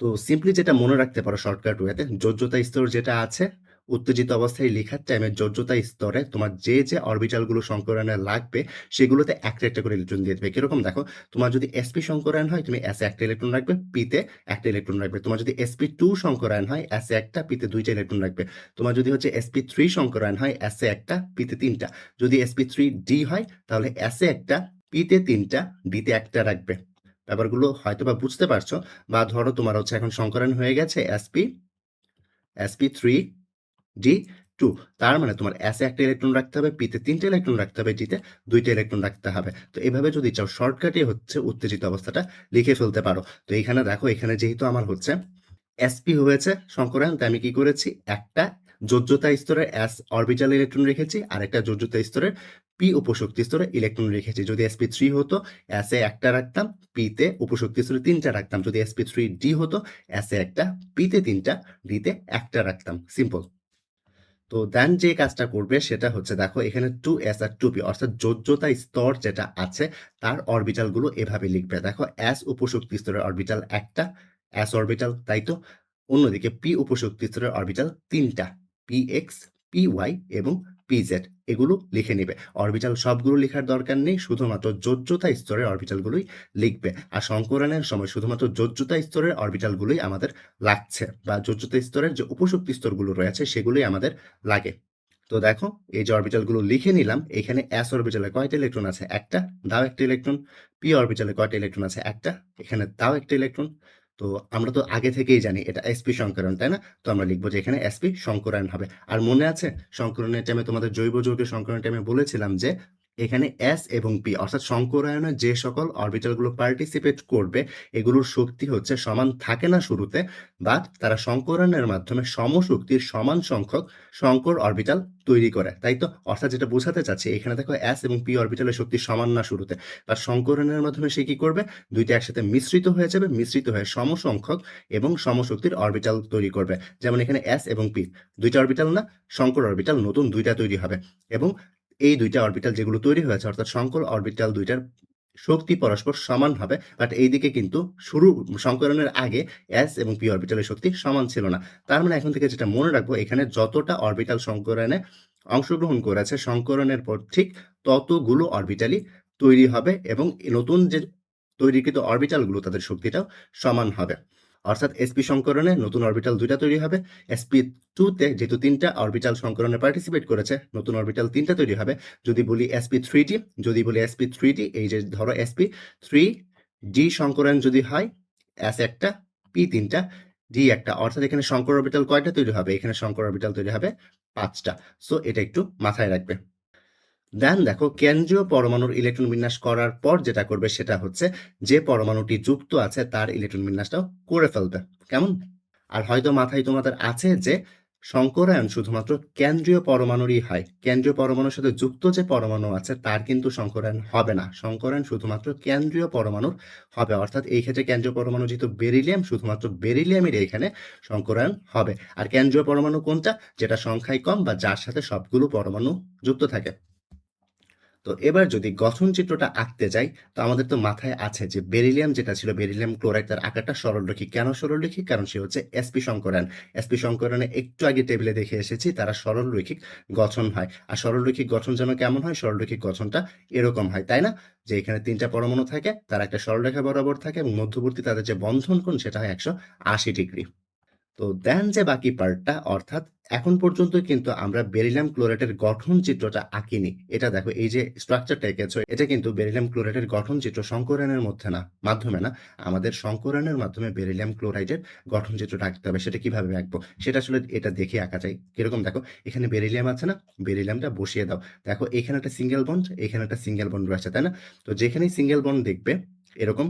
তো সিম্পলি যেটা মনে রাখতে পারো শর্টকাট ওয়েতে, যোজ্যতা স্তর যেটা আছে, উত্তেজিত অবস্থায় লেখার টাইমে যোজ্যতা স্তরে তোমার যে অরবিটালগুলো সংকরায়নে লাগবে সেগুলোতে একটা একটা করে ইলেকট্রন দিয়ে দেবে। কিরকম? দেখো তোমার যদি sp সংকরায়ন হয় তুমি s এ একটা ইলেকট্রন রাখবে, p তে একটা ইলেকট্রন রাখবে। তোমার যদি sp2 সংকরায়ন হয় s এ একটা, p তে দুইটা ইলেকট্রন রাখবে। তোমার যদি হচ্ছে sp3 সংকরায়ন হয় s এ একটা, p তে তিনটা। যদি sp3d হয় তাহলে s এ একটা, p তে তিনটা, d তে একটা রাখবে। ব্যাপারগুলো হয়তোবা বুঝতে পারছো। বা ধরো তোমার হচ্ছে এখন সংকরায়ন হয়ে গেছে sp3 D2। তার মানে তোমার S এ একটা ইলেকট্রন রাখতে হবে, P তে 3 টা ইলেকট্রন রাখতে হবে, D তে 2 টা ইলেকট্রন রাখতে হবে। তো এভাবে যদি চাও শর্টকাটে হচ্ছে উত্তেজিত অবস্থাটা লিখে ফেলতে পারো। তো এখানে দেখো, এখানে যেহেতু আমার হচ্ছে sp হয়েছে সংকরায়ন, তাই আমি কি করেছি, একটা যোজ্যতা স্তরের s অরবিটাল ইলেকট্রন রেখেছি আর একটা যোজ্যতা স্তরের p উপশক্তি স্তরে ইলেকট্রন রেখেছি। যদি sp3 হতো s এ একটা রাখতাম, p তে উপশক্তি স্তরে 3টা রাখতাম। যদি sp3d হতো s এ একটা, p তে 3টা, d তে একটা রাখতাম। সিম্পল। তো দেন যে কাজটা করবে সেটা হচ্ছে, দেখো এখানে 2s আর 2p অর্থাৎ যোজ্যতা স্তর যেটা আছে তার অরবিটাল গুলো এভাবে লিখবে। দেখো s উপশক্তি স্তরের অরবিটাল একটা, s অরবিটাল, তাই তো। অন্যদিকে p উপশক্তি স্তরের অরবিটাল 3টা, px, py এবং pz। এগুলো লিখে নেবে। অরবিটাল সবগুলো লেখার দরকার নেই, শুধুমাত্র যোজ্যতা স্তরের অরবিটাল গুলোই লিখবে। আর সংকরণের সময় শুধুমাত্র যোজ্যতা স্তরের অরবিটাল গুলোই আমাদের লাগছে, বা যোজ্যতা স্তরের যে উপশক্তি স্তরগুলো রয়েছে সেগুলোই আমাদের লাগে। তো দেখো, এই যে অরবিটালগুলো লিখে নিলাম। এখানে s অরবিটালে কয়টা ইলেকট্রন আছে? একটা, দাও একটা ইলেকট্রন। p অরবিটালে কয়টা ইলেকট্রন আছে? একটা, এখানে দাও একটা ইলেকট্রন। তো আমরা তো আগে থেকেই জানি এটা sp সংকরণ, তাই না? তো আমরা লিখবো যে এখানে sp সংকরায়ন হবে। আর মনে আছে সংকরণের টাইমে, তোমাদের জৈব যৌগের সংকরণের টাইমে বলেছিলাম যে এখানে s এবং p অর্থাৎ সংকরায়নে যে সকল অরবিটালগুলো পার্টিসিপেট করবে এগুলোর শক্তি হচ্ছে সমান থাকে না শুরুতে, বাট তারা সংকরণের মাধ্যমে সমশক্তির সমান সংখ্যক সংকর অরবিটাল তৈরি করে, তাই তো। অর্থাৎ যেটা বোঝাতে চাচ্ছি, এখানে দেখো s এবং p অরবিটালের শক্তি সমান না শুরুতে, আর সংকরণের মাধ্যমে সে কি করবে, দুইটা একসাথে মিশ্রিত হয়ে যাবে, মিশ্রিত হয়ে সমসংখ্যক এবং সমশক্তির অরবিটাল তৈরি করবে। যেমন এখানে s এবং p দুইটা অরবিটাল না, সংকর অরবিটাল নতুন দুইটা তৈরি হবে। এবং এই দুইটা অরবিটাল যেগুলো তৈরি হয়েছে, অর্থাৎ সংকর অরবিটাল দুইটার শক্তি পরস্পর সমান হবে, বাট এইদিকে কিন্তু শুরু সংকরণের আগে s এবং p অরবিটালের শক্তি সমান ছিল না। তার মানে এখন থেকে যেটা মনে রাখবো, এখানে যতটা অরবিটাল সংকরণে অংশগ্রহণ করেছে সংকরণের পর ঠিক ততগুলো অরবিটালই তৈরি হবে, এবং নতুন যে তৈরিকৃত অরবিটালগুলো তাদের শক্তিটাও সমান হবে। অর্থাৎ sp সংকরণে নতুন অরবিটাল দুইটা তৈরি হবে, sp2 তে যেহেতু 3টা অরবিটাল সংকরণে পার্টিসিপেট করেছে নতুন অরবিটাল 3টা তৈরি হবে। যদি বলি sp3d, যদি বলি sp3d, এই যে ধরো sp3d সংকরণ যদি হয়, s একটা, p 3টা, d একটা, অর্থাৎ এখানে সংকর অরবিটাল কয়টা তৈরি হবে? এখানে সংকর অরবিটাল তৈরি হবে 5টা। সো এটা একটু মাথায় রাখবে। দেন দেখো, কেন্দ্রীয় পরমাণুর ইলেকট্রন বিন্যাস করার পর যেটা করবে সেটা হচ্ছে যে পরমাণুটি যুক্ত আছে তার ইলেকট্রন বিন্যাসটাও করে ফেলবে। কেমন? আর হয়তো মাথায় তোমাদের আছে যে সংকরায়ন শুধুমাত্র কেন্দ্রীয় পরমাণুরই হয়, কেন্দ্রীয় পরমাণুর সাথে যুক্ত যে পরমাণু আছে তার কিন্তু সংকরায়ন হবে না। সংকরায়ন শুধুমাত্র কেন্দ্রীয় পরমাণুর হবে, অর্থাৎ এই ক্ষেত্রে কেন্দ্রীয় পরমাণু যেহেতু বেরিলিয়াম, শুধুমাত্র বেরিলিয়ামের এখানে সংকরায়ন হবে। আর কেন্দ্রীয় পরমাণু কোনটা? যেটা সংখ্যায় কম বা যার সাথে সবগুলো পরমাণু যুক্ত থাকে। তো এবার যদি গঠন চিত্রটা আঁকতে যাই, তো আমাদের তো মাথায় আছে যে বেরিলিয়াম যেটা ছিল, বেরিলিয়াম ক্লোরাইড, তার আকারটা সরলরৈখিক। কেন সরলরৈখিক? কারণ সে হচ্ছে sp সংকরায়ন। sp সংকরায়নে একটু আগে টেবিলে দেখে এসেছি তারা সরলরৈখিক গঠন হয়। আর সরলরৈখিক গঠন যেন কেমন হয়? সরলরৈখিক গঠনটা এরকম হয়, তাই না? যে এখানে 3টা পরমাণু থাকে, তারা একটা সরলরেখা বরাবর থাকে, এবং মধ্যবর্তী তাদের যে বন্ধন কোণ সেটা হয় 180 ডিগ্রি। তো দেন যে বাকি পার্টটা, অর্থাৎ এখন পর্যন্ত কিন্তু আমরা বেরিলিয়াম ক্লোরাইডের গঠন চিত্রটা আঁকিনি। এটা দেখো, এই যে স্ট্রাকচারটা এঁকেছো এটা কিন্তু বেরিলিয়াম ক্লোরাইডের গঠন চিত্র, সংকরণের মধ্যে না, মাধ্যমে না। আমাদের সংকরণের মাধ্যমে বেরিলিয়াম ক্লোরাইডের গঠন চিত্রটা আঁকতে হবে। সেটা কিভাবে আঁকবো সেটা আসলে এটা দেখে আঁকা যায়। কিরকম? দেখো, এখানে বেরিলিয়াম আছে না, বেরিলিয়ামটা বসিয়ে দাও। দেখো এখানে একটা সিঙ্গেল বন্ড, এখানে একটা সিঙ্গেল বন্ড রয়েছে, তাই না? তো যেখানেই সিঙ্গেল বন্ড দেখবে এরকম,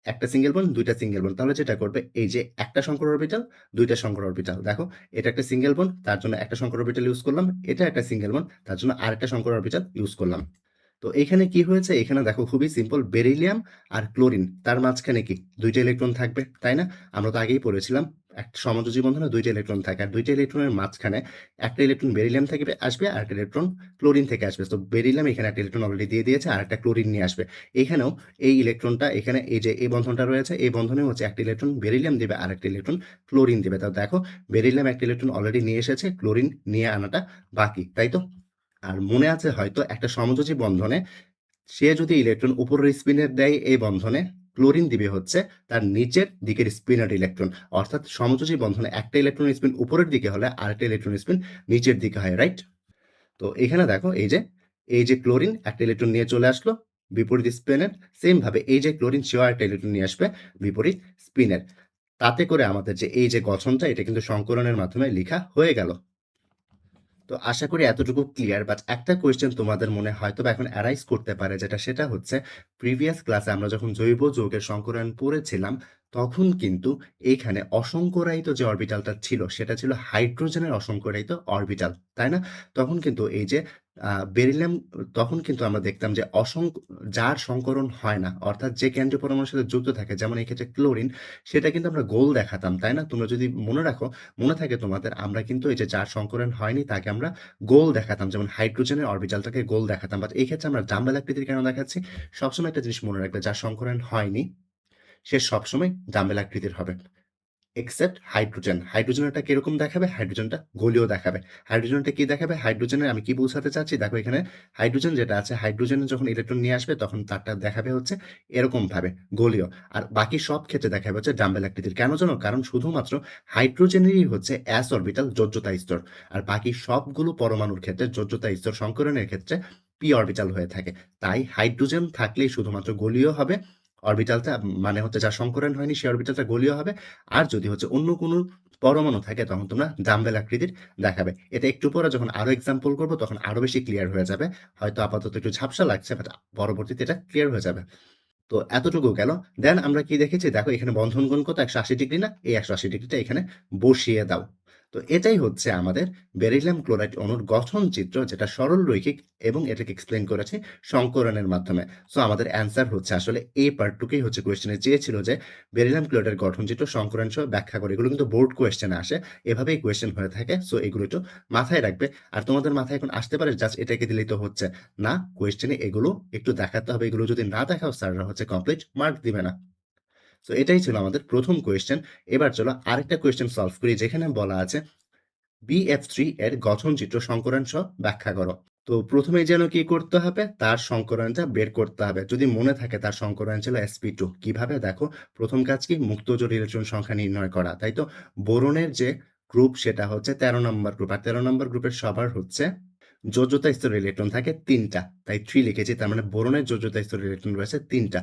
একটা সিঙ্গেল বন্ড, দুইটা সিঙ্গেল বন্ড, তাহলে যেটা করবে, এই যে একটা সংকর অরবিটাল, দুইটা সংকর অরবিটাল, দেখো এটা একটা সিঙ্গেল বন্ড, তার জন্য একটা সংকর অরবিটাল ইউজ করলাম, এটা একটা সিঙ্গেল বন্ড, তার জন্য আরেকটা সংকর অরবিটাল ইউজ করলাম। তো এখানে কি হয়েছে? এখানে দেখো খুবই সিম্পল, বেরিলিয়াম আর ক্লোরিন তার মাঝখানে কি দুইটা ইলেকট্রন থাকবে, তাই না? আমরা তো আগেই পড়েছিলাম একটা সমযোজী বন্ধনে দুইটা ইলেকট্রন থাকে, আর দুইটা ইলেকট্রনের মাঝখানে একটা ইলেকট্রন বেরিলিয়াম থেকে আসবে আর একটা ইলেকট্রন ক্লোরিন থেকে আসবে। তো বেরিলিয়াম এখানে একটা ইলেকট্রন অলরেডি দিয়ে দিয়েছে, আর একটা ক্লোরিন নিয়ে আসবে। এখানেও এই ইলেকট্রনটা, এখানে এই যে এই বন্ধনটা রয়েছে, এই বন্ধনে হচ্ছে একটা ইলেকট্রন বেরিলিয়াম দিবে আর একটা ইলেকট্রন ক্লোরিন দিবে। তো দেখো বেরিলিয়াম একটা ইলেকট্রন অলরেডি নিয়ে এসেছে, ক্লোরিন নিয়ে আনাটা বাকি, তাই তো। আর মনে আছে হয়তো একটা সমযোজী বন্ধনে সে যদি ইলেকট্রন উপরের স্পিনের দেয় এই বন্ধনে, ক্লোরিন দিবে হচ্ছে তার নিচের দিকের স্পিনের ইলেকট্রন। অর্থাৎ সমযোজী বন্ধনে একটা ইলেকট্রন স্পিন উপরের দিকে হলে আরেকটা ইলেকট্রন স্পিন নিচের দিকে হয়, রাইট? তো এখানে দেখো, এই যে ক্লোরিন একটা ইলেকট্রন নিয়ে চলে আসলো বিপরীত স্পিনের, সেম ভাবে এই যে ক্লোরিন সেও একটা ইলেকট্রন নিয়ে আসবে বিপরীত স্পিনের। তাতে করে আমাদের যে এই যে গঠনটা, এটা কিন্তু সংকরণের মাধ্যমে লেখা হয়ে গেল। তো আশা করি এতটুকু ক্লিয়ার। বাট একটা কোয়েশ্চেন তোমাদের মনে হয়তোবা এখন অ্যারাইজ করতে পারে, সেটা হচ্ছে প্রিভিয়াস ক্লাসে আমরা যখন জৈব যৌগের সংকরায়ন পড়েছিলাম, তখন কিন্তু এইখানে অসংকরায়িত যে অরবিটালটা ছিল সেটা ছিল হাইড্রোজেনের অসংকরায়িত অরবিটাল, তাই না? তখন কিন্তু এই যে বেরিলিয়াম, তখন কিন্তু আমরা দেখতাম যে যার সংকরণ হয় না, অর্থাৎ যে কেন্দ্রীয় পরমাণুর সাথে যুক্ত থাকে, যেমন এই ক্ষেত্রে ক্লোরিন, সেটা কিন্তু আমরা গোল দেখাতাম, তাই না? তোমরা যদি মনে থাকে তোমাদের, আমরা কিন্তু এই যে যার সংকরণ হয়নি তাকে আমরা গোল দেখাতাম, যেমন হাইড্রোজেনের অরবিটালটাকে গোল দেখাতাম। বাট এই ক্ষেত্রে আমরা ডাম্বেল আকৃতির কেন দেখাচ্ছি? সবসময় একটা জিনিস মনে রাখবে, যার সংকরণ হয়নি সে সবসময় ডাম্বেল আকৃতির হবে, এক্সেপ্ট হাইড্রোজেন। হাইড্রোজেনটা কিরকম দেখাবে? হাইড্রোজেনটা গোলীয় দেখাবে। হাইড্রোজেনটা কি দেখাবে? হাইড্রোজেনের আমি কি বোঝাতে চাচ্ছি দেখো, এখানে হাইড্রোজেন যেটা আছে, হাইড্রোজেনে যখন ইলেকট্রন নিয়ে আসবে তখন তারটা দেখাবে হচ্ছে এরকম ভাবে গোলীয়, আর বাকি সব ক্ষেত্রে দেখাবে হচ্ছে ডাম্বেল আকৃতির। কেন জানো? কারণ শুধুমাত্র হাইড্রোজেনেরই হচ্ছে অ্যাস অরবিটাল যোজ্যতা স্তর, আর বাকি সবগুলো পরমাণুর ক্ষেত্রে যোজ্যতা স্তর সংকরণের ক্ষেত্রে পি অরবিটাল হয়ে থাকে। তাই হাইড্রোজেন থাকলেই শুধুমাত্র গোলীয় হবে অরবিটালটা, মানে হচ্ছে যার সংকরণ হয়নি সে অরবিটালটা গোলীয় হবে। আর যদি হচ্ছে অন্য কোনো পরমাণু থাকে তখন তোমরা ডাম্বেল আকৃতির দেখাবে। এটা একটু পরে যখন আরো এক্সাম্পল করবো তখন আরো বেশি ক্লিয়ার হয়ে যাবে। হয়তো আপাতত একটু ঝাপসা লাগছে, বাট পরবর্তীতে এটা ক্লিয়ার হয়ে যাবে। তো এতটুকু গেল। দেন আমরা কি দেখেছি দেখো, এখানে বন্ধন কোণ কত? 180 ডিগ্রি না? এই 180 ডিগ্রিটা এখানে বসিয়ে দাও। তো এটাই হচ্ছে আমাদের বেরিলিয়াম ক্লোরাইড অণুর গঠন চিত্র, যেটা সরল রৈখিক, এবং এটাকে এক্সপ্লেন করেছে সংকরণের মাধ্যমে। সো আমাদের অ্যান্সার হচ্ছে আসলে এই পার্টটুকুই হচ্ছে কোয়েশ্চেনে চেয়েছিল, যে বেরিলিয়াম ক্লোরাইডের গঠন চিত্র সংকরণ সহ ব্যাখ্যা করে। এগুলো কিন্তু বোর্ড কোয়েশ্চেনে আসে, এভাবেই কোয়েশ্চেন হয়ে থাকে। সো এগুলো একটু মাথায় রাখবে। আর তোমাদের মাথায় এখন আসতে পারে জাস্ট এটাকে দিলেই তো হচ্ছে না, কোয়েশ্চেনে এগুলো একটু দেখাতে হবে। এগুলো যদি না দেখাও স্যাররা হচ্ছে কমপ্লিট মার্ক দিবে না। তো এটাই ছিল আমাদের প্রথম কোয়েশ্চেন। এবার চলো আরেকটা কোয়েশ্চেন সলভ করি, যেখানে বলা আছে BF3 এর গঠন চিত্র সংকরণ সহ ব্যাখ্যা করো। তো প্রথমে যেন কি করতে হবে? তার সংকরণটা বের করতে হবে। যদি মনে থাকে তার সংকরণ ছিল sp2। কিভাবে? দেখো, প্রথম কাজ কি? মুক্তজোড় ইলেকট্রন সংখ্যা নির্ণয় করা, তাই তো? বোরনের যে গ্রুপ সেটা হচ্ছে 13 নম্বর গ্রুপ, আর 13 নম্বর গ্রুপের সবার হচ্ছে যোজ্যতা স্তরের ইলেকট্রন থাকে 3টা, তাই 3 লিখেছি। তার মানে বোরনের যোজ্যতা স্তরের ইলেকট্রন রয়েছে 3টা।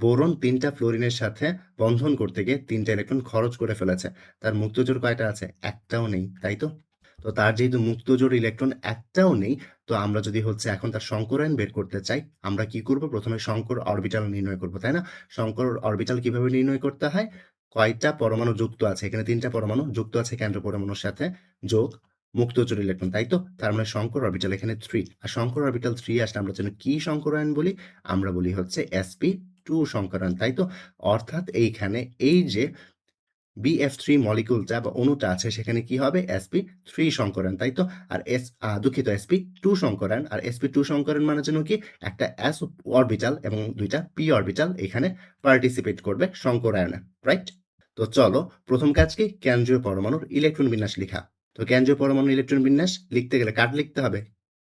বোরন 3টা ফ্লোরিনের সাথে বন্ধন করতে গিয়ে 3টা ইলেকট্রন খরচ করে ফেলেছে। তার মুক্তজোড় কয়টা আছে? একটাও নেই, তাই তো? তো তার যেহেতু মুক্তজোড় ইলেকট্রন একটাও নেই, তো আমরা যদি হচ্ছে এখন তার সংকরায়ন বের করতে চাই, আমরা কি করব? প্রথমে সংকর অরবিটাল নির্ণয় করব, তাই না? সংকর অরবিটাল কিভাবে নির্ণয় করতে হয়? কয়টা পরমাণু যুক্ত আছে? এখানে 3টা পরমাণু যুক্ত আছে কেন্দ্র পরমাণুর সাথে, যোগ মুক্তজোড় ইলেকট্রন, তাই তো? তার মানে সংকর অরবিটাল এখানে 3। আর সংকর অরবিটাল 3 আসলে আমরা যেন কি সংকরায়ন বলি? আমরা বলি হচ্ছে sp2 সংকরায়ন, তাই তো? অর্থাৎ এইখানে এই যে BF3 মলিকিউলটা বা অণুটা আছে সেখানে কি হবে? sp3 সংকরণ, তাই তো? আর দুঃখিত, sp2 সংকরণ। আর sp2 সংকরণ মানে জন্য কি? একটা s অরবিটাল এবং 2টা p অরবিটাল এখানে পার্টিসিপেট করবে সংকরায়নে, রাইট? তো চলো, প্রথম কাজ কি? কেন্দ্রীয় পরমাণুর ইলেকট্রন বিন্যাস লিখা। তো কেন্দ্রীয় পরমাণুর ইলেকট্রন বিন্যাস লিখতে গেলে কার লিখতে হবে?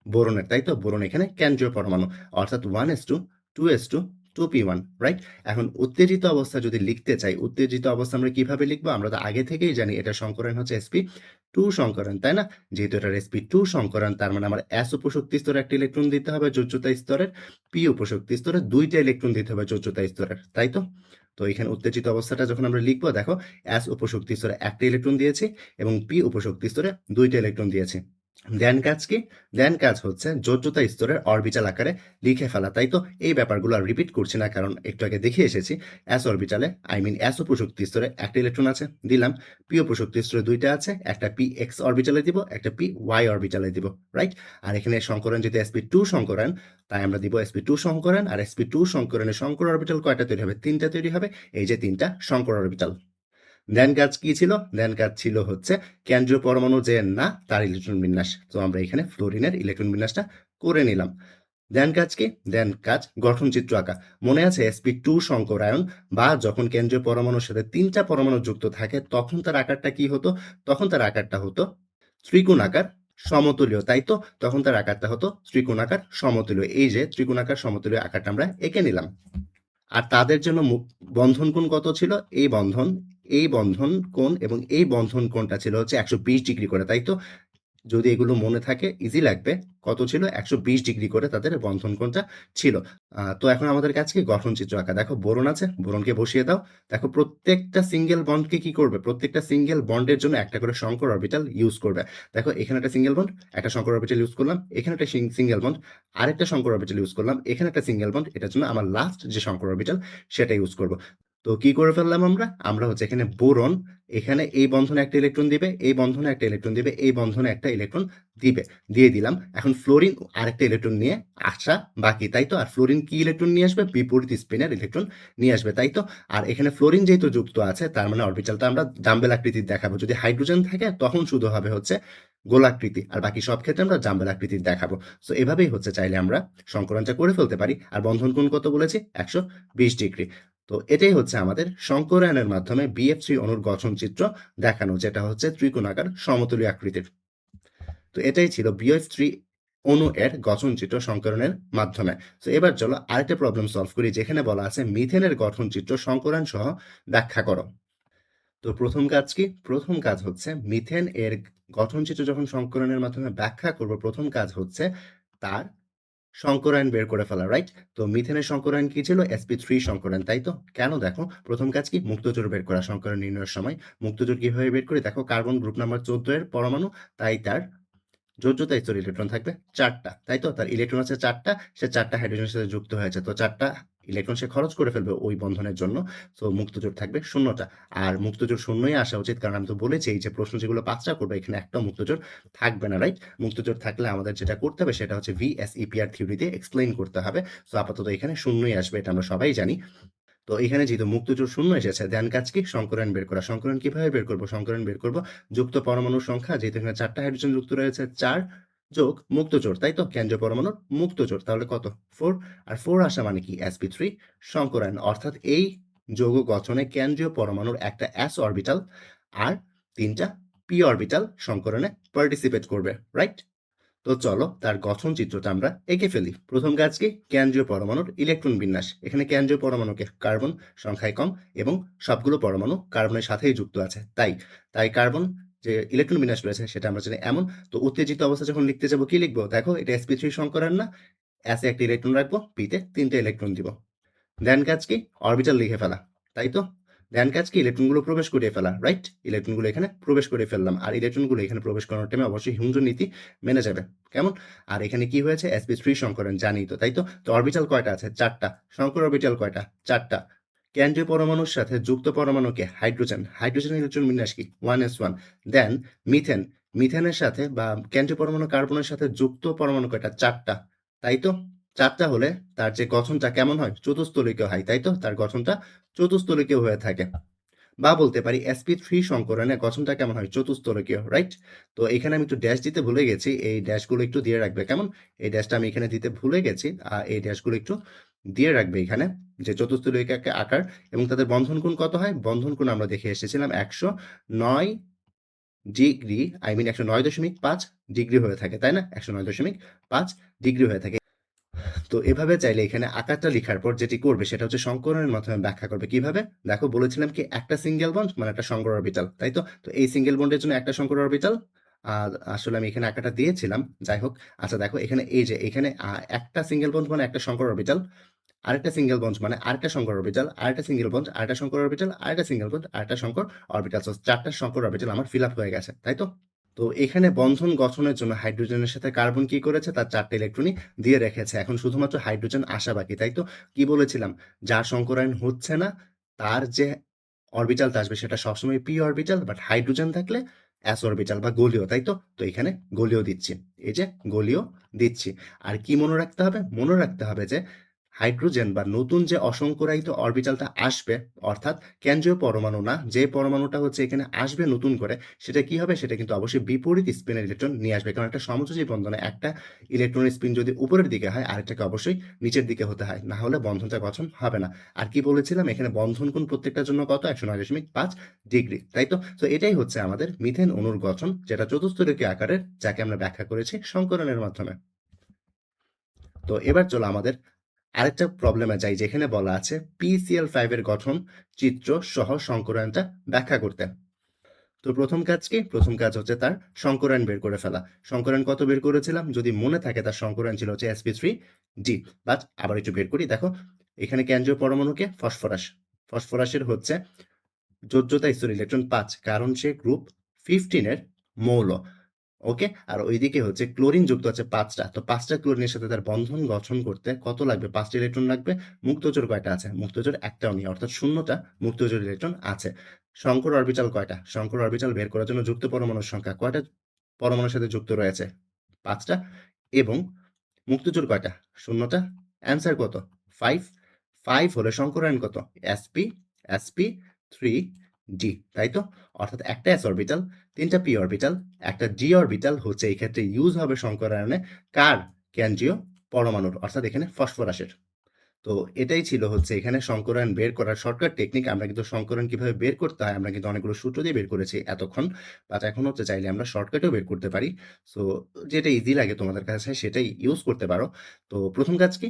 বোরনের, তাই তো? বোরন এখানে কেন্দ্রীয় পরমাণু, অর্থাৎ 1s2 2s2 2p1, রাইট? এখন উত্তেজিত অবস্থা যদি লিখতে চাই, উত্তেজিত অবস্থা আমরা কিভাবে লিখবো? আমরা তো আগে থেকেই জানি এটা সংকরণ হচ্ছে sp2 সংকরণ, তাই না? যেহেতু এটা sp2 সংকরণ, তার মানে আমার s উপশক্তি স্তরে একটা ইলেকট্রন দিতে হবে যোজ্যতা স্তরের, p উপশক্তি স্তরে 2টা ইলেকট্রন দিতে হবে যোজ্যতা স্তরের, তাই তো? তো এখানে উত্তেজিত অবস্থাটা যখন আমরা লিখবো, দেখো, s উপশক্তি স্তরে একটা ইলেকট্রন দিয়েছি এবং p উপশক্তি স্তরে 2টা ইলেকট্রন দিয়েছি। দেন কাজ কি? দেন কাজ হচ্ছে যোজ্যতা স্তরের অরবিটাল আকারে লিখে ফেলা, তাই তো? এই ব্যাপারগুলো আর রিপিট করছি না, কারণ একটু আগে দেখে এসেছি। এস অরবিটালে, এস উপশক্তি স্তরে একটা ইলেকট্রন আছে, দিলাম। পি উপশক্তি স্তরে 2টা আছে, একটা পি এক্স অরবিটালে দিব, একটা পি ওয়াই অরবিটালে দিব, রাইট? আর এখানে সংকরণ যেহেতু sp2 সংকরণ, তাই আমরা দিব sp2 সংকরণ। আর sp2 সংকরণে সংকর অরবিটাল কয়টা তৈরি হবে? 3টা তৈরি হবে। এই যে 3টা সংকর অরবিটাল। দেন কাজ কি ছিল? দেন কাজ ছিল হচ্ছে কেন্দ্রীয় পরমাণু যে না, তার ইলেকট্রন বিন্যাস। তো আমরা এখানে ফ্লোরিনের ইলেকট্রন বিন্যাসটা করে নিলাম। দেন কাজ কি? দেন কাজ গঠন চিত্র আঁকা। মনে আছে sp2 সংকরায়ন বা যখন কেন্দ্রীয় পরমাণুর সাথে 3টা পরমাণু যুক্ত থাকে তখন তার আকারটা কি হতো? তখন তার আকারটা হতো ত্রিকোণাকার সমতুল্য, তাই তো? তখন তার আকারটা হতো ত্রিকোণাকার সমতুল্য। এই যে ত্রিকোণাকার সমতুল্য আকারটা আমরা এঁকে নিলাম। আর তাদের জন্য বন্ধন কোণ কত ছিল? এই বন্ধন কোণ এবং এই বন্ধন কোণটা ছিল হচ্ছে 120 ডিগ্রি করে, তাই তো? যদি এগুলো মনে থাকে ইজি লাগবে। কত ছিল? ১২০ ডিগ্রি করে তাদের বন্ধন কোণটা ছিল। তো এখন আমাদের কাছে কি গঠন চিত্র আঁকা। দেখো বোরন আছে, বোরনকে বসিয়ে দাও। দেখো প্রত্যেকটা সিঙ্গেল বন্ডকে কি করবে? প্রত্যেকটা সিঙ্গেল বন্ডের জন্য একটা করে সংকর অরবিটাল ইউজ করবে। দেখো এখানে একটা সিঙ্গেল বন্ড, একটা সংকর অরবিটাল ইউজ করলাম। এখানে একটা সিঙ্গেল বন্ড, আরেকটা সংকর অরবিটাল ইউজ করলাম। এখানে একটা সিঙ্গেল বন্ড, এটার জন্য আমার লাস্ট যে সংকর অরবিটাল সেটা ইউজ করব। তো কি করে ফেললাম আমরা? আমরা হচ্ছে এখানে বোরন, এখানে এই বন্ধনে একটা ইলেকট্রন দিবে, এই বন্ধনে একটা ইলেকট্রন দিবে, এই বন্ধনে একটা ইলেকট্রন দিবে। দিয়ে দিলাম। এখন ফ্লোরিন আরেকটা ইলেকট্রন নিয়ে আসা বাকি, তাই তো? আর ফ্লোরিন কি ইলেকট্রন নিয়ে আসবে? বিপরীত স্পিনের ইলেকট্রন নিয়ে আসবে, তাই তো? আর এখানে ফ্লোরিন যেহেতু যুক্ত আছে তার মানে অরবিটালটা আমরা ডাম্বেল আকৃতির দেখাবো। যদি হাইড্রোজেন থাকে তখন শুধু হবে হচ্ছে গোলাকৃতি, আর বাকি সব ক্ষেত্রে আমরা ডাম্বেল আকৃতির দেখাবো। সো এভাবেই হচ্ছে চাইলে আমরা সংকরণটা করে ফেলতে পারি। আর বন্ধন কোণ কত বলেছি? ১২০ ডিগ্রি। তো এটাই হচ্ছে আমাদের সংকরায়নের মাধ্যমে BF3 অণুর গঠন চিত্র দেখানো, যেটা হচ্ছে ত্রিকোণাকার সমতলীয় আকৃতির। তো এটাই ছিল BF3 অণু এর গঠন চিত্র সংকরণের মাধ্যমে। তো এবার চলো আরেকটা প্রবলেম সলভ করি, যেখানে বলা আছে মিথেনের গঠন চিত্র সংকরণ সহ ব্যাখ্যা করো। তো প্রথম কাজ কি? প্রথম কাজ হচ্ছে মিথেন এর গঠন চিত্র যখন সংকরণের মাধ্যমে ব্যাখ্যা করব, প্রথম কাজ হচ্ছে তার সংকরায়ন বের করে ফেলা, রাইট? তো মিথেনের সংকরায়ন কি ছিল? sp3 সংকরায়ন, তাই তো? কেন? দেখো প্রথম কাজ কি? মুক্তজোড় বের করা সংকরায়ন নির্ণয়ের সময়। মুক্তজোড় কিভাবে বের করি? দেখো কার্বন গ্রুপ নাম্বার 14 এর পরমাণু, তাই তার যোজ্যতা স্তর ইলেকট্রন থাকবে 4টা, তাই তো? তার ইলেকট্রন আছে 4টা, সে 4টা হাইড্রোজেনের সাথে যুক্ত হয়েছে, তো 4টা ইলেকট্রন সে খরচ করে ফেলবে ওই বন্ধনের জন্য। সো মুক্তজোড় থাকবে 0টা। আর মুক্তজোড় 0ই আসা উচিত, কারণ আমি তো বলেছি এই যে প্রশ্ন যেগুলো 5টা করবে এখানে একটাও মুক্তজোড় থাকবে না, রাইট? মুক্তজোড় থাকলে আমাদের যেটা করতে হবে সেটা হচ্ছে VSEPR থিওরি দিয়ে এক্সপ্লেইন করতে হবে। সো আপাতত এখানে 0ই আসবে, এটা আমরা সবাই জানি। তো এখানে যেহেতু মুক্তজোড় 0 এসেছে, দেন কাজ কি? সংকরায়ন বের করা। সংকরায়ন কিভাবে বের করব? সংকরায়ন বের করব যুক্ত পরমাণুর সংখ্যা, যেহেতু এখানে 4টা হাইড্রোজেন যুক্ত রয়েছে, 4 যোগ মুক্তজোড়, তাই তো? কেন্দ্রীয় পরমাণুর মুক্তজোড়, তাহলে কত? 4। আর 4 আসা মানে কি? sp3 সংকরায়ন, অর্থাৎ এই যৌগ গঠনে কেন্দ্রীয় পরমাণুর একটা s অরবিটাল আর 3টা p অরবিটাল সংকরণে পার্টিসিপেট করবে, রাইট? তো চলো তার গঠন চিত্রটা আমরা এঁকে ফেলি। প্রথম কাজ কি? কেন্দ্রীয় পরমাণুর ইলেকট্রন বিন্যাস। এখানে কেন্দ্রীয় পরমাণুকে কার্বন সংখ্যায় কম এবং সবগুলো পরমাণু কার্বনের সাথেই যুক্ত আছে, তাই তাই কার্বন যে ইলেকট্রন বিন্যাস রয়েছে সেটা আমরা জানি এমন। তো উত্তেজিত অবস্থা যখন লিখতে যাবো কি লিখবো? দেখো এটা sp3 সংকরায়ন না? এসে একটা ইলেকট্রন রাখবো, পিতে 3টে ইলেকট্রন দিব। দেন কাজ কি? অরবিটাল লিখে ফেলা, তাই তো? দেন কাজ কি? ইলেকট্রনগুলো প্রবেশ করিয়ে ফেলা, রাইট? ইলেকট্রনগুলো এখানে প্রবেশ করে ফেললাম। আর ইলেকট্রনগুলো এখানে প্রবেশ করানোর টাইমে অবশ্যই হিউন্ডন নীতি মেনে যাবে। কেমন? আর এখানে কি হয়েছে? sp3 সংকরণ, জানি তো, তাই তো? তো অরবিটাল কয়টা আছে? 4টা। সংকর অরবিটাল কয়টা? 4টা। কেন্দ্রীয় পরমাণুর সাথে যুক্ত পরমাণুকে হাইড্রোজেন। হাইড্রোজেনের ইলেকট্রন বিন্যাস কি? 1s1। দেন মিথেন। মিথেনের সাথে বা কেন্দ্রীয় পরমাণু কার্বনের সাথে যুক্ত পরমাণু কয়টা? 4টা, তাই তো? 4টা হলে তার যে গঠনটা কেমন হয়? চতুস্তলিকীয় হয়, তাই তো? তার গঠনটা চতুস্তলিকীয় হয়ে থাকে। বা বলতে পারি sp3 সংকরণের গঠনটা কেমন হয়? চতুস্তলিকীয়, রাইট? তো এখানে আমি একটু ড্যাশ দিতে ভুলে গেছি। এই ড্যাশগুলো একটু দিয়ে রাখবে, কেমন? এই ড্যাশটা আমি এখানে দিতে ভুলে গেছি। এই ড্যাশগুলো একটু দিয়ে রাখবে এখানে, যে চতুস্তলিক আকার। এবং তাদের বন্ধন কোণ কত হয়? বন্ধন কোণ আমরা দেখে এসেছিলাম 109 ডিগ্রি, আই মিন 109.5 ডিগ্রি হয়ে থাকে, তাই না? 109.5 ডিগ্রি হয়ে থাকে। তো এভাবে চাইলে এখানে আকারটা লিখার পর যেটি করবে সেটা হচ্ছে সংকরণের মাধ্যমে ব্যাখ্যা করবে। কিভাবে? দেখো বলেছিলাম কি একটা সিঙ্গেল বন্ড মানে একটা সংকর অরবিটাল, তাই তো? তো এই সিঙ্গেল বন্ডের জন্য একটা সংকর অরবিটাল, আর আসলে আমি এখানে আকারটা দিয়েছিলাম, যাই হোক। আচ্ছা দেখো এখানে এই যে এখানে একটা সিঙ্গেল বন্ড মানে একটা সংকর অরবিটাল, আরেকটা সিঙ্গেল বন্ড মানে আরেকটা সংকর অরবিটাল, আরেকটা সিঙ্গেল বন্ড আরেকটা সংকর অরবিটাল, আরেকটা সিঙ্গেল বন্ড আরেকটা সংকর অরবিটাল। সো 4টা সংকর অরবিটাল আমার ফিল আপ হয়ে গেছে, তাই তো? তো এখানে বন্ধন গঠনের জন্য হাইড্রোজেনের সাথে কার্বন কি করেছে? তার 4টা ইলেকট্রনই দিয়ে রেখেছে। এখন শুধুমাত্র হাইড্রোজেন আসা বাকি, তাই তো? কি বলেছিলাম? যার সংকরায়ন হচ্ছে না তার যে অরবিটালটা আসবে সেটা সবসময় p অরবিটাল, বাট হাইড্রোজেন থাকলে s অরবিটাল বা গোলীয়, তাই তো? তো এখানে গোলীয় দিচ্ছি, এই যে গোলীয় দিচ্ছি। আর কি মনে রাখতে হবে? মনে রাখতে হবে যে হাইড্রোজেন বা নতুন যে অসংকরায়িত অরবিটালটা আসবে, অর্থাৎ কেন্দ্রীয় পরমাণু না, যে পরমাণুটা হচ্ছে এখানে আসবে নতুন করে, সেটা কি হবে? সেটা কিন্তু অবশ্যই বিপরীত স্পিনের ইলেকট্রন নিয়ে আসবে, কারণ একটা সমযোজী বন্ধনে একটা ইলেকট্রনের স্পিন যদি উপরের দিকে হয় আরেকটাকে অবশ্যই নিচের দিকে হতে হয়, না হলে বন্ধনটা গঠন হবে না। আর কি বলেছিলাম? এখানে বন্ধন কোণ প্রত্যেকটার জন্য কত? 109.5 ডিগ্রি, তাই তো? তো এটাই হচ্ছে আমাদের মিথেন অণুর গঠন, যেটা চতুস্তরিকীয় আকারের, যাকে আমরা ব্যাখ্যা করেছি সংকরণের মাধ্যমে। তো এবার চলো আমাদের আরেকটা প্রবলেমে যাই, যেখানে বলা আছে PCl5 এর গঠন চিত্র সহ সংকরায়নটা ব্যাখ্যা করতে। তো প্রথম কাজ কি? প্রথম কাজ হচ্ছে তার সংকরায়ন বের করে ফেলা। সংকরায়ন কত বের করেছিলাম? যদি মনে থাকে তার সংকরায়ন ছিল হচ্ছে sp3d। বাট আবার একটু বের করি। দেখো এখানে কেন্দ্রীয় পরমাণুকে ফসফরাস। ফসফরাসের হচ্ছে যোজ্যতা স্তর ইলেকট্রন 5, কারণ সে গ্রুপ 15 এর মৌল। ওকে? আর ওইদিকে হচ্ছে ক্লোরিন যুক্ত আছে 5 টা। তো 5 টা ক্লোরিনের সাথে তার বন্ধন গঠন করতে কত লাগবে? 5 টা ইলেকট্রন লাগবে। মুক্তজোড় কয়টা আছে? মুক্তজোড় একটাও নেই, অর্থাৎ 0 টা মুক্তজোড় ইলেকট্রন আছে। সংকর অরবিটাল কয়টা? সংকর অরবিটাল বের করার জন্য যুক্ত পরমাণুর সংখ্যা কয়টা পরমাণুর সাথে যুক্ত রয়েছে? 5 টা। এবং মুক্তজোড় কয়টা? 0 টা। অ্যান্সার কত? 5। 5 হলে সংকরায়ন কত? sp3d, তাই তো? অর্থাৎ একটা s অরবিটাল, 3 টা p অরবিটাল, একটা d অরবিটাল হচ্ছে এই ক্ষেত্রে ইউজ হবে সংকরায়নে কার? কেন্দ্রীয় পরমাণুর, অর্থাৎ এখানে ফসফরাসের। তো এটাই ছিল হচ্ছে এখানে সংকরায়ন বের করার শর্টকাট টেকনিক। আমরা কিন্তু সংকরায়ন কিভাবে বের করতে হয় আমরা কিন্তু অনেকগুলো সূত্র দিয়ে বের করেছি এতক্ষণ। বাট এখন হচ্ছে চাইলে আমরা শর্টকাটেও বের করতে পারি। সো যেটা ইজি লাগে তোমাদের কাছে সেটাই ইউজ করতে পারো। তো প্রথম কাজ কি?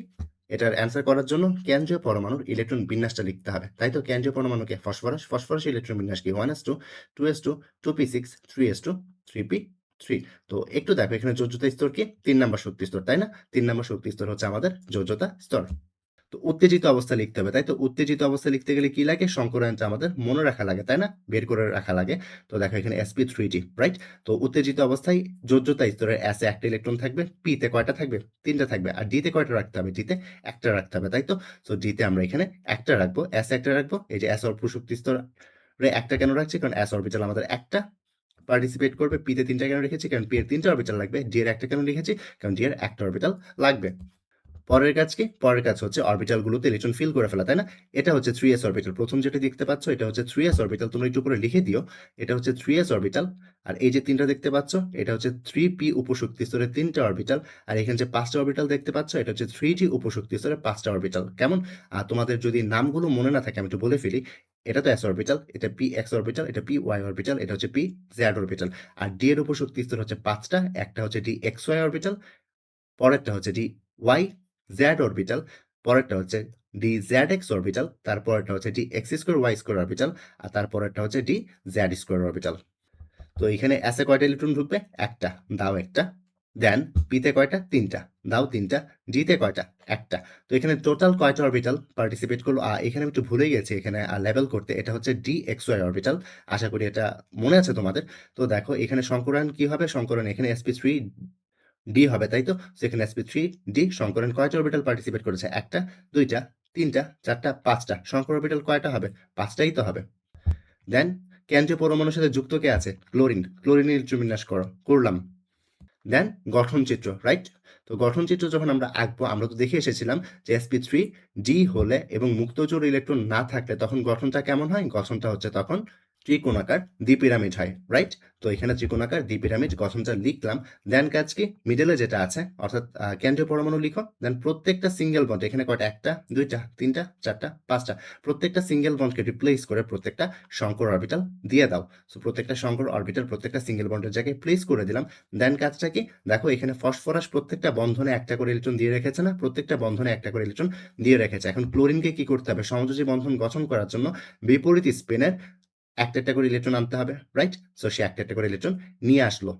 এটার অ্যান্সার করার জন্য কেন্দ্রীয় পরমাণুর ইলেকট্রন বিন্যাসটা লিখতে হবে। তাই তো কেন্দ্রীয় পরমাণুকে ফসফরাস, ফসফরাসের ইলেকট্রন বিন্যাস কি? 1s2, 2s2, 2p6, 3s2, 3p3। তো একটু দেখো এখানে যোজ্যতা স্তর কি? 3 নাম্বার শক্তি স্তর, তাই না? 3 নাম্বার শক্তি স্তর হচ্ছে আমাদের যোজ্যতা স্তর। তো উত্তেজিত অবস্থা লিখতে হবে, তাই তো? উত্তেজিত অবস্থা লিখতে গেলে কি লাগে? সংকরায়নটা আমাদের মনে রাখা লাগে, তাই না? বের করে রাখা লাগে। তো দেখো এখানে sp3d, রাইট? তো উত্তেজিত অবস্থায় যোজ্যতা স্তরের s এ একটা ইলেকট্রন থাকবে, p তে কয়টা থাকবে? 3 টা থাকবে। আর d তে কয়টা রাখতে হবে? d তে একটা রাখতে হবে, তাই তো? সো d তে আমরা এখানে একটা রাখবো, s এ একটা রাখবো। এই যে s অল্পশক্তি স্তরে একটা কেন রাখছি? কারণ s অরবিটাল আমাদের একটা পার্টিসিপেট করবে। p তে 3 টা কেন রেখেছি? কারণ p এর 3 টা অরবিটাল লাগবে। d এর একটা কেন লিখেছি? কারণ d এর একটা অরবিটাল লাগবে। পরের কাজ কি? পরের কাজ হচ্ছে অরবিটালগুলোতে ইলেকট্রন ফিল করে ফেলা, তাই না? এটা হচ্ছে 3s অরবিটাল। প্রথম যেটা দেখতে পাচ্ছ এটা হচ্ছে 3s অরবিটাল। তোমরা একটু উপরে লিখে দিও। এটা হচ্ছে 3s অরবিটাল। আর এই যে 3টা দেখতে পাচ্ছ এটা হচ্ছে 3p উপশক্তি স্তরের 3টা অরবিটাল। আর এখানে যে 5টা অরবিটাল দেখতে পাচ্ছ এটা হচ্ছে 3d উপশক্তি স্তরের 5টা অরবিটাল। কেমন? তোমাদের যদি নামগুলো মনে না থাকে আমি একটু বলে ফেলি। এটা তো s অরবিটাল, এটা px অরবিটাল, এটা py অরবিটাল, এটা হচ্ছে pz অরবিটাল। আর d এর উপশক্তি স্তর হচ্ছে 5টা। একটা হচ্ছে dxy অরবিটাল, পরেরটা হচ্ছে ডি ওয়াই জেড অরবিটাল, পরেরটা হচ্ছে ডি জেড এক্স অরবিটাল, তারপরেরটা হচ্ছে D x square y square orbital, আর তারপরেরটা হচ্ছে ডি জেড স্কোয়ার অরবিটাল। তো এখানে এসে কয়টা ইলেকট্রন ঢুকবে? একটা, দাও একটা। দেন পিতে কয়টা? তিনটা, দাও তিনটা। ডিতে কয়টা? একটা। তো এখানে টোটাল কয়টা অরবিটাল পার্টিসিপেট করলো? এখানে আমি একটু ভুলে গেছি এখানে লেবেল করতে। এটা হচ্ছে ডি এক্স ওয়াই অরবিটাল। আশা করি এটা মনে আছে তোমাদের। তো দেখো এখানে সংকরায়ন কি হবে? সংকরায়ন এখানে sp3 ডি হবে, তাই তো? সেখানে sp3d সংকরণ কয়টা অরবিটাল পার্টিসিপেট করেছে? একটা, দুইটা, তিনটা, চারটা, পাঁচটা। সংকর অরবিটাল কয়টা হবে? পাঁচটাই তো হবে। দেন কেন্দ্রীয় পরমাণুর সাথে যুক্ত কে আছে? ক্লোরিন। ক্লোরিনের ইলেকট্রন বিন্যাস করলাম। দেন গঠন চিত্র, রাইট? তো গঠন চিত্র যখন আমরা আঁকবো আমরা তো দেখে এসেছিলাম যে sp3d হলে এবং মুক্তজোড় ইলেকট্রন না থাকলে তখন গঠনটা কেমন হয়? গঠনটা হচ্ছে তখন ত্রিকোণাকার দ্বিপিরামিড হয়, রাইট? তো এখানে ত্রিকোণাকার দ্বিপিরামিড গঠনটা লিখলাম। দেন কাজ কি? মিডলে যেটা আছে অর্থাৎ কেন্দ্রীয় পরমাণু লিখো। দেন প্রত্যেকটা সিঙ্গেল বন্ড, এখানে কয়টা? একটা, দুইটা, তিনটা, চারটা, পাঁচটা। প্রত্যেকটা সিঙ্গেল বন্ডকে রিপ্লেস করে প্রত্যেকটা সংকর অরবিটাল দিয়ে দাও। সো প্রত্যেকটা সংকর অরবিটাল প্রত্যেকটা সিঙ্গেল বন্ডের জায়গায় প্লেস করে দিলাম। দেন কাজটা কি? দেখো এখানে ফসফরাস প্রত্যেকটা বন্ধনে একটা করে ইলেকট্রন দিয়ে রেখেছে না? প্রত্যেকটা বন্ধনে একটা করে ইলেকট্রন দিয়ে রেখেছে। এখন ক্লোরিনকে কি করতে হবে? সমযোজী বন্ধন গঠন করার জন্য বিপরীত স্পিনের একটা একটা করে ইলেকট্রন আনতে হবে, রাইট? সো সে একটা একটা করে ইলেকট্রন নিয়ে আসলো।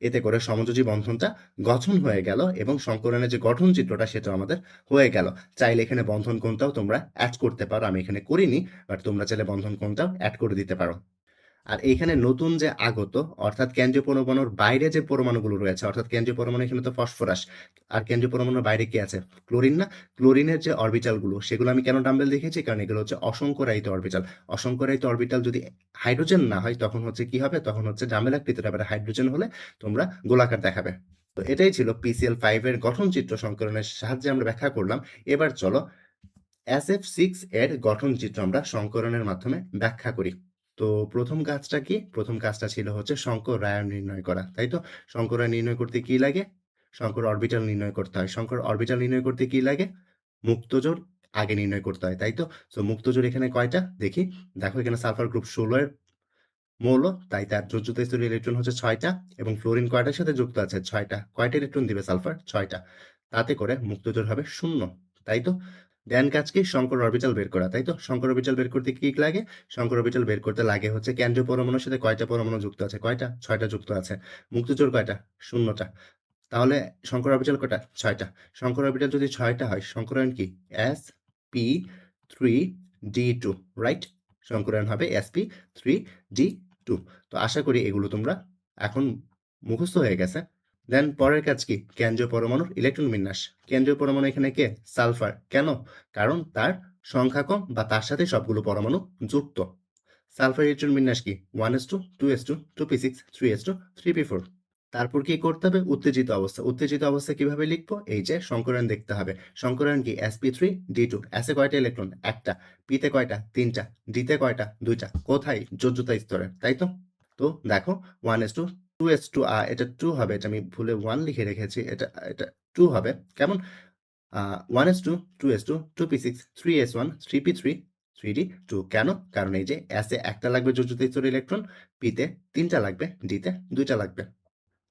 এতে করে সমযোজী বন্ধনটা গঠন হয়ে গেল এবং সংকরণের যে গঠন চিত্রটা সেটা আমাদের হয়ে গেল। চাইলে এখানে বন্ধন কোণটাও তোমরা অ্যাড করতে পারো। আমি এখানে করিনি, বাট তোমরা চাইলে বন্ধন কোণটাও অ্যাড করে দিতে পারো। আর এইখানে নতুন যে আগত অর্থাৎ কেন্দ্রীয় পরমাণুর বাইরে যে পরমাণুগুলো রয়েছে, অর্থাৎ কেন্দ্রীয় পরমাণু এখানে তো ফসফরাস। আর কেন্দ্রীয় পরমাণুর বাইরে কি আছে? ক্লোরিন না? ক্লোরিনের যে অরবিটালগুলো সেগুলো আমি কেন ডাম্বেল দেখেছি? কারণ এগুলো হচ্ছে অসংকরায়িত অরবিটাল। অসংকরায়িত অরবিটাল যদি হাইড্রোজেন না হয় তখন হচ্ছে কি হবে? তখন হচ্ছে ডাম্বেল আকৃতির হবে। হাইড্রোজেন হলে তোমরা গোলাকার দেখাবে। তো এটাই ছিল PCl5 এর গঠন চিত্র সংকলনের সাহায্যে আমরা ব্যাখ্যা করলাম। এবার চলো SF6 এর গঠন চিত্র আমরা সংকরণের মাধ্যমে ব্যাখ্যা করি। তো প্রথম কাজটা কি? প্রথম কাজটা ছিল হচ্ছে সংকরায়ন নির্ণয় করা, তাই তো? সংকরায়ন নির্ণয় করতে কি লাগে? সংকর অরবিটাল নির্ণয় করতে হয়। সংকর অরবিটাল নির্ণয় করতে কি লাগে? মুক্তজোড় আগে নির্ণয় করতে হয়, তাই তো? সো মুক্তজোড় এখানে কয়টা? দেখি। দেখো এখানে সালফার গ্রুপ 16 এর মৌল, তাই তার যোজ্যতা স্তরীয় ইলেকট্রন হচ্ছে 6টা এবং ফ্লোরিন কয়টার সাথে যুক্ত আছে? 6টা। কয়টা ইলেকট্রন দিবে সালফার? 6টা। তাতে করে মুক্তজোড় হবে 0, তাই তো? দেন কাজ কি? সংকর অরবিটাল বের করা, তাই তো? সংকর অরবিটাল বের করতে কি লাগে? সংকর অরবিটাল বের করতে লাগে হচ্ছে কেন্দ্রীয় পরমাণুর সাথে কয়টা পরমাণু যুক্ত আছে? কয়টা? ৬ টা যুক্ত আছে। মুক্তজোড় কয়টা? ০ টা। তাহলে সংকর অরবিটাল কয়টা? ৬ টা। সংকর অরবিটাল যদি ৬ টা হয়, সংকরায়ন কি? sp3d2, right? সংকরায়ন হবে sp3d2। তো আশা করি এগুলো তোমরা এখন মুখস্থ হয়ে গেছে। দেন পরের কাজ কি? কেন্দ্রীয় পরমাণুর ইলেকট্রন বিন্যাস। কেন্দ্রীয় পরমাণু এখানে কে? সালফার। কেন? কারণ তার সংখ্যা কম বা তার সাথে সবগুলো পরমাণু যুক্ত। সালফার ইলেকট্রন বিন্যাস কি? 1s2, 2s2, 2p6, 3s2, 3p4। তারপর কি করতে হবে? উত্তেজিত অবস্থা। উত্তেজিত অবস্থা কিভাবে লিখবো? এই যে সংকরায়ন দেখতে হবে। সংকরায়ন কি? sp3d2। এসে কয়টা ইলেকট্রন? একটা। পিতে কয়টা? তিনটা। ডিতে কয়টা? দুইটা। কোথায়? যোজ্যতা স্তরে, তাই তো? তো দেখো 1s2, 2s2, এটা 2 হবে। এটা আমি ভুলে 1 লিখে রেখেছি। এটা 2 হবে। কেমন? 1s2, 2s2, 2p6, 3s1, 3p3, 3d2। কেন? কারণ এই যে এসে একটা লাগবে যোজ্যতা স্তরে ইলেকট্রন, পিতে তিনটা লাগবে, ডিতে দুইটা লাগবে।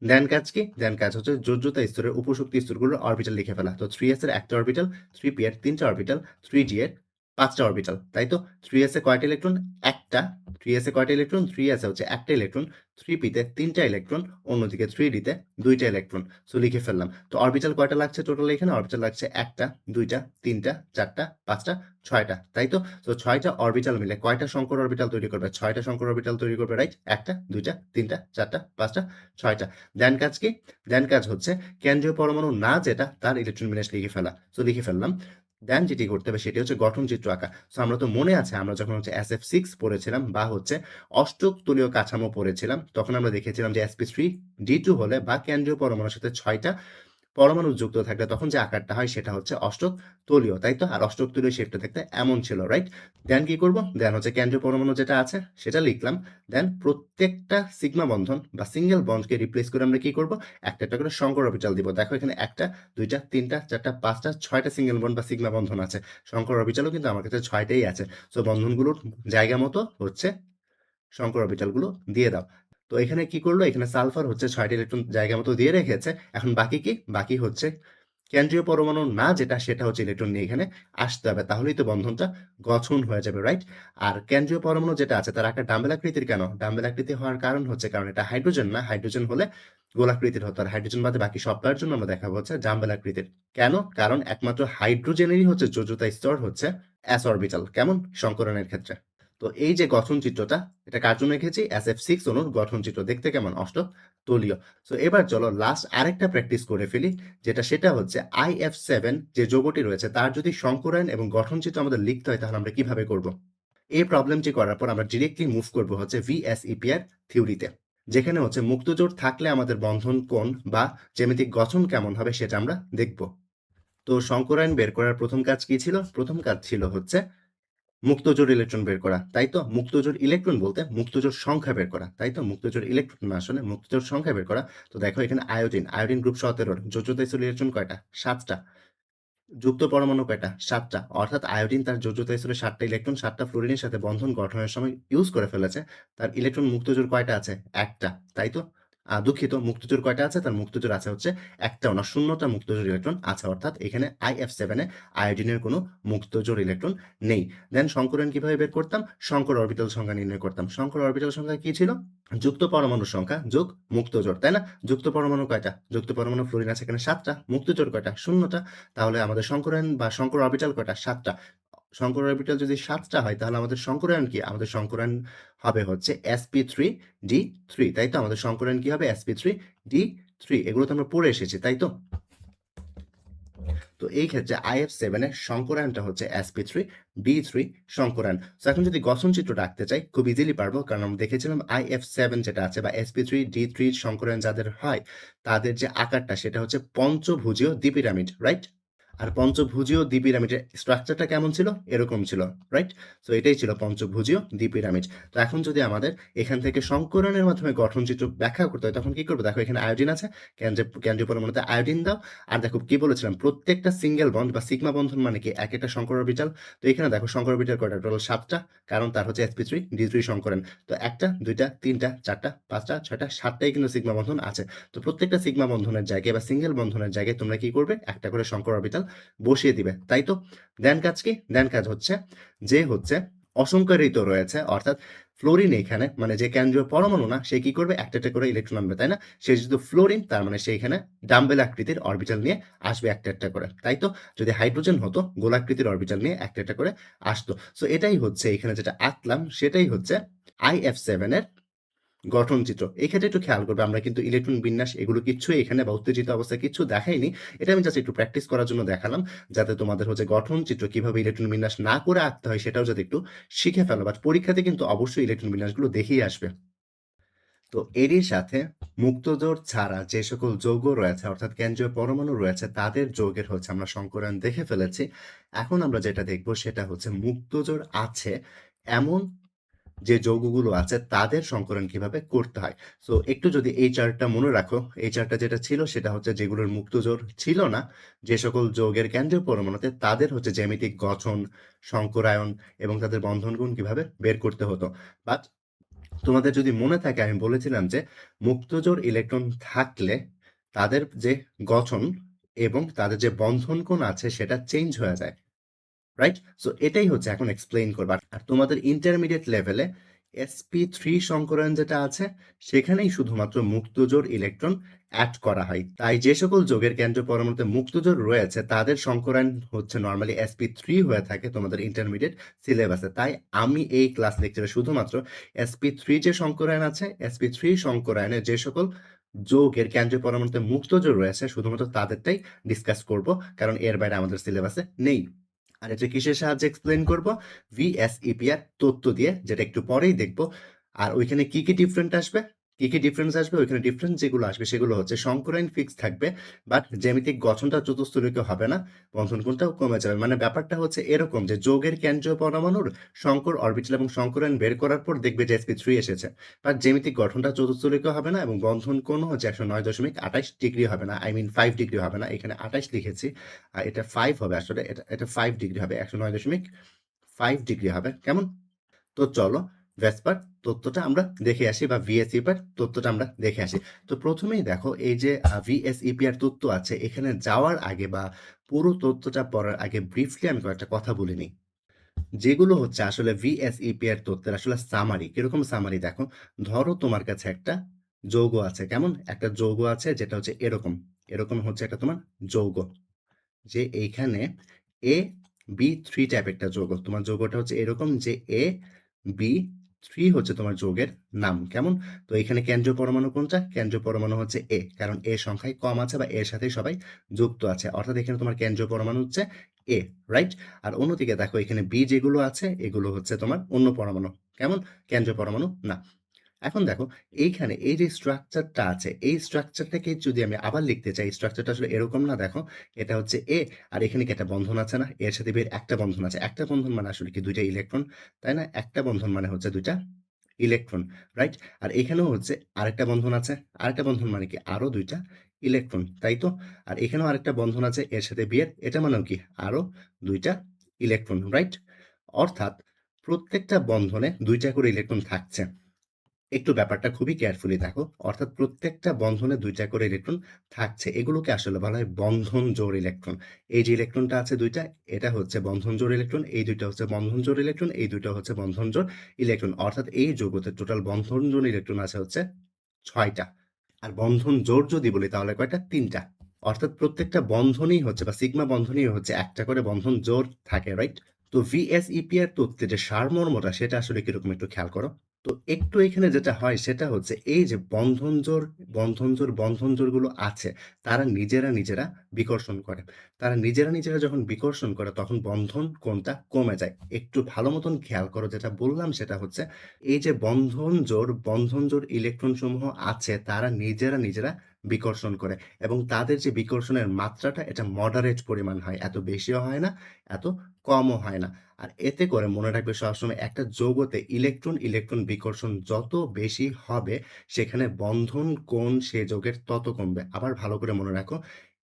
দেন কাজ কি? দেন কাজ হচ্ছে যোজ্যতা স্তরের উপশক্তি স্তরগুলোর অরবিটাল লিখে ফেলা। তো 3s এর একটা অরবিটাল, 3p এর ৩ টা অরবিটাল, 3d এর ৫ টা অরবিটাল, তাই তো? 3s এ কয়টা ইলেকট্রন? একটা। 3s এ কয়টা ইলেকট্রন? 3s এ হচ্ছে একটা ইলেকট্রন, 3p তে ৩ টা ইলেকট্রন, অন্যদিকে 3d তে ২ টা ইলেকট্রন। সো লিখে ফেললাম। তো অরবিটাল কয়টা লাগছে টোটাল এখানে? অরবিটাল লাগছে ১ টা, ২ টা, ৩ টা, ৪ টা, ৫ টা, ৬ টা, তাই তো? সো ৬ টা অরবিটাল মিলে কয়টা সংকর অরবিটাল তৈরি করবে? ৬ টা সংকর অরবিটাল তৈরি করবে, রাইট? ১ টা, ২ টা, ৩ টা, ৪ টা, ৫ টা, ৬ টা। দেন কাজ কি? দেন কাজ হচ্ছে কেন্দ্রীয় পরমাণু না যেটা তার ইলেকট্রন বিন্যাস লিখে ফেলা। সো লিখে ফেললাম। দেন যেটি করতে হবে সেটি হচ্ছে গঠন চিত্র আঁকা। সো আমরা তো মনে আছে আমরা যখন হচ্ছে SF6 পড়েছিলাম বা হচ্ছে অষ্টক তলীয় কাঠামো পড়েছিলাম, তখন আমরা দেখেছিলাম যে sp3d2 হলে বা কেন্দ্রীয় পরমাণুর সাথে ৬ টা পরমাণু যুক্ত থাকলে তখন যে আকারটা হয় সেটা হচ্ছে অষ্টক তলীয়, তাই তো? আর অষ্টক তলীয় শেপটা দেখতে এমন ছিল, রাইট? দেন কি করব? দেন হচ্ছে কেন্দ্রীয় পরমাণু যেটা আছে সেটা লিখলাম। দেন প্রত্যেকটা সিগমা বন্ধন বা সিঙ্গেল বন্ডকে রিপ্লেস করে আমরা কি করব? একটা একটা করে সংকর অরবিটাল দিব। দেখো এখানে ১ টা, ২ টা, ৩ টা, ৪ টা, ৫ টা, ৬ টা সিঙ্গেল বন্ড বা সিগমা বন্ধন আছে। সংকর অরবিটালও কিন্তু আমার কাছে ৬ টাই আছে। সো বন্ধনগুলোর জায়গা মতো হচ্ছে সংকর অরবিটালগুলো দিয়ে দাও। তো এখানে কি করলো? এখানে সালফার হচ্ছে ৬ টা ইলেকট্রন জায়গা মতো দিয়ে রেখেছে। এখন বাকি কি? বাকি হচ্ছে কেন্দ্রীয় পরমাণু না যেটা সেটা হচ্ছে ইলেকট্রন নিয়ে এখানে আসতে হবে। তাহলেই তো বন্ধনটা গঠন হয়ে যাবে, রাইট? আর কেন্দ্রীয় পরমাণু যেটা আছে তার আকার ডাম্বেল আকৃতির কেন? ডাম্বেল আকৃতি হওয়ার কারণ হচ্ছে কারণ এটা হাইড্রোজেন না। হাইড্রোজেন হলে গোলাকৃতির হতো। আর হাইড্রোজেন বাদে বাকি সবটার জন্য আমরা দেখাবো হচ্ছে ডাম্বেল আকৃতির। কেন? কারণ একমাত্র হাইড্রোজেনেরই হচ্ছে যোজ্যতা স্তর হচ্ছে s অরবিটাল। কেমন? সংকরণের ক্ষেত্রে। তো এই যে গঠন চিত্রটা, এটা কার জন্য এঁকেছি? SF6 অণুর গঠন চিত্র। দেখতে কেমন? অষ্টক তলীয়। সো এবার চলো লাস্ট আরেকটা প্র্যাকটিস করে ফেলি। সেটা হচ্ছে IF7 যে যৌগটি রয়েছে তার যদি সংকরায়ন এবং গঠন চিত্র আমাদের লিখতে হয় তাহলে আমরা কিভাবে করব? এই প্রবলেমটি করার পর আমরা ডিরেক্টলি মুভ করব হচ্ছে VSEPR থিওরিতে। যেখানে হচ্ছে মুক্তজোড় থাকলে আমাদের বন্ধন কোণ বা জ্যামিতিক গঠন কেমন হবে সেটা আমরা দেখব। তো সংকরায়ন বের করার প্রথম কাজ কি ছিল? প্রথম কাজ ছিল হচ্ছে মুক্তজোড় ইলেকট্রন বের করা, তাই তো? মুক্তজোড় ইলেকট্রন বলতে মুক্তজোড় সংখ্যা বের করা, তাই তো? মুক্তজোড় ইলেকট্রন না, আসলে মুক্তজোড় সংখ্যা বের করা। তো দেখো এখানে আয়োডিন গ্রুপ 17 যোজ্যতা স্তর ইলেকট্রন কয়টা? 7 টা। যুক্ত পরমাণু কয়টা? ৭ টা। অর্থাৎ আয়োডিন তার যোজ্যতা স্তরে ৭ টা ইলেকট্রন ৭ টা ফ্লুরিনের সাথে বন্ধন গঠনের সময় ইউজ করে ফেলেছে। তার ইলেকট্রন মুক্তজোড় কয়টা আছে? ১ টা, তাই তো? দুঃখিত, মুক্তজোড় কয়টা আছে? তার মুক্তজোড় আছে হচ্ছে ১ টাও না, ০ টা মুক্তজোড় ইলেকট্রন আছে। অর্থাৎ এখানে IF7 এ আয়োডিনের কোনো মুক্তজোড় ইলেকট্রন নেই। দেন সংকরায়ন কিভাবে বের করতাম? সংকর অরবিটাল সংখ্যা নির্ণয় করতাম। সংকর অরবিটাল সংখ্যা কি ছিল? যুক্ত পরমাণুর সংখ্যা যোগ মুক্তজোড়, তাই না? যুক্ত পরমাণু কয়টা? যুক্ত পরমাণু ফ্লুরিন আছে এখানে ৭ টা। মুক্তজোড় কয়টা? ০ টা। তাহলে আমাদের সংকরায়ন বা সংকর অরবিটাল কয়টা? ৭ টা। সংকর অরবিটাল যদি ৭ টা হয় তাহলে আমাদের সংকরায়ন কি? আমাদের সংকরায়ন হবে হচ্ছে sp3d3, তাই তো? আমাদের সংকরায়ন কি হবে? sp3d3। এগুলো তো আমরা পড়ে এসেছি, তাই তো? তো এই ক্ষেত্রে IF7 এর সংকরায়নটা হচ্ছে sp3d3 সংকরায়ন। সো এখন যদি গঠন চিত্রটা আঁকতে চাই খুব ইজিলি পারবো, কারণ আমরা দেখেছিলাম IF7 যেটা আছে বা sp3d3 সংকরায়ন যাদের হয় তাদের যে আকারটা সেটা হচ্ছে পঞ্চভুজীয় দ্বিপিরামিড, রাইট? আর পঞ্চভুজীয় দ্বিপিরামিডের স্ট্রাকচারটা কেমন ছিল? এরকম ছিল, রাইট? সো এটাই ছিল পঞ্চভুজীয় দ্বিপিরামিড। তো এখন যদি আমাদের এখান থেকে সংকরণের মাধ্যমে গঠন চিত্র ব্যাখ্যা করতে হয় তখন কি করবো? দেখো এখানে আয়োডিন আছে, কেন্দ্রীয় পরমাণুতে আয়োডিন দাও। আর দেখো কি বলেছিলাম? প্রত্যেকটা সিঙ্গেল বন্ড বা সিগমা বন্ধন মানে কি? এক একটা সংকর অরবিটাল। তো এখানে দেখো সংকর অরবিটাল কয়টা? টোটাল ৭ টা, কারণ তার হচ্ছে sp3d3 সংকরণ। তো ১ টা, ২ টা, ৩ টা, ৪ টা, ৫ টা, ৬ টা, ৭ টাই কিন্তু সিগমা বন্ধন আছে। তো প্রত্যেকটা সিগমা বন্ধনের জায়গায় বা সিঙ্গেল বন্ধনের জায়গায় তোমরা কি করবে? একটা করে সংকর অরবিটাল বসিয়ে দিবে, তাই তো? দেন কাজ কি? দেন কাজ হচ্ছে যে হচ্ছে অসংখ্যায়িত রয়েছে অর্থাৎ ফ্লোরিন এখানে মানে যে কেন্দ্রীয় পরমাণু না সে কি করবে? একটা, একটা করে ইলেকট্রন আনবে, তাই না? সে যেহেতু ফ্লোরিন তার মানে সে এখানে ডাম্বেল আকৃতির অরবিটাল নিয়ে আসবে একটা, একটা করে, তাই তো? যদি হাইড্রোজেন হতো গোলাকৃতির অরবিটাল নিয়ে একটা, একটা করে আসতো। সো এটাই হচ্ছে এখানে যেটা আঁকলাম সেটাই হচ্ছে IF7 এর গঠনচিত্র। এই ক্ষেত্রে একটু খেয়াল করবে আমরা কিন্তু ইলেকট্রন বিন্যাস এগুলো কিচ্ছুই এখানে বা উত্তেজিত অবস্থায় কিচ্ছু দেখাইনি। এটা আমি জাস্ট একটু প্র্যাকটিস করার জন্য দেখালাম। যাতে তোমাদের হচ্ছে গঠনচিত্র কিভাবে ইলেকট্রন বিন্যাস না করে আঁকতে হয় সেটাও যাতে একটু শিখে ফেলো। বাট পরীক্ষাতে কিন্তু অবশ্যই ইলেকট্রন বিন্যাসগুলো দেখেই আসবে। তো এরই সাথে মুক্তজোড় ছাড়া যে সকল যৌগ রয়েছে অর্থাৎ কেন্দ্রীয় পরমাণু রয়েছে তাদের যৌগের হচ্ছে আমরা সংকরায়ন দেখে ফেলেছি। এখন আমরা যেটা দেখব সেটা হচ্ছে মুক্তজোড় আছে এমন যে যৌগগুলো আছে তাদের সংকরণ কিভাবে করতে হয়। সো একটু যদি এই চার্টটা মনে রাখো, এই চার্টটা যেটা ছিল সেটা হচ্ছে যেগুলোর মুক্তজোড় ছিল না, যে সকল যৌগের কেন্দ্রীয় পরমাণুতে তাদের হচ্ছে জ্যামিতিক গঠন, সংকরায়ন এবং তাদের বন্ধন গুণ কিভাবে বের করতে হতো। বাট তোমাদের যদি মনে থাকে আমি বলেছিলাম যে মুক্তজোড় ইলেকট্রন থাকলে তাদের যে গঠন এবং তাদের যে বন্ধন কোণ আছে সেটা চেঞ্জ হয়ে যায়, রাইট? সো এটাই হচ্ছে এখন এক্সপ্লেইন করবা। আর তোমাদের ইন্টারমিডিয়েট লেভেলে sp3 সংকরায়ন যেটা আছে সেখানেই শুধুমাত্র মুক্তজোড় ইলেকট্রন অ্যাড করা হয়। তাই যে সকল যৌগের কেন্দ্রীয় পরমাণুতে মুক্তজোড় রয়েছে তাদের সংকরায়ন হচ্ছে নর্মালি sp3 হয়ে থাকে তোমাদের ইন্টারমিডিয়েট সিলেবাসে। তাই আমি এই ক্লাস লেকচারে শুধুমাত্র sp3 যে সংকরায়ন আছে sp3 সংকরায়নে যে সকল যৌগের কেন্দ্রীয় পরমাণুতে মুক্তজোড় রয়েছে শুধুমাত্র তাদেরটাই ডিসকাস করব, কারণ এর বাইরে আমাদের সিলেবাসে নেই। আর এটা কিসের সাহায্যে এক্সপ্লেন করব? ভিএসইপিআর তত্ত্ব দিয়ে, যেটা একটু পরেই দেখব। আর ওইখানে কি কি ডিফারেন্ট আসবে, কি কি ডিফারেন্স আসবে, ওইখানে ডিফারেন্স যেগুলো আসবে সেগুলো হচ্ছে সংকরায়ন ফিক্স থাকবে, বাট জ্যামিতিক গঠনটা চতুস্তরিক হবে না, বন্ধন কোণটাও কমে যাবে। মানে ব্যাপারটা হচ্ছে এরকম যে যৌগের কেন্দ্রীয় পরমাণুর সংকর অরবিটাল এবং সংকরায়ন বের করার পর দেখবে যে sp3 এসেছে, বাট জ্যামিতিক গঠনটা চতুস্তরিক হবে না এবং বন্ধন কোণ হচ্ছে 109.28 ডিগ্রি হবে না, আই মিন 5 ডিগ্রি হবে না, এখানে 28 লিখেছি আর এটা 5 হবে, আসলে এটা এটা 5 ডিগ্রি হবে, 109.5 ডিগ্রি হবে, কেমন? তো চলো ভেসপার তত্ত্বটা আমরা দেখে আসি বা ভিএসইপিআর তত্ত্বটা আমরা দেখে আসি। তো প্রথমেই দেখো এই যে ভিএসইপিআর তত্ত্ব আছে, এখানে যাওয়ার আগে বা পুরো তত্ত্বটা পড়ার আগে ব্রিফলি আমি কয়েকটা কথা বলে নিই। যেগুলো হচ্ছে আসলে ভিএসইপিআর তত্ত্বের আসলে সামারি। কিরকম সামারি দেখো, ধরো তোমার কাছে একটা যৌগ আছে, কেমন? একটা যৌগ আছে যেটা হচ্ছে এরকম, এরকম হচ্ছে একটা তোমার যৌগ, যে এইখানে এ বি থ্রি টাইপ একটা যৌগ, তোমার যৌগটা হচ্ছে এরকম যে এ বি থ্রি হচ্ছে তোমার যৌগের নাম, কেমন? তো এখানে কেন্দ্রীয় পরমাণু কোনটা? কেন্দ্রীয় পরমাণু হচ্ছে এ, কারণ এ সংখ্যায় কম আছে বা এর সাথে সবাই যুক্ত আছে, অর্থাৎ এখানে তোমার কেন্দ্রীয় পরমাণু হচ্ছে এ, রাইট? আর অন্যদিকে দেখো এখানে বি যেগুলো আছে এগুলো হচ্ছে তোমার অন্য পরমাণু, কেমন? কেন্দ্রীয় পরমাণু না। এখন দেখো এইখানে এই যে স্ট্রাকচারটা আছে এই স্ট্রাকচারটাকে যদি আমি আবার লিখতে চাই, স্ট্রাকচারটা আসলে এরকম না, দেখো এটা হচ্ছে এ আর এখানে কি একটা বন্ধন আছে না, এর সাথে বের একটা বন্ধন আছে, একটা বন্ধন মানে আসলে কি দুইটা ইলেকট্রন, তাই না? একটা বন্ধন মানে হচ্ছে দুইটা ইলেকট্রন, রাইট? আর এখানেও হচ্ছে আরেকটা বন্ধন আছে, আরেকটা বন্ধন মানে কি আরো দুইটা ইলেকট্রন, তাই তো? আর এখানেও আরেকটা বন্ধন আছে এর সাথে বিয়ের, এটা মানেও কি আরো দুইটা ইলেকট্রন, রাইট? অর্থাৎ প্রত্যেকটা বন্ধনে দুইটা করে ইলেকট্রন থাকছে। একটু ব্যাপারটা খুবই কেয়ারফুলি দেখো, অর্থাৎ প্রত্যেকটা বন্ধনে দুইটা করে ইলেকট্রন থাকছে, এগুলোকে আসলে বলা হয় বন্ধন জোড় ইলেকট্রন। এই যে ইলেকট্রনটা আছে দুইটা, এটা হচ্ছে বন্ধন জোড় ইলেকট্রন, এই দুইটা হচ্ছে বন্ধন জোড় ইলেকট্রন, এই দুইটা হচ্ছে বন্ধন জোড় ইলেকট্রন, অর্থাৎ এই যৌগতে টোটাল বন্ধন জোড় ইলেকট্রন আছে হচ্ছে 6টা। আর বন্ধন জোড় যদি বলি তাহলে কয়টা? 3টা। অর্থাৎ প্রত্যেকটা বন্ধনই হচ্ছে বা সিগমা বন্ধনই হচ্ছে একটা করে বন্ধন জোড় থাকে, রাইট? তো ভিএসইপিআর তত্ত্বের যে সারমর্মটা সেটা আসলে কিরকম একটু খেয়াল করো। তো একটু এখানে যেটা হয় সেটা হচ্ছে এই যে বন্ধন জোড় গুলো আছে তারা নিজেরা নিজেরা বিকর্ষণ করে, তারা নিজেরা নিজেরা যখন বিকর্ষণ করে তখন বন্ধন কোণটা কমে যায়। একটু ভালো মতন খেয়াল করো, যেটা বললাম সেটা হচ্ছে এই যে বন্ধন জোড় ইলেকট্রন সমূহ আছে তারা নিজেরা নিজেরা বিকর্ষণ করে এবং তাদের যে বিকর্ষণের মাত্রাটা এটা মডারেট পরিমাণ হয়, এত বেশিও হয় না, এত কমও হয় না। আর এতে করে মনে রাখবে সবসময় একটা যৌগতে ইলেকট্রন ইলেকট্রন বিকর্ষণ যত বেশি হবে সেখানে বন্ধন কোণ সে যৌগের তত কমবে। আবার ভালো করে মনে রাখো,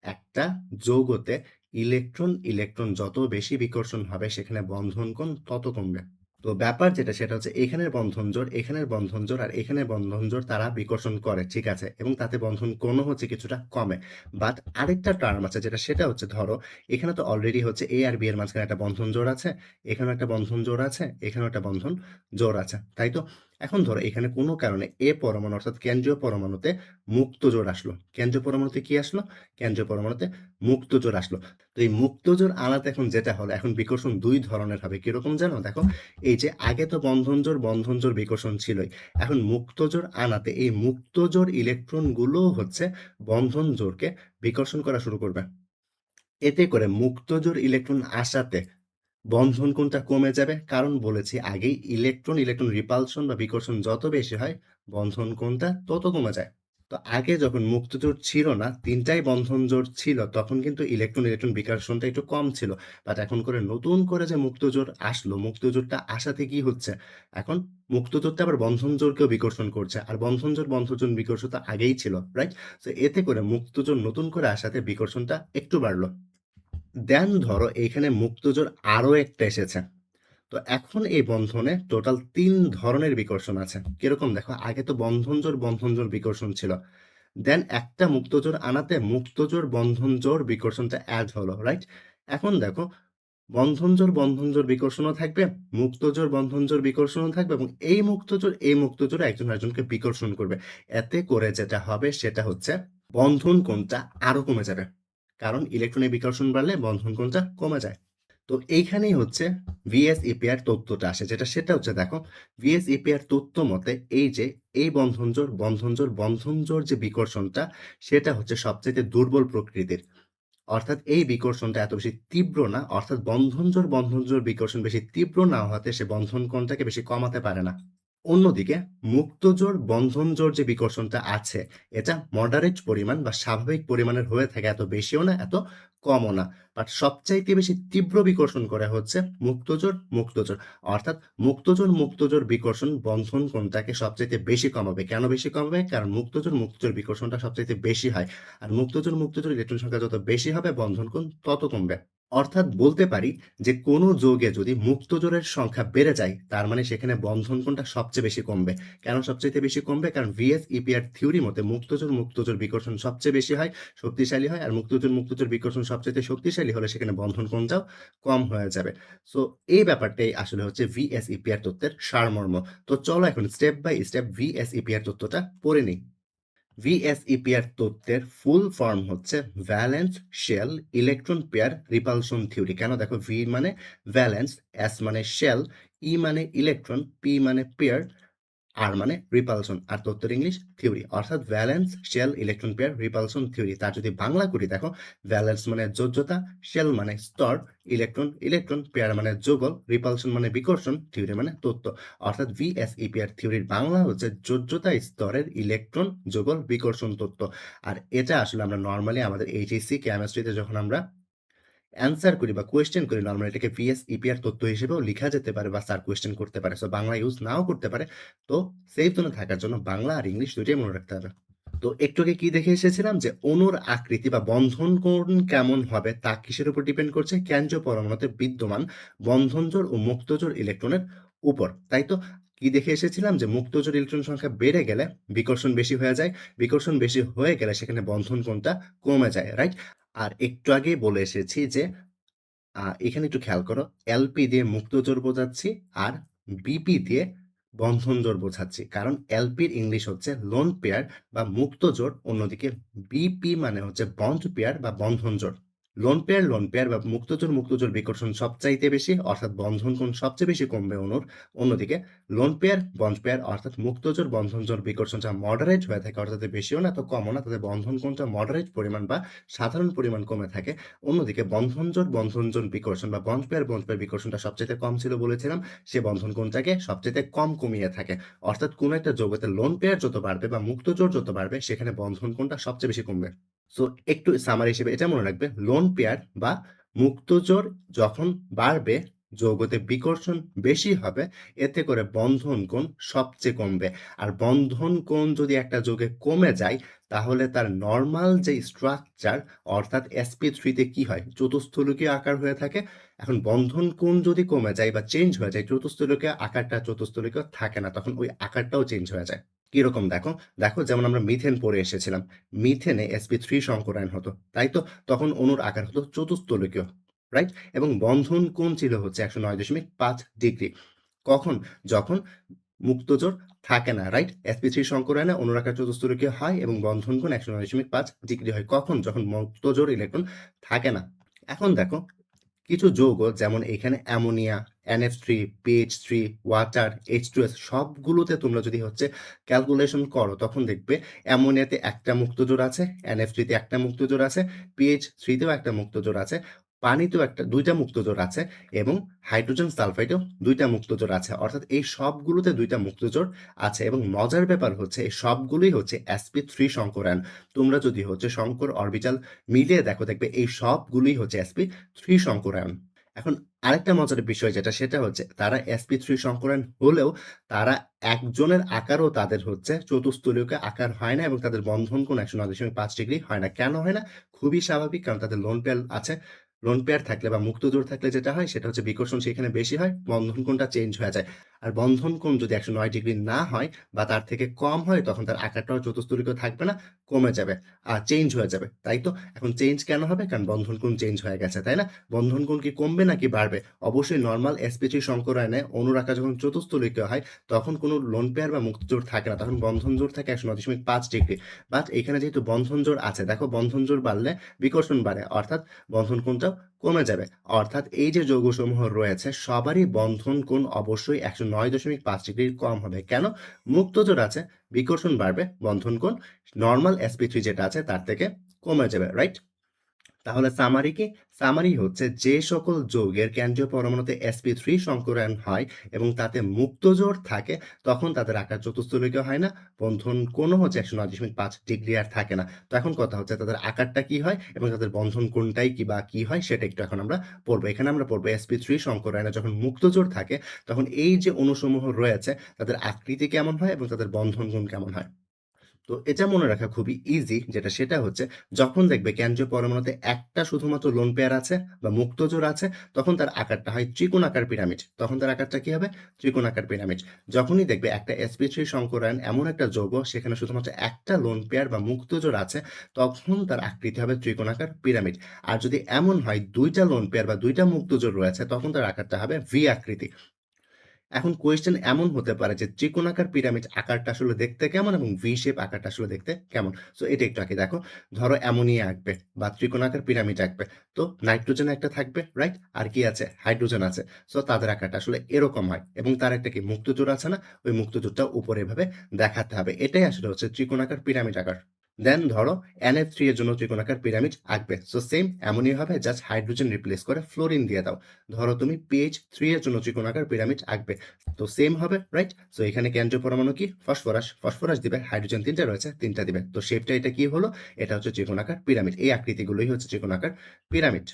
একটা যৌগতে ইলেকট্রন ইলেকট্রন যত বেশি বিকর্ষণ হবে সেখানে বন্ধন কোণ তত কমবে। তো ব্যাপার যেটা সেটা হচ্ছে এখানের বন্ধন জোড়, এখানের বন্ধন জোড় আর এখানের বন্ধন জোড় তারা বিকর্ষণ করে, ঠিক আছে? এবং তাতে বন্ধন কোণও হচ্ছে কিছুটা কমে। বাট আরেকটা টার্ম আছে যেটা সেটা হচ্ছে ধরো এখানে তো অলরেডি হচ্ছে A আর B এর মাঝখানে একটা বন্ধন জোড় আছে, এখানেও একটা বন্ধন জোড় আছে, এখানেও একটা বন্ধন জোড় আছে, তাই তো? এখন ধরো এখানে কোনো কারণে A পরমাণু অর্থাৎ কেন্দ্রীয় পরমাণুতে মুক্ত জোড় আসলো। কেন্দ্রীয় পরমাণুতে কি আসলো? কেন্দ্রীয় পরমাণুতে মুক্ত জোড় আসলো। তো এই মুক্ত জোড় আনাতে এখন যেটা হলো, এখন বিকর্ষণ ২ ধরনের হবে। কিরকম জানো? দেখো এই যে আগে তো বন্ধন জোড় বিকর্ষণ ছিলই। এখন মুক্ত জোড় আনাতে এই মুক্ত জোড় ইলেকট্রনগুলোও হচ্ছে বন্ধন জোড়কে বিকর্ষণ করা শুরু করবে। এতে করে মুক্ত জোড় ইলেকট্রন আসাতে বন্ধন কোণটা কমে যাবে। কারণ বলেছি আগেই ইলেকট্রন রিপালশন বা বিকর্ষণ যত বেশি হয় বন্ধন কোণটা তত কমে যায়। তো আগে যখন মুক্ত জোড় ছিল না, ৩ টাই বন্ধন জোড় ছিল, তখন কিন্তু ইলেকট্রন বিকর্ষণটা একটু কম ছিল। বাট এখন করে নতুন করে যে মুক্ত জোড় আসলো, মুক্ত জোড়টা আসাতে কি হচ্ছে? এখন মুক্ত জোড়টা আবার বন্ধন জোড়কেও বিকর্ষণ করছে। আর বন্ধন জোড় বিকর্ষণ তো আগেই ছিল, রাইট? তো এতে করে মুক্ত জোড় নতুন করে আসাতে বিকর্ষণটা একটু বাড়লো। দেন ধরো এইখানে মুক্তজোড় আরো একটা এসেছে। তো এখন এই বন্ধনে টোটাল ৩ ধরনের বিকর্ষণ আছে। কিরকম দেখো, আগে তো বন্ধন জোড় বিকর্ষণ ছিল। দেন একটা মুক্তজোড় আনাতে মুক্তজোড় বন্ধন জোড় বিকর্ষণটা এড হলো, রাইট? এখন দেখো বন্ধন জোড় বিকর্ষণও থাকবে, মুক্তজোড় বন্ধন জোড় বিকর্ষণও থাকবে এবং এই মুক্তজোড় একজন আরেকজনকে বিকর্ষণ করবে। এতে করে যেটা হবে সেটা হচ্ছে বন্ধন কোণটা আরো কমে যাবে। কারণ ইলেকট্রনের বিকর্ষণ বাড়লে বন্ধন কোণটা কমে যায়। তো এইখানেই হচ্ছে VSEPR তত্ত্বটা আসে, যেটা সেটা হচ্ছে দেখো VSEPR তত্ত্ব মতে এই যে এই বন্ধন জোড় যে বিকর্ষণটা সেটা হচ্ছে সবচেয়ে দুর্বল প্রকৃতির। অর্থাৎ এই বিকর্ষণটা এত বেশি তীব্র না, অর্থাৎ বন্ধন জোড় বিকর্ষণ বেশি তীব্র না হওয়াতে সে বন্ধন কোণটাকে বেশি কমাতে পারে না। অন্যদিকে মুক্ত জোড় বন্ধন জোড় যে বিকর্ষণটা আছে এটা মডারেট পরিমাণ বা স্বাভাবিক পরিমাণের হয়ে থাকে, এত বেশিও না এত কমও না। বাট সবচাইতে বেশি তীব্র বিকর্ষণ করে হচ্ছে মুক্ত জোড়। অর্থাৎ মুক্ত জোড় বিকর্ষণ বন্ধন কোণটাকে সবচাইতে বেশি কমাবে। কেন বেশি কমাবে? কারণ মুক্ত জোড় বিকর্ষণটা সবচাইতে বেশি হয়। আর মুক্ত জোড় ইলেকট্রন সংখ্যা যত বেশি হবে বন্ধন কোণ তত কমবে। অর্থাৎ বলতে পারি যে কোনো যৌগে যদি মুক্ত জোড়ের সংখ্যা বেড়ে যায় তার মানে সেখানে বন্ধন কোণটা সবচেয়ে বেশি কমবে। কেন সবচাইতে বেশি কমবে? কারণ VSEPR থিওরি মতে মুক্ত জোড় বিকর্ষণ সবচেয়ে বেশি হয়, শক্তিশালী হয়। আর মুক্ত জোড় বিকর্ষণ সবচাইতে শক্তিশালী হলে সেখানে বন্ধন কোণটাও কম হয়ে যাবে। সো এই ব্যাপারটাই আসলে হচ্ছে VSEPR তত্ত্বের সারমর্ম। তো চলো এখন স্টেপ বাই স্টেপ VSEPR তত্ত্বটা পড়ে নিই। VSEPR তত্ত্বের ফুল ফর্ম হচ্ছে valence shell electron pair repulsion theory. কেন? দেখো ভি মানে ভ্যালেন্স, এস মানে শেল, ই মানে ইলেকট্রন, পি মানে পেয়ার, আর মানে রিপালশন, আর তত্ত্বের ইংলিশ থিওরি। অর্থাৎ valence shell electron pair repulsion theory. তার যদি বাংলা করি দেখো ভ্যালেন্স মানে যোজ্যতা, শেল মানে স্তর, ইলেকট্রন পেয়ার মানে যুগল, রিপালশন মানে বিকর্ষণ, থিওরি মানে তত্ত্ব। অর্থাৎ VSEPR থিওরির বাংলা হচ্ছে যোজ্যতা স্তরের ইলেকট্রন যুগল বিকর্ষণ তত্ত্ব। আর এটা আসলে আমরা নর্মালি আমাদের HSC কেমিস্ট্রিতে যখন আমরা অ্যান্সার করি বা কোয়েশ্চেন করি, নরমালি এটাকে VSEPR তথ্য হিসেবেও লিখা যেতে পারে বা স্যার কোয়েশ্চেন করতে পারে। সো বাংলা ইউজ নাও করতে পারে। তো সেফ জোনে থাকার জন্য বাংলা আর ইংলিশ দুইটাই মনে রাখতে হবে। তো একটু আগে কি দেখে এসেছিলাম যে অণুর আকৃতি বা বন্ধন কোণ কেমন হবে তা কিসের উপর ডিপেন্ড করছে? কেন্দ্রীয় পরমাণুতে বিদ্যমান বন্ধন জোড় ও মুক্ত জোড় ইলেকট্রনের উপর, তাই তো? কি দেখে এসেছিলাম যে মুক্ত জোড় ইলেকট্রন সংখ্যা বেড়ে গেলে বিকর্ষণ বেশি হয়ে যায়, বিকর্ষণ বেশি হয়ে গেলে সেখানে বন্ধন কোণটা কমে যায়, রাইট? আর একটু আগেই বলে এসেছি যে এখানে একটু খেয়াল করো, এলপি দিয়ে মুক্ত জোড় বোঝাচ্ছি আর বিপি দিয়ে বন্ধন জোড় বোঝাচ্ছি। কারণ এলপির ইংলিশ হচ্ছে লোন পেয়ার বা মুক্ত জোড়, অন্যদিকে বিপি মানে হচ্ছে বন্ড পেয়ার বা বন্ধন জোড়। লোন পেয়ার বা মুক্ত জোড় বিকর্ষণ সবচাইতে বেশি, অর্থাৎ বন্ধন কোণ সবচেয়ে বেশি কমবে অণুর। অন্যদিকে লোন পেয়ার বন্ড পেয়ার অর্থাৎ মুক্ত জোড় বন্ধন জোড় বিকর্ষণটা মডারেট হয়ে থাকে, অর্থাৎ বেশিও না তো কমও না, তাদের বন্ধন কোণটা মডারেট পরিমাণ বা সাধারণ পরিমাণ কমে থাকে। অন্যদিকে বন্ধন জোড় বিকর্ষণ বা বন্ড পেয়ার বিকর্ষণটা সবচেয়ে কম ছিল বলেছিলাম, সে বন্ধন কোণটাকে সবচেয়ে কম কমিয়ে থাকে। অর্থাৎ কোনো একটা যৌগতে লোন পেয়ার যত বাড়বে বা মুক্ত জোড় যত বাড়বে সেখানে বন্ধন কোণটা সবচেয়ে বেশি কমবে। সো একটু সামারি হিসেবে এটা মনে রাখবে, লোন পেয়ার বা মুক্ত জোড় যখন বাড়বে যৌগতে বিকর্ষণ বেশি হবে, এতে করে বন্ধন কোণ সবচেয়ে কমবে। আর বন্ধন কোণ যদি একটা যৌগে কমে যায়, তাহলে তার নরমাল যে স্ট্রাকচার অর্থাৎ sp3 তে কি হয়? চতুস্থলকীয় আকার হয়ে থাকে। এখন বন্ধন কোণ যদি কমে যায় বা চেঞ্জ হয়ে যায়, চতুস্থলকীয় আকারটা চতুস্থলকীয় থাকে না। তখন ওই আকারটাও চেঞ্জ হয়ে যায়। কিরকম দেখো? দেখো যেমন আমরা মিথেন পড়ে এসেছিলাম। মিথেনে sp3 সংকরায়ন হতো। তাই তো? তখন অণুর আকার হতো চতুস্থলকীয়। রাইট? এবং বন্ধন কোণ ছিল হচ্ছে ১০৯.৫ ডিগ্রি। কখন? যখন মুক্তজোড় থাকে না, রাইট? sp3 সংকরায়নে অণুর আকার চতুস্থলকীয় হয় এবং বন্ধন কোণ ১০৯.৫ ডিগ্রি হয়। কখন? যখন মুক্তজোড় ইলেকট্রন থাকে না। এখন দেখো কিছু যৌগ যেমন এখানে ammonia, NH3, PH3, water, H2S সবগুলোতে তোমরা যদি হচ্ছে ক্যালকুলেশন করো তখন দেখবে অ্যামোনিয়াতে একটা মুক্তজোড় আছে, NH3 তে একটা মুক্তজোড় আছে, PH3 তেও একটা মুক্তজোড় আছে, পানিতেও দুইটা মুক্তজোড় আছে এবং হাইড্রোজেন সালফাইডেও দুইটা মুক্তজোড় আছে। অর্থাৎ এই সবগুলোতে দুইটা মুক্তজোড় আছে এবং মজার ব্যাপার হচ্ছে এই সবগুলোই হচ্ছে sp3 সংকরায়ন। তোমরা যদি হচ্ছে সংকর অরবিটাল মিলিয়ে দেখো দেখবে এই সবগুলোই হচ্ছে sp3 সংকরায়ন। এখন আরেকটা মজার বিষয় যেটা সেটা হচ্ছে তারা sp3 সংকরায়ন হলেও তারা একজনের আকারও তাদের হচ্ছে চতুস্থলীয় আকার হয় না এবং তাদের বন্ধন কোণ ১০৯.৫ ডিগ্রি হয় না। কেন হয় না? খুবই স্বাভাবিক, কারণ তাদের লোন পেয়ার আছে। লোন পেয়ার থাকলে বা মুক্তজোড় থাকলে যেটা হয় সেটা হচ্ছে বিকর্ষণ সেখানে বেশি হয়, বন্ধন কোণটা চেঞ্জ হয়ে যায়। আর বন্ধন কোণ যদি ১০৯ ডিগ্রি না হয় বা তার থেকে কম হয় তখন তার আকারটাও চতুস্থলীয় থাকবে না, কমে যাবে। চেঞ্জ হয়ে যাবে। তাই তো? এখন চেঞ্জ কেন হবে? কারণ বন্ধন কোণ চেঞ্জ হয়ে গেছে, তাই না? বন্ধন কোণ কি কমবে নাকি বাড়বে? অবশ্যই নরমাল sp3 সংকরায়নে অণুর আকার যখন চতুস্থলিকীয় হয় তখন কোনো লোন পেয়ার বা মুক্তজোড় থাকে না। তখন বন্ধন জোড় থাকে ১০৯.৫ ডিগ্রি। বাট এখানে যেহেতু বন্ধন জোড় আছে, দেখো বন্ধন জোড় বাড়লে বিকর্ষণ বাড়ে। অর্থাৎ বন্ধন কোণটাও কমে যাবে। অর্থাৎ এই যে যৌগসমূহ রয়েছে সবারই বন্ধন কোণ অবশ্যই ১০৯.৫ ডিগ্রির কম হবে। কেন? মুক্তজোড় আছে, বিকর্ষণ বাড়বে, বন্ধন কোণ নরমাল sp3 যেটা আছে তার থেকে কমে যাবে, রাইট? তাহলে সামারি কি? সামারি হচ্ছে যে সকল যৌগের কেন্দ্রীয় পরমাণুতে sp3 সংকরায়ন হয় এবং তাতে মুক্তজোড় থাকে তখন তাদের আকার চতুস্থলিকীয় হয় না, বন্ধন কোণও হচ্ছে ১০৯.৫ ডিগ্রি আর থাকে না। তো এখন কথা হচ্ছে তাদের আকারটা কি হয় এবং তাদের বন্ধন কোণটাই কি বা কি হয় সেটা একটু এখন আমরা পড়বো। এখানে আমরা পড়বো sp3 সংকরায়নে যখন মুক্তজোড় থাকে তখন এই যে অণুসমূহ রয়েছে তাদের আকৃতি কেমন হয় এবং তাদের বন্ধন কোণ কেমন হয়। তো এটা মনে রাখা খুবই ইজি, যেটা সেটা হচ্ছে যখন দেখবে কেন্দ্রীয় পরমাণুতে একটা শুধুমাত্র লোন পেয়ার আছে বা মুক্তজোড় আছে তখন তার আকারটা হয় ত্রিকোণাকার পিরামিড। তখন তার আকারটা কি হবে? ত্রিকোণাকার পিরামিড। যখনই দেখবে একটা sp3 সংকরায়ন এমন একটা যৌগ সেখানে শুধুমাত্র একটা লোন পেয়ার বা মুক্তজোড় আছে তখন তার আকৃতি হবে ত্রিকোণাকার পিরামিড। আর যদি এমন হয় দুইটা লোন পেয়ার বা দুইটা মুক্তজোড় রয়েছে তখন তার আকারটা হবে ভি আকৃতি। এখন কোয়েশ্চেন এমন হতে পারে যে ত্রিকোণাকার পিরামিড আকারটা আসলে দেখতে কেমন এবং ভি শেপ আকারটা আসলে দেখতে কেমন। সো এটা একটু আগে দেখো। ধরো অ্যামোনিয়া আঁকবে বা ত্রিকোণাকার পিরামিড আঁকবে। তো নাইট্রোজেন একটা থাকবে, রাইট? আর কি আছে? হাইড্রোজেন আছে। সো তাদের আকারটা আসলে এরকম হয় এবং তার একটা কি মুক্তজোড় আছে না? ওই মুক্তজোড়টা উপরে এভাবে দেখাতে হবে। এটাই আসলে হচ্ছে ত্রিকোণাকার পিরামিড আকার। দেন ধরো NH3 এর জন্য ত্রিকোণাকার পিরামিড আঁকবে। সো সেম এমনই হবে, জাস্ট হাইড্রোজেন রিপ্লেস করে ফ্লোরিন দিয়ে দাও। ধরো তুমি PH3 এর জন্য ত্রিকোণাকার পিরামিড আঁকবে। তো সেম হবে, রাইট? সো এখানে কেন্দ্রীয় পরমাণু কি? ফসফরাস। ফসফরাস দিবে, হাইড্রোজেন ৩ টা রয়েছে, ৩ টা দিবে। তো শেপটা এটা কি হলো? এটা হচ্ছে ত্রিকোণাকার পিরামিড। এই আকৃতিগুলোই হচ্ছে ত্রিকোণাকার পিরামিড।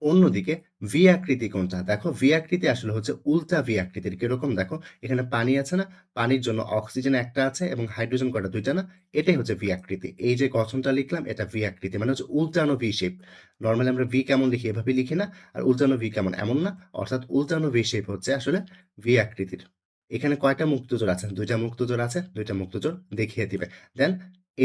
অন্যদিকে ভি আকৃতি কোনটা? দেখো ভি আকৃতি আসলে হচ্ছে উল্টা ভি আকৃতির। কিরকম দেখো? এখানে পানি আছে না? পানির জন্য অক্সিজেন একটা আছে এবং হাইড্রোজেন কয়টা? ২ টা না? এটাই হচ্ছে ভি আকৃতি। এই যে গঠনটা লিখলাম এটা ভি আকৃতি। মানে হচ্ছে উল্টানো ভি শেপ। নরমালি আমরা ভি কেমন লিখি? এভাবে লিখি না? আর উল্টানো ভি কেমন? এমন না? অর্থাৎ উল্টানো ভি শেপ হচ্ছে আসলে ভি আকৃতির। এখানে কয়টা মুক্তজোড় আছে? ২ টা মুক্তজোড় আছে। ২ টা মুক্তজোড় দেখিয়ে দিবে। দেন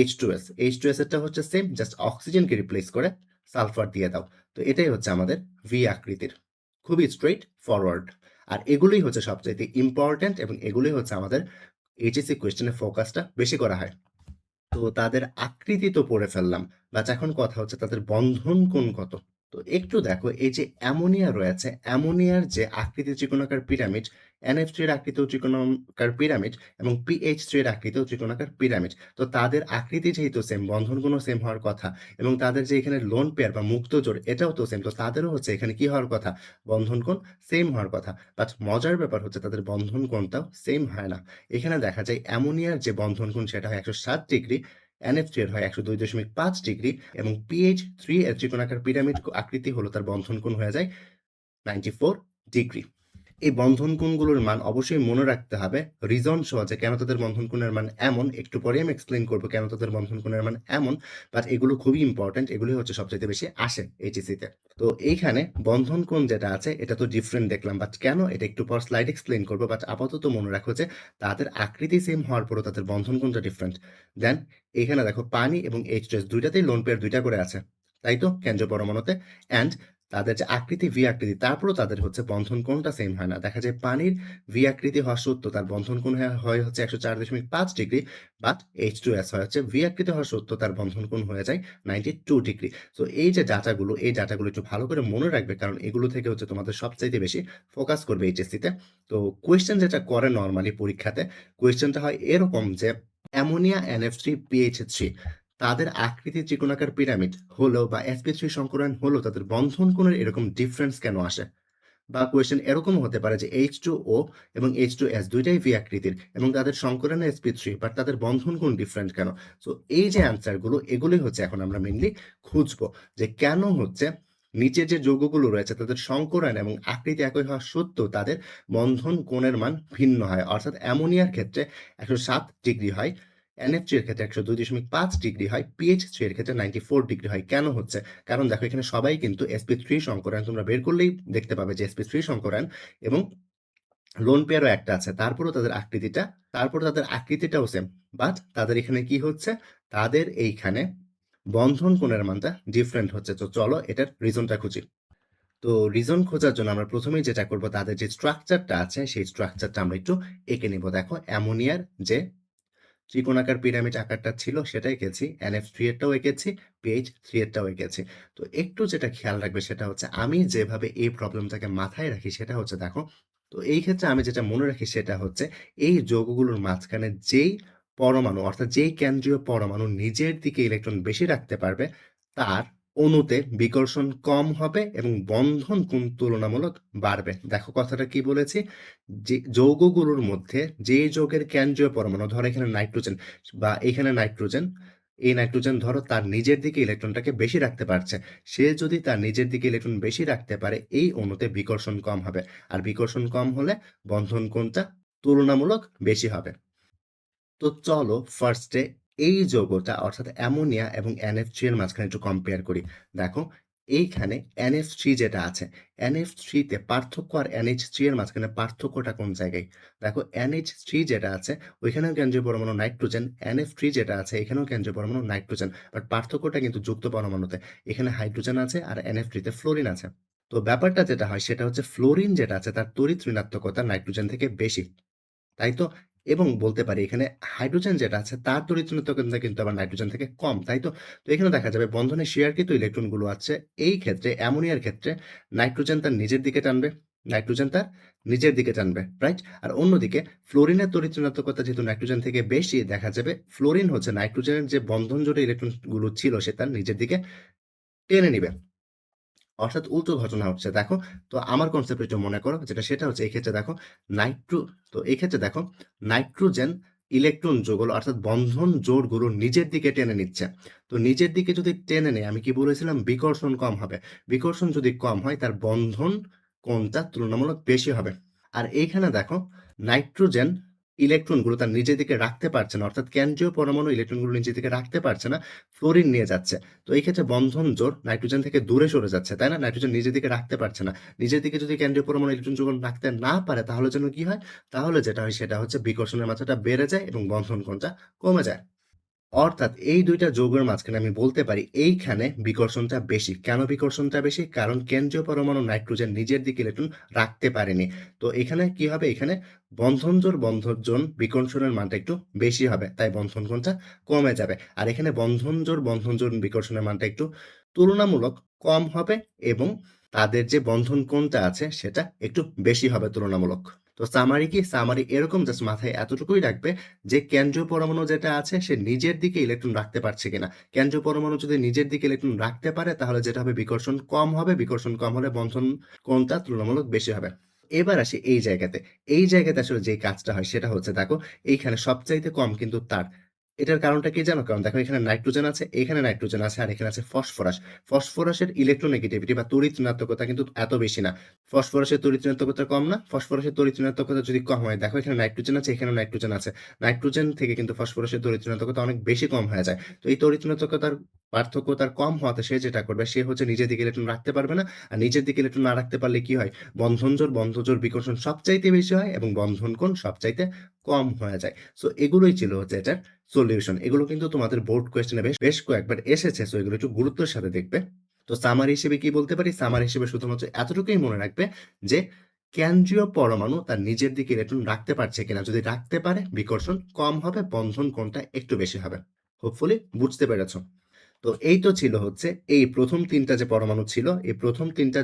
H2S H2S এরটা হচ্ছে সেম, জাস্ট অক্সিজেনকে রিপ্লেস করে সালফার দিয়ে দাও। তো এটাই হচ্ছে আমাদের ভি আকৃতির। খুবই স্ট্রেইট ফরওয়ার্ড। আর এগুলোই হচ্ছে সবচাইতে ইম্পোর্টেন্ট এবং এগুলোই হচ্ছে আমাদের এইচএসসি কোয়েশ্চেনে ফোকাসটা বেশি করা হয়। তো তাদের আকৃতি তো পড়ে ফেললাম। বাট এখন কথা হচ্ছে তাদের বন্ধন কোণ কত? তো একটু দেখো এই যে অ্যামোনিয়া রয়েছে, অ্যামোনিয়ার যে আকৃতি ত্রিকোণাকার পিরামিড, NH3 এর আকৃতিও ত্রিকোণাকার পিরামিড এবং PH3 এর আকৃতিও ত্রিকোণাকার পিরামিড। তো তাদের আকৃতি যেহেতু সেম, বন্ধন কোণও সেম হওয়ার কথা এবং তাদের যে এখানে লোন পেয়ার বা মুক্তজোড় এটাও তো সেম। তো তাদেরও হচ্ছে এখানে কি হওয়ার কথা? বন্ধন কোণ সেম হওয়ার কথা। বাট মজার ব্যাপার হচ্ছে তাদের বন্ধন কোণটাও সেম হয় না। এখানে দেখা যায় অ্যামোনিয়ার যে বন্ধন কোণ সেটা হয় ১৬০ ডিগ্রি, NF3 এর হয় ১০২.৫ ডিগ্রি এবং PH3 এর ত্রিকোণাকার পিরামিড আকৃতি হলো তার বন্ধন কোণ হয়ে যায় 94 ডিগ্রি। এই বন্ধন কোণগুলোর মান অবশ্যই মনে রাখতে হবে। রিজন সহ যে কেন তাদের বন্ধন কোণের মান এমন, একটু পরেই আমি এক্সপ্লেইন করব কেন তাদের বন্ধন কোণের মান এমন। বাট এগুলো খুবই ইম্পোর্টেন্ট। এগুলোই হচ্ছে সবচাইতে বেশি আসে এইচএসসিতে। তো এইখানে বন্ধন কোণ যেটা আছে এটা তো ডিফারেন্ট দেখলাম। বাট কেন এটা একটু পর স্লাইড এক্সপ্লেইন করব। বাট আপাতত মনে রাখো যে তাদের আকৃতি সেম হওয়ার পরেও তাদের বন্ধন কোণটা ডিফারেন্ট। দেন এখানে দেখো পানি এবং H2S দুইটাতেই লোন পেয়ার ২ টা করে আছে। তাই তো? কেন্দ্রীয় পরমাণুতে। অ্যান্ড তাদের যে আকৃতি ভি আকৃতি তারপরেও তাদের হচ্ছে বন্ধন কোণটা সেম হয় না। দেখা যায় পানির ভি আকৃতি হওয়া সত্ত্বেও তার বন্ধন কোণ হয় হচ্ছে ১০৪.৫ ডিগ্রি, বাট H2S হয় হচ্ছে ভি আকৃতি হওয়া সত্ত্বেও তার বন্ধন কোণ হয়ে যায় 92 ডিগ্রি। সো এই যে ডাটাগুলো, এই ডাটাগুলো একটু ভালো করে মনে রাখবে কারণ এগুলো থেকে হচ্ছে তোমাদের সবচাইতে বেশি ফোকাস করবে এইচএসসিতে। তো কোয়েশ্চেন যেটা করে নরমালি পরীক্ষাতে, কোয়েশ্চেনটা হয় এরকম যে অ্যামোনিয়া NF3PH3 তাদের আকৃতি ত্রিকোণাকার পিরামিড হলেও বা sp3 সংকরণ হলেও তাদের বন্ধন কোণের এরকম ডিফারেন্স কেন আসে? বা কোয়েশ্চেন এরকমও হতে পারে যে H2O এবং H2S দুইটাই ভি আকৃতির এবং তাদের সংকরণে sp3 বাট তাদের বন্ধন কোণ ডিফারেন্ট কেন? সো এই যে অ্যান্সার গুলো এগুলোই হচ্ছে এখন আমরা মেইনলি খুঁজবো যে কেন হচ্ছে নিচের যে যৌগগুলো রয়েছে তাদের সংকরণ এবং আকৃতি একই হওয়া সত্ত্বেও তাদের বন্ধন কোণের মান ভিন্ন হয়। অর্থাৎ অ্যামোনিয়ার ক্ষেত্রে ১০৭ ডিগ্রি হয়, NF3 এর ক্ষেত্রে ১০২.৫ ডিগ্রি হয়, PH3 এর ক্ষেত্রে 94 ডিগ্রি হয়। কেন হচ্ছে? কারণ দেখো এখানে সবাই কিন্তু sp3 সংকরায়ন তোমরা বের করলেই দেখতে পাবে যে sp3 সংকরায়ন এবং লোন পেয়ারও একটা আছে। তারপরে তাদের আকৃতিটাও সেম। বাট তাদের এখানে কি হচ্ছে? তাদের এইখানে বন্ধন কোণের মানটা ডিফারেন্ট হচ্ছে। তো চলো এটার রিজনটা খুঁজি। তো রিজন খোঁজার জন্য আমরা প্রথমেই যেটা করব তাদের যে স্ট্রাকচারটা আছে সেই স্ট্রাকচারটা আমরা একটু এঁকে নিব। দেখো অ্যামোনিয়ার যে ত্রিকোণাকার পিরামিড আকারটা ছিল সেটা এঁকেছি, NF3 এরটাও এঁকেছি, PH3 এরটাও এঁকেছি। তো একটু যেটা খেয়াল রাখবে সেটা হচ্ছে আমি যেভাবে এই প্রবলেমটাকে মাথায় রাখি সেটা হচ্ছে দেখো, তো এই ক্ষেত্রে আমি যেটা মনে রাখি সেটা হচ্ছে এই যৌগগুলোর মাঝখানে যেই পরমাণু অর্থাৎ যেই কেন্দ্রীয় পরমাণু নিজের দিকে ইলেকট্রন বেশি রাখতে পারবে তার অণুতে বিকর্ষণ কম হবে এবং বন্ধন কোণ তুলনামূলক বাড়বে। দেখো কথাটা কি বলেছি? যে যৌগগুলোর মধ্যে যে যৌগের কেন্দ্রীয় পরমাণু ধরো এখানে নাইট্রোজেন বা এখানে নাইট্রোজেন, এই নাইট্রোজেন ধরো তার নিজের দিকে ইলেকট্রনটাকে বেশি রাখতে পারছে, সে যদি তার নিজের দিকে ইলেকট্রন বেশি রাখতে পারে এই অণুতে বিকর্ষণ কম হবে আর বিকর্ষণ কম হলে বন্ধন কোণটা তুলনামূলক বেশি হবে। তো চলো ফার্স্টে এই যৌগটা অর্থাৎ অ্যামোনিয়া এবং NF3 এর মাঝখানে একটু কম্পেয়ার করি। দেখো এইখানে NF3 যেটা আছে, NF3 তে পার্থক্য আর NH3 এর মাঝখানে পার্থক্যটা কোন জায়গায়? দেখো NH3 যেটা আছে ওইখানেও কেন্দ্রীয় পরমাণু নাইট্রোজেন, NF3 যেটা আছে এখানেও কেন্দ্রীয় পরমাণু নাইট্রোজেন। বাট পার্থক্যটা কিন্তু যুক্ত পরমাণুতে। এখানে হাইড্রোজেন আছে আর NF3 তে ফ্লোরিন আছে। তো ব্যাপারটা যেটা হয় সেটা হচ্ছে ফ্লোরিন যেটা আছে তার তড়িৎ ঋণাত্মকতা নাইট্রোজেন থেকে বেশি। তাই তো? এবং বলতে পারি এখানে হাইড্রোজেন যেটা আছে তার তড়িৎচুম্বকত্ব কিন্তু আবার নাইট্রোজেন থেকে কম, তাই তো? তো এখানে দেখা যাবে বন্ধনে শেয়ারকৃত ইলেকট্রনগুলো আছে। এই ক্ষেত্রে অ্যামোনিয়ার ক্ষেত্রে নাইট্রোজেন তার নিজের দিকে টানবে, নাইট্রোজেন তার নিজের দিকে টানবে, রাইট? আর অন্যদিকে ফ্লোরিনের তড়িৎ ঋণাত্মকতা যেহেতু নাইট্রোজেন থেকে বেশি দেখা যাবে ফ্লোরিন হচ্ছে নাইট্রোজেনের যে বন্ধন জোড়ে ইলেকট্রনগুলো ছিল সে তার নিজের দিকে টেনে নিবে। অর্থাৎ উল্টো ঘটনা হচ্ছে। দেখো, তো আমার কনসেপ্ট একটু মনে করো যেটা সেটা হচ্ছে এই ক্ষেত্রে দেখো নাইট্রো তো এই ক্ষেত্রে দেখো নাইট্রোজেন ইলেকট্রন যোগগুলো অর্থাৎ বন্ধন জোড়গুলো নিজের দিকে টেনে নিচ্ছে। তো নিজের দিকে যদি টেনে নেয় আমি কি বলেছিলাম বিকর্ষণ কম হবে। বিকর্ষণ যদি কম হয় তার বন্ধন কোণটা তুলনামূলক বেশি হবে। আর এইখানে দেখো নাইট্রোজেন ইলেকট্রনগুলো তার নিজের দিকে রাখতে পারছে না অর্থাৎ কেন্দ্রীয় পরমাণু ইলেকট্রনগুলো নিজের দিকে রাখতে পারছে না, ফ্লোরিন নিয়ে যাচ্ছে। তো এই ক্ষেত্রে বন্ধন জোড় নাইট্রোজেন থেকে দূরে সরে যাচ্ছে, তাই না? নাইট্রোজেন নিজের দিকে রাখতে পারছে না। নিজের দিকে যদি কেন্দ্রীয় পরমাণু ইলেকট্রন যখন রাখতে না পারে তাহলে যেন কি হয়? তাহলে যেটা হয় সেটা হচ্ছে বিকর্ষণের মাত্রাটা বেড়ে যায় এবং বন্ধন কোণটা কমে যায়। অর্থাৎ এই ২ টা যৌগের মাঝখানে আমি বলতে পারি এইখানে বিকর্ষণটা বেশি। কেন বিকর্ষণটা বেশি? কারণ কেন্দ্রীয় পরমাণু নাইট্রোজেন নিজের দিকে ইলেকট্রন রাখতে পারেনি। তো এখানে কি হবে? এখানে বন্ধন বিকর্ষণের মানটা একটু বেশি হবে। তাই বন্ধন কোণটা কমে যাবে। আর এখানে বন্ধন জোড় বিকর্ষণের মানটা একটু তুলনামূলক কম হবে এবং তাদের যে বন্ধন কোণটা আছে সেটা একটু বেশি হবে তুলনামূলক। তো সামারি কি? সামারি এরকম জাস্ট মাথায় এতটুকুই রাখবে যে কেন্দ্রীয় পরমাণু যেটা আছে সে নিজের দিকে ইলেকট্রন রাখতে পারছে কিনা। কেন্দ্রীয় পরমাণু যদি নিজের দিকে ইলেকট্রন রাখতে পারে তাহলে যেটা হবে বিকর্ষণ কম হবে, বিকর্ষণ কম হলে বন্ধন কোণটা তুলনামূলক বেশি হবে। এবার আসি এই জায়গাতে। এই জায়গাতে আসলে যে কাজটা হয় সেটা হচ্ছে দেখো এইখানে সবচাইতে কম কিন্তু তার। এটার কারণটা কি জানো? কারণ দেখো এখানে নাইট্রোজেন আছে, এখানে নাইট্রোজেন আছে আর এখানে আছে ফসফরাস। ফসফরাসের ইলেক্ট্রোনেগেটিভিটি বা তড়িৎ ঋণাত্মকতা কিন্তু এত বেশি না। ফসফরাসের তড়িৎ ঋণাত্মকতা কম না? ফসফরাসের তড়িৎ ঋণাত্মকতা যদি কম হয়, দেখো এখানে নাইট্রোজেন আছে, এখানেও নাইট্রোজেন আছে। নাইট্রোজেন থেকে কিন্তু ফসফরাসের তড়িৎ ঋণাত্মকতা অনেক বেশি কম হয়ে যায়। তো এই তড়িৎ ঋণাত্মকতার পার্থক্য তার কম হওয়াতে সে যেটা করবে, সে হচ্ছে নিজের দিকে ইলেকট্রন রাখতে পারবে না। আর নিজের দিকে ইলেকট্রন না রাখতে পারলে কি হয়? বন্ধন জোড় বিকর্ষণ সবচাইতে বেশি হয় এবং বন্ধন কোণ সবচাইতে কম হয়ে যায়। সো এগুলোই ছিল হচ্ছে এটার সলিউশন। এগুলো কিন্তু তোমাদের বোর্ড কোয়েশ্চেনে বেশ বেশ কয়েকবার এসেছে। সো এগুলো একটু গুরুত্বের সাথে দেখবে। তো সামারি হিসেবে কি বলতে পারি? সামারি হিসেবে শুধুমাত্র এতটুকুই মনে রাখবে যে কেন্দ্রীয় পরমাণু তার নিজের দিকে ইলেকট্রন রাখতে পারছে কিনা। যদি রাখতে পারে, বিকর্ষণ কম হবে, বন্ধন কোণটা একটু বেশি হবে। হোপফুলি বুঝতে পেরেছ। তো এই তো ছিল হচ্ছে এই প্রথম ৩ টা যে পরমাণু ছিল, এই প্রথম ৩ টা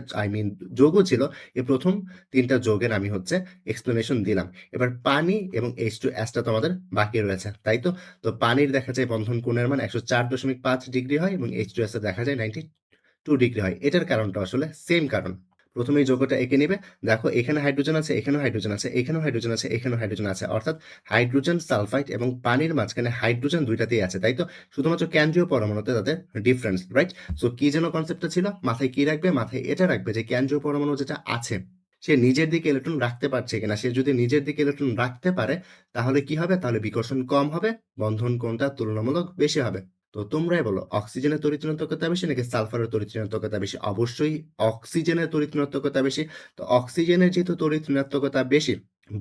যৌগ ছিল, এই প্রথম ৩ টা যৌগের আমি হচ্ছে এক্সপ্লেনেশন দিলাম। এবার পানি এবং H2S টা তোমাদের বাকি রয়েছে, তাই তো? তো পানির দেখা যায় বন্ধন কোণের মান ১০৪.৫ ডিগ্রি হয় এবং H2S এর দেখা যায় 92 ডিগ্রি হয়। এটার কারণটা আসলে সেম কারণ। প্রথমে এই যৌগটা এঁকে নিবে। দেখো এখানে হাইড্রোজেন আছে, এখানেও হাইড্রোজেন আছে, এখানেও হাইড্রোজেন আছে, এখানেও হাইড্রোজেন আছে। অর্থাৎ হাইড্রোজেন সালফাইড এবং পানির মাঝখানে হাইড্রোজেন ২ টাতেই আছে, তাই তো? শুধুমাত্র কেন্দ্রীয় পরমাণুতে তাদের ডিফারেন্স, রাইট? সো কি যেন কনসেপ্টটা ছিল? মাথায় কি রাখবে? মাথায় এটা রাখবে যে কেন্দ্রীয় পরমাণু যেটা আছে, সে নিজের দিকে ইলেকট্রন রাখতে পারছে কিনা। সে যদি নিজের দিকে ইলেকট্রন রাখতে পারে, তাহলে কি হবে? তাহলে বিকর্ষণ কম হবে, বন্ধন কোণটা তুলনামূলক বেশি হবে। তো তোমরাই বলো, অক্সিজেনের তড়িৎ ঋণাত্মকতা বেশি নাকি সালফারের তড়িৎ ঋণাত্মকতা বেশি? অবশ্যই অক্সিজেনের তড়িৎ ঋণাত্মকতা বেশি। তো অক্সিজেনের যেহেতু তড়িৎ ঋণাত্মকতা বেশি,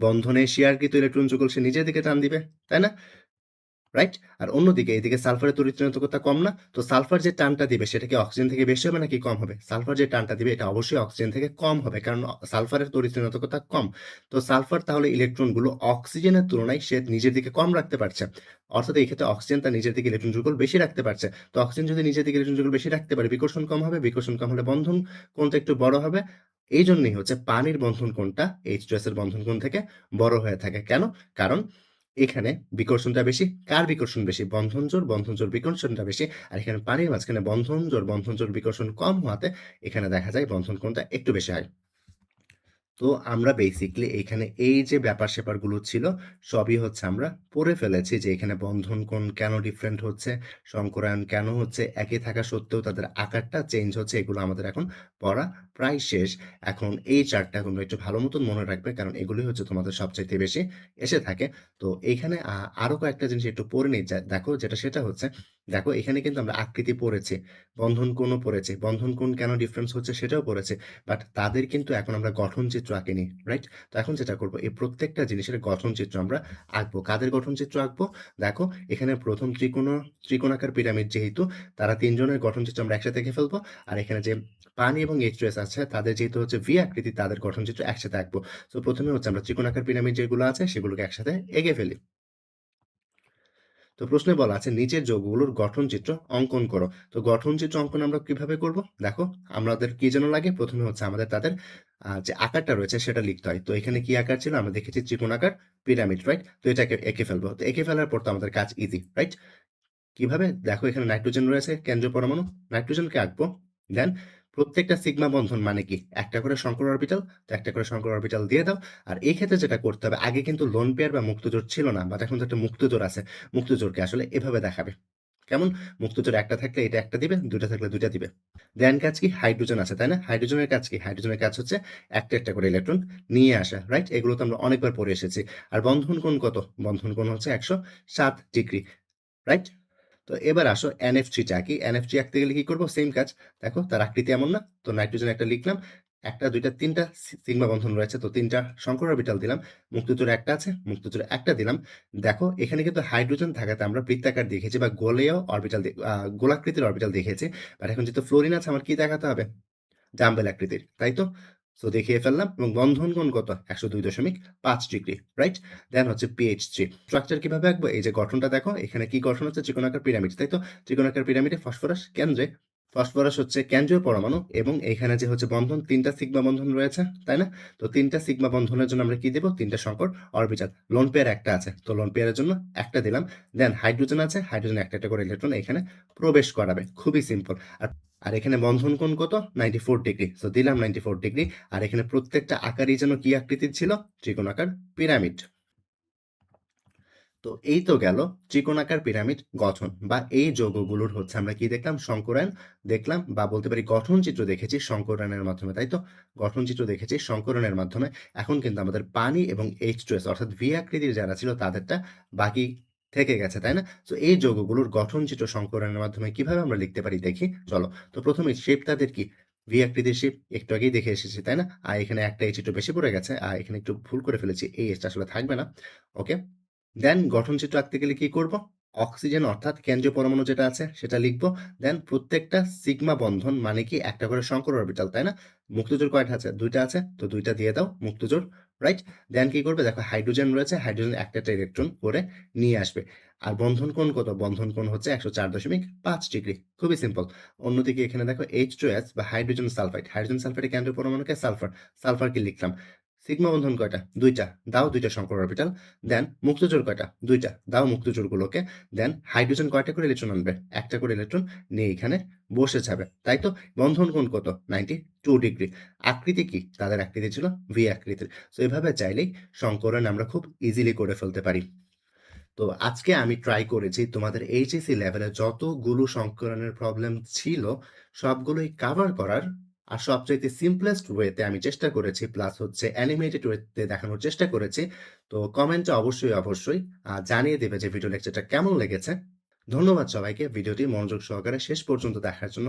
বন্ধনে শেয়ারকৃত ইলেকট্রন যুগল সে নিজের দিকে টান দিবে, তাই না? রাইট? আর অন্যদিকে এদিকে সালফারের তড়িৎ ঋণাত্মকতা কম না? তো সালফার যে টানটা দিবে সেটা কি অক্সিজেন থেকে বেশি হবে নাকি কম হবে? সালফার যে টানটা দিবে এটা অবশ্যই অক্সিজেন থেকে কম হবে। কারণ সালফারের তড়িৎ ঋণাত্মকতা কম। তো সালফার তাহলে ইলেকট্রনগুলো অক্সিজেনের তুলনায় সে নিজের দিকে কম রাখতে পারছে। অর্থাৎ এই ক্ষেত্রে অক্সিজেন তার নিজের দিকে ইলেকট্রন যুগল বেশি রাখতে পারছে। তো অক্সিজেন যদি নিজের দিকে ইলেকট্রন যুগল বেশি রাখতে পারে, বিকর্ষণ কম হবে, বিকর্ষণ কম হলে বন্ধন কোণটা একটু বড় হবে। এইজন্যই হচ্ছে পানির বন্ধন কোণটা H2S এর বন্ধন কোণ থেকে বড় হয়ে থাকে। কেন? কারণ এখানে বিকর্ষণটা বেশি। কার বিকর্ষণ বেশি? বন্ধন জোড় বিকর্ষণটা বেশি। আর এখানে পানির মাঝখানে বন্ধন জোড় বিকর্ষণ কম হওয়াতে এখানে দেখা যায় বন্ধন কোণটা একটু বেশি হয়। তো আমরা বেসিক্যালি এখানে এই যে ব্যাপার-স্যাপারগুলো ছিল, সবই হচ্ছে আমরা পড়ে ফেলেছি যে এখানে বন্ধন কোণ কেন ডিফারেন্ট হচ্ছে, সংকরায়ন কেন হচ্ছে, একই থাকা সত্ত্বেও তাদের আকারটা চেঞ্জ হচ্ছে, এগুলো আমাদের এখন পড়া প্রায় শেষ। এখন এই চার্টটা তোমরা একটু ভালো মতন মনে রাখবে, কারণ এগুলোই হচ্ছে তোমাদের সবচাইতে বেশি এসে থাকে। তো এইখানে আরো কয়েকটা জিনিস একটু পড়ে নিই। দেখো যেটা সেটা হচ্ছে, দেখো এখানে কিন্তু আমরা আকৃতি পড়েছি, বন্ধন কোণও পড়েছি, বন্ধন কোণ কেন ডিফারেন্স হচ্ছে সেটাও পড়েছি। বাট তাদের কিন্তু এখন আমরা গঠন চিত্র আঁকিনি, রাইট? তো এখন যেটা করব, এই প্রত্যেকটা জিনিসের গঠন চিত্র আমরা আঁকবো। কাদের গঠন চিত্র আঁকবো? দেখো এখানে প্রথম ত্রিকোণাকার পিরামিড, যেহেতু তারা ৩ জনের গঠন চিত্র আমরা একসাথে এঁকে ফেলবো। আর এখানে যে পানি এবং H2S আছে তাদের যেহেতু হচ্ছে ভি আকৃতি, তাদের গঠন চিত্র একসাথে আঁকবো। তো প্রথমে হচ্ছে আমরা ত্রিকোণাকার পিরামিড যেগুলো আছে সেগুলোকে একসাথে এঁকে ফেলি। তো প্রশ্নে বলা আছে নিচের যৌগগুলোর গঠন চিত্র অঙ্কন করো। তো গঠন চিত্র অঙ্কন আমরা কিভাবে করব? দেখো আমাদের কি যেন লাগে? প্রথমে হচ্ছে আমাদের তাদের যে আকারটা রয়েছে সেটা লিখতে হয়। তো এখানে কি আকার ছিল? আমরা দেখেছি ত্রিকোণাকার পিরামিড, রাইট? তো এটাকে এঁকে ফেলবো। তো এঁকে ফেলার পর তো আমাদের কাজ ইজি, রাইট? কিভাবে? দেখো এখানে নাইট্রোজেন রয়েছে, কেন্দ্রীয় পরমাণু। নাইট্রোজেনকে আঁকবো। দেন প্রত্যেকটা সিগমা বন্ধন মানে কি? একটা করে সংকর অরবিটাল। তো একটা করে সংকর অরবিটাল দিয়ে দাও। আর এই ক্ষেত্রে যেটা করতে হবে, আগে কিন্তু লোন পেয়ার বা মুক্তজোড় ছিল না, বাট এখন তো একটা মুক্তজোড় আছে। মুক্তজোড়কে আসলে এভাবে দেখাবে। কেমন? মুক্তজোড় একটা থাকলে এটা একটা দিবে, ২ টা থাকলে ২ টা দিবে। দেন কাজ কি? হাইড্রোজেন আছে, তাই না? হাইড্রোজেনের কাজ কি? হাইড্রোজেনের কাজ হচ্ছে একটা করে ইলেকট্রন নিয়ে আসা, রাইট? এগুলো তো আমরা অনেকবার পড়ে এসেছি। আর বন্ধন কোণ কত? বন্ধন কোণ হচ্ছে ১০৭ ডিগ্রি, রাইট? তো এবার আসো NF3 টা আঁকি। NF3 আঁকতে গেলে কি করব? সেম কাজ। দেখো তার আকৃতি এমন না? তো নাইট্রোজেন একটা লিখলাম। ১ টা ২ টা ৩ টা সিগমা বন্ধন রয়েছে। তো ৩ টা সংকর অরবিটাল দিলাম। মুক্তজোড় একটা আছে, মুক্তজোড় একটা দিলাম। দেখো এখানে কিন্তু হাইড্রোজেন থাকাতে আমরা বৃত্তাকার দেখিয়েছি বা গোলীয় অরবিটাল গোলাকৃতির অরবিটাল দেখিয়েছি। বাট এখন যেহেতু ফ্লোরিন আছে, আমার কি দেখাতে হবে? ডাম্বেল আকৃতির, তাই তো? সো দেখিয়ে ফেললাম এবং বন্ধন কোণ কত? ১০২.৫ ডিগ্রি, রাইট? দেন হচ্ছে PH3 স্ট্রাকচার কিভাবে আঁকবো? এই যে গঠনটা দেখো, এখানে কি গঠন হচ্ছে? ত্রিকোণাকার পিরামিড, তাই তো? ত্রিকোণাকার পিরামিডে ফসফরাস কেন্দ্রে। ফসফরাস হচ্ছে কেন্দ্রীয় পরমাণু এবং এখানে যে হচ্ছে বন্ধন, ৩ টা সিগমা বন্ধন রয়েছে, তাই না? তো ৩ টা সিগমা বন্ধনের জন্য আমরা কি দেব? ৩ টা সংকর অরবিটাল। লোন পেয়ার একটা আছে, তো লোন পেয়ারের জন্য একটা দিলাম। দেন হাইড্রোজেন আছে, হাইড্রোজেন একটা করে ইলেকট্রন এখানে প্রবেশ করাবে। খুবই সিম্পল। আর এখানে বন্ধন কোণ কত? 94 ডিগ্রি। সো দিলাম 94 ডিগ্রি। আর এখানে প্রত্যেকটা আকারই যেন কি আকৃতির ছিল? ত্রিকোণাকার পিরামিড। তো এই তো গেল ত্রিকোণাকার পিরামিড গঠন বা এই যৌগগুলোর হচ্ছে আমরা কি দেখলাম সংকরায়ন দেখলাম বা বলতে পারি গঠন চিত্র দেখেছি সংকরায়নের মাধ্যমে, তাই তো? গঠন চিত্র দেখেছি সংকরণের মাধ্যমে। এখন কিন্তু আমাদের পানি এবং H2S অর্থাৎ V আকৃতির যারা ছিল তাদেরটা বাকি থেকে গেছে, তাই না? সো এই যৌগগুলোর গঠন চিত্র সংকরণের মাধ্যমে কিভাবে আমরা লিখতে পারি দেখি। চলো। তো প্রথমে শেপ তাদের কি? V আকৃতির শেপ একটু আগেই দেখে এসেছি, তাই না? আর এখানে একটা H একটু বেশি পড়ে গেছে। আর এখানে একটু ভুল করে ফেলেছি। এই H টা আসলে থাকবে না। ওকে? দেন গঠনচিত্র আঁকতে গেলে কি করব? অক্সিজেন অর্থাৎ কেন্দ্রীয় পরমাণু যেটা আছে সেটা লিখব। দেন প্রত্যেকটা সিগমা বন্ধন মানে কি একটা করে সংকর অরবিটাল, তাই না? মুক্তজোড় কয়টা আছে? ২ টা আছে। তো ২ টা দিয়ে দাও মুক্তজোড়, রাইট? দেন কি করবে? দেখো হাইড্রোজেন রয়েছে, হাইড্রোজেন একটা ইলেকট্রন করে নিয়ে আসবে। আর বন্ধন কোণ কত? বন্ধন কোণ হচ্ছে ১০৪.৫ ডিগ্রি। খুবই সিম্পল। অন্যদিকে এখানে দেখো H2S বা হাইড্রোজেন সালফাইড। হাইড্রোজেন সালফাইডের কেন্দ্রীয় পরমাণুকে সালফার। সালফার কি লিখলাম? সিগমা বন্ধন কয়টা? ২ টা। দাও ২ টা সংকর অরবিটাল। দেন মুক্তজোড় কয়টা? ২ টা। দাও মুক্তজোড়গুলোকে। দেন হাইড্রোজেন কয়টা করে ইলেকট্রন আনবে? একটা করে ইলেকট্রন নিয়ে এখানে বসে যাবে। তাই তো? বন্ধন কোণ কত? 92 ডিগ্রি। আকৃতি কি? তাদের আকৃতি ছিল V আকৃতির। সো এভাবে চাইলেই সংকরণ আমরা খুব ইজিলি করে ফেলতে পারি। তো আজকে আমি ট্রাই করেছি তোমাদের এইচএসসি লেভেলে যতগুলো সংকলনের প্রবলেম ছিল সবগুলোই কাভার করার। আর সবচাইতে সিম্পলেস্ট ওয়েতে আমি চেষ্টা করেছি, প্লাস হচ্ছে অ্যানিমেটেড ওয়েতে দেখানোর চেষ্টা করেছি। তো কমেন্টে অবশ্যই জানিয়ে দেবে যে ভিডিও লেকচারটা কেমন লেগেছে। ধন্যবাদ সবাইকে ভিডিওটি মনোযোগ সহকারে শেষ পর্যন্ত দেখার জন্য।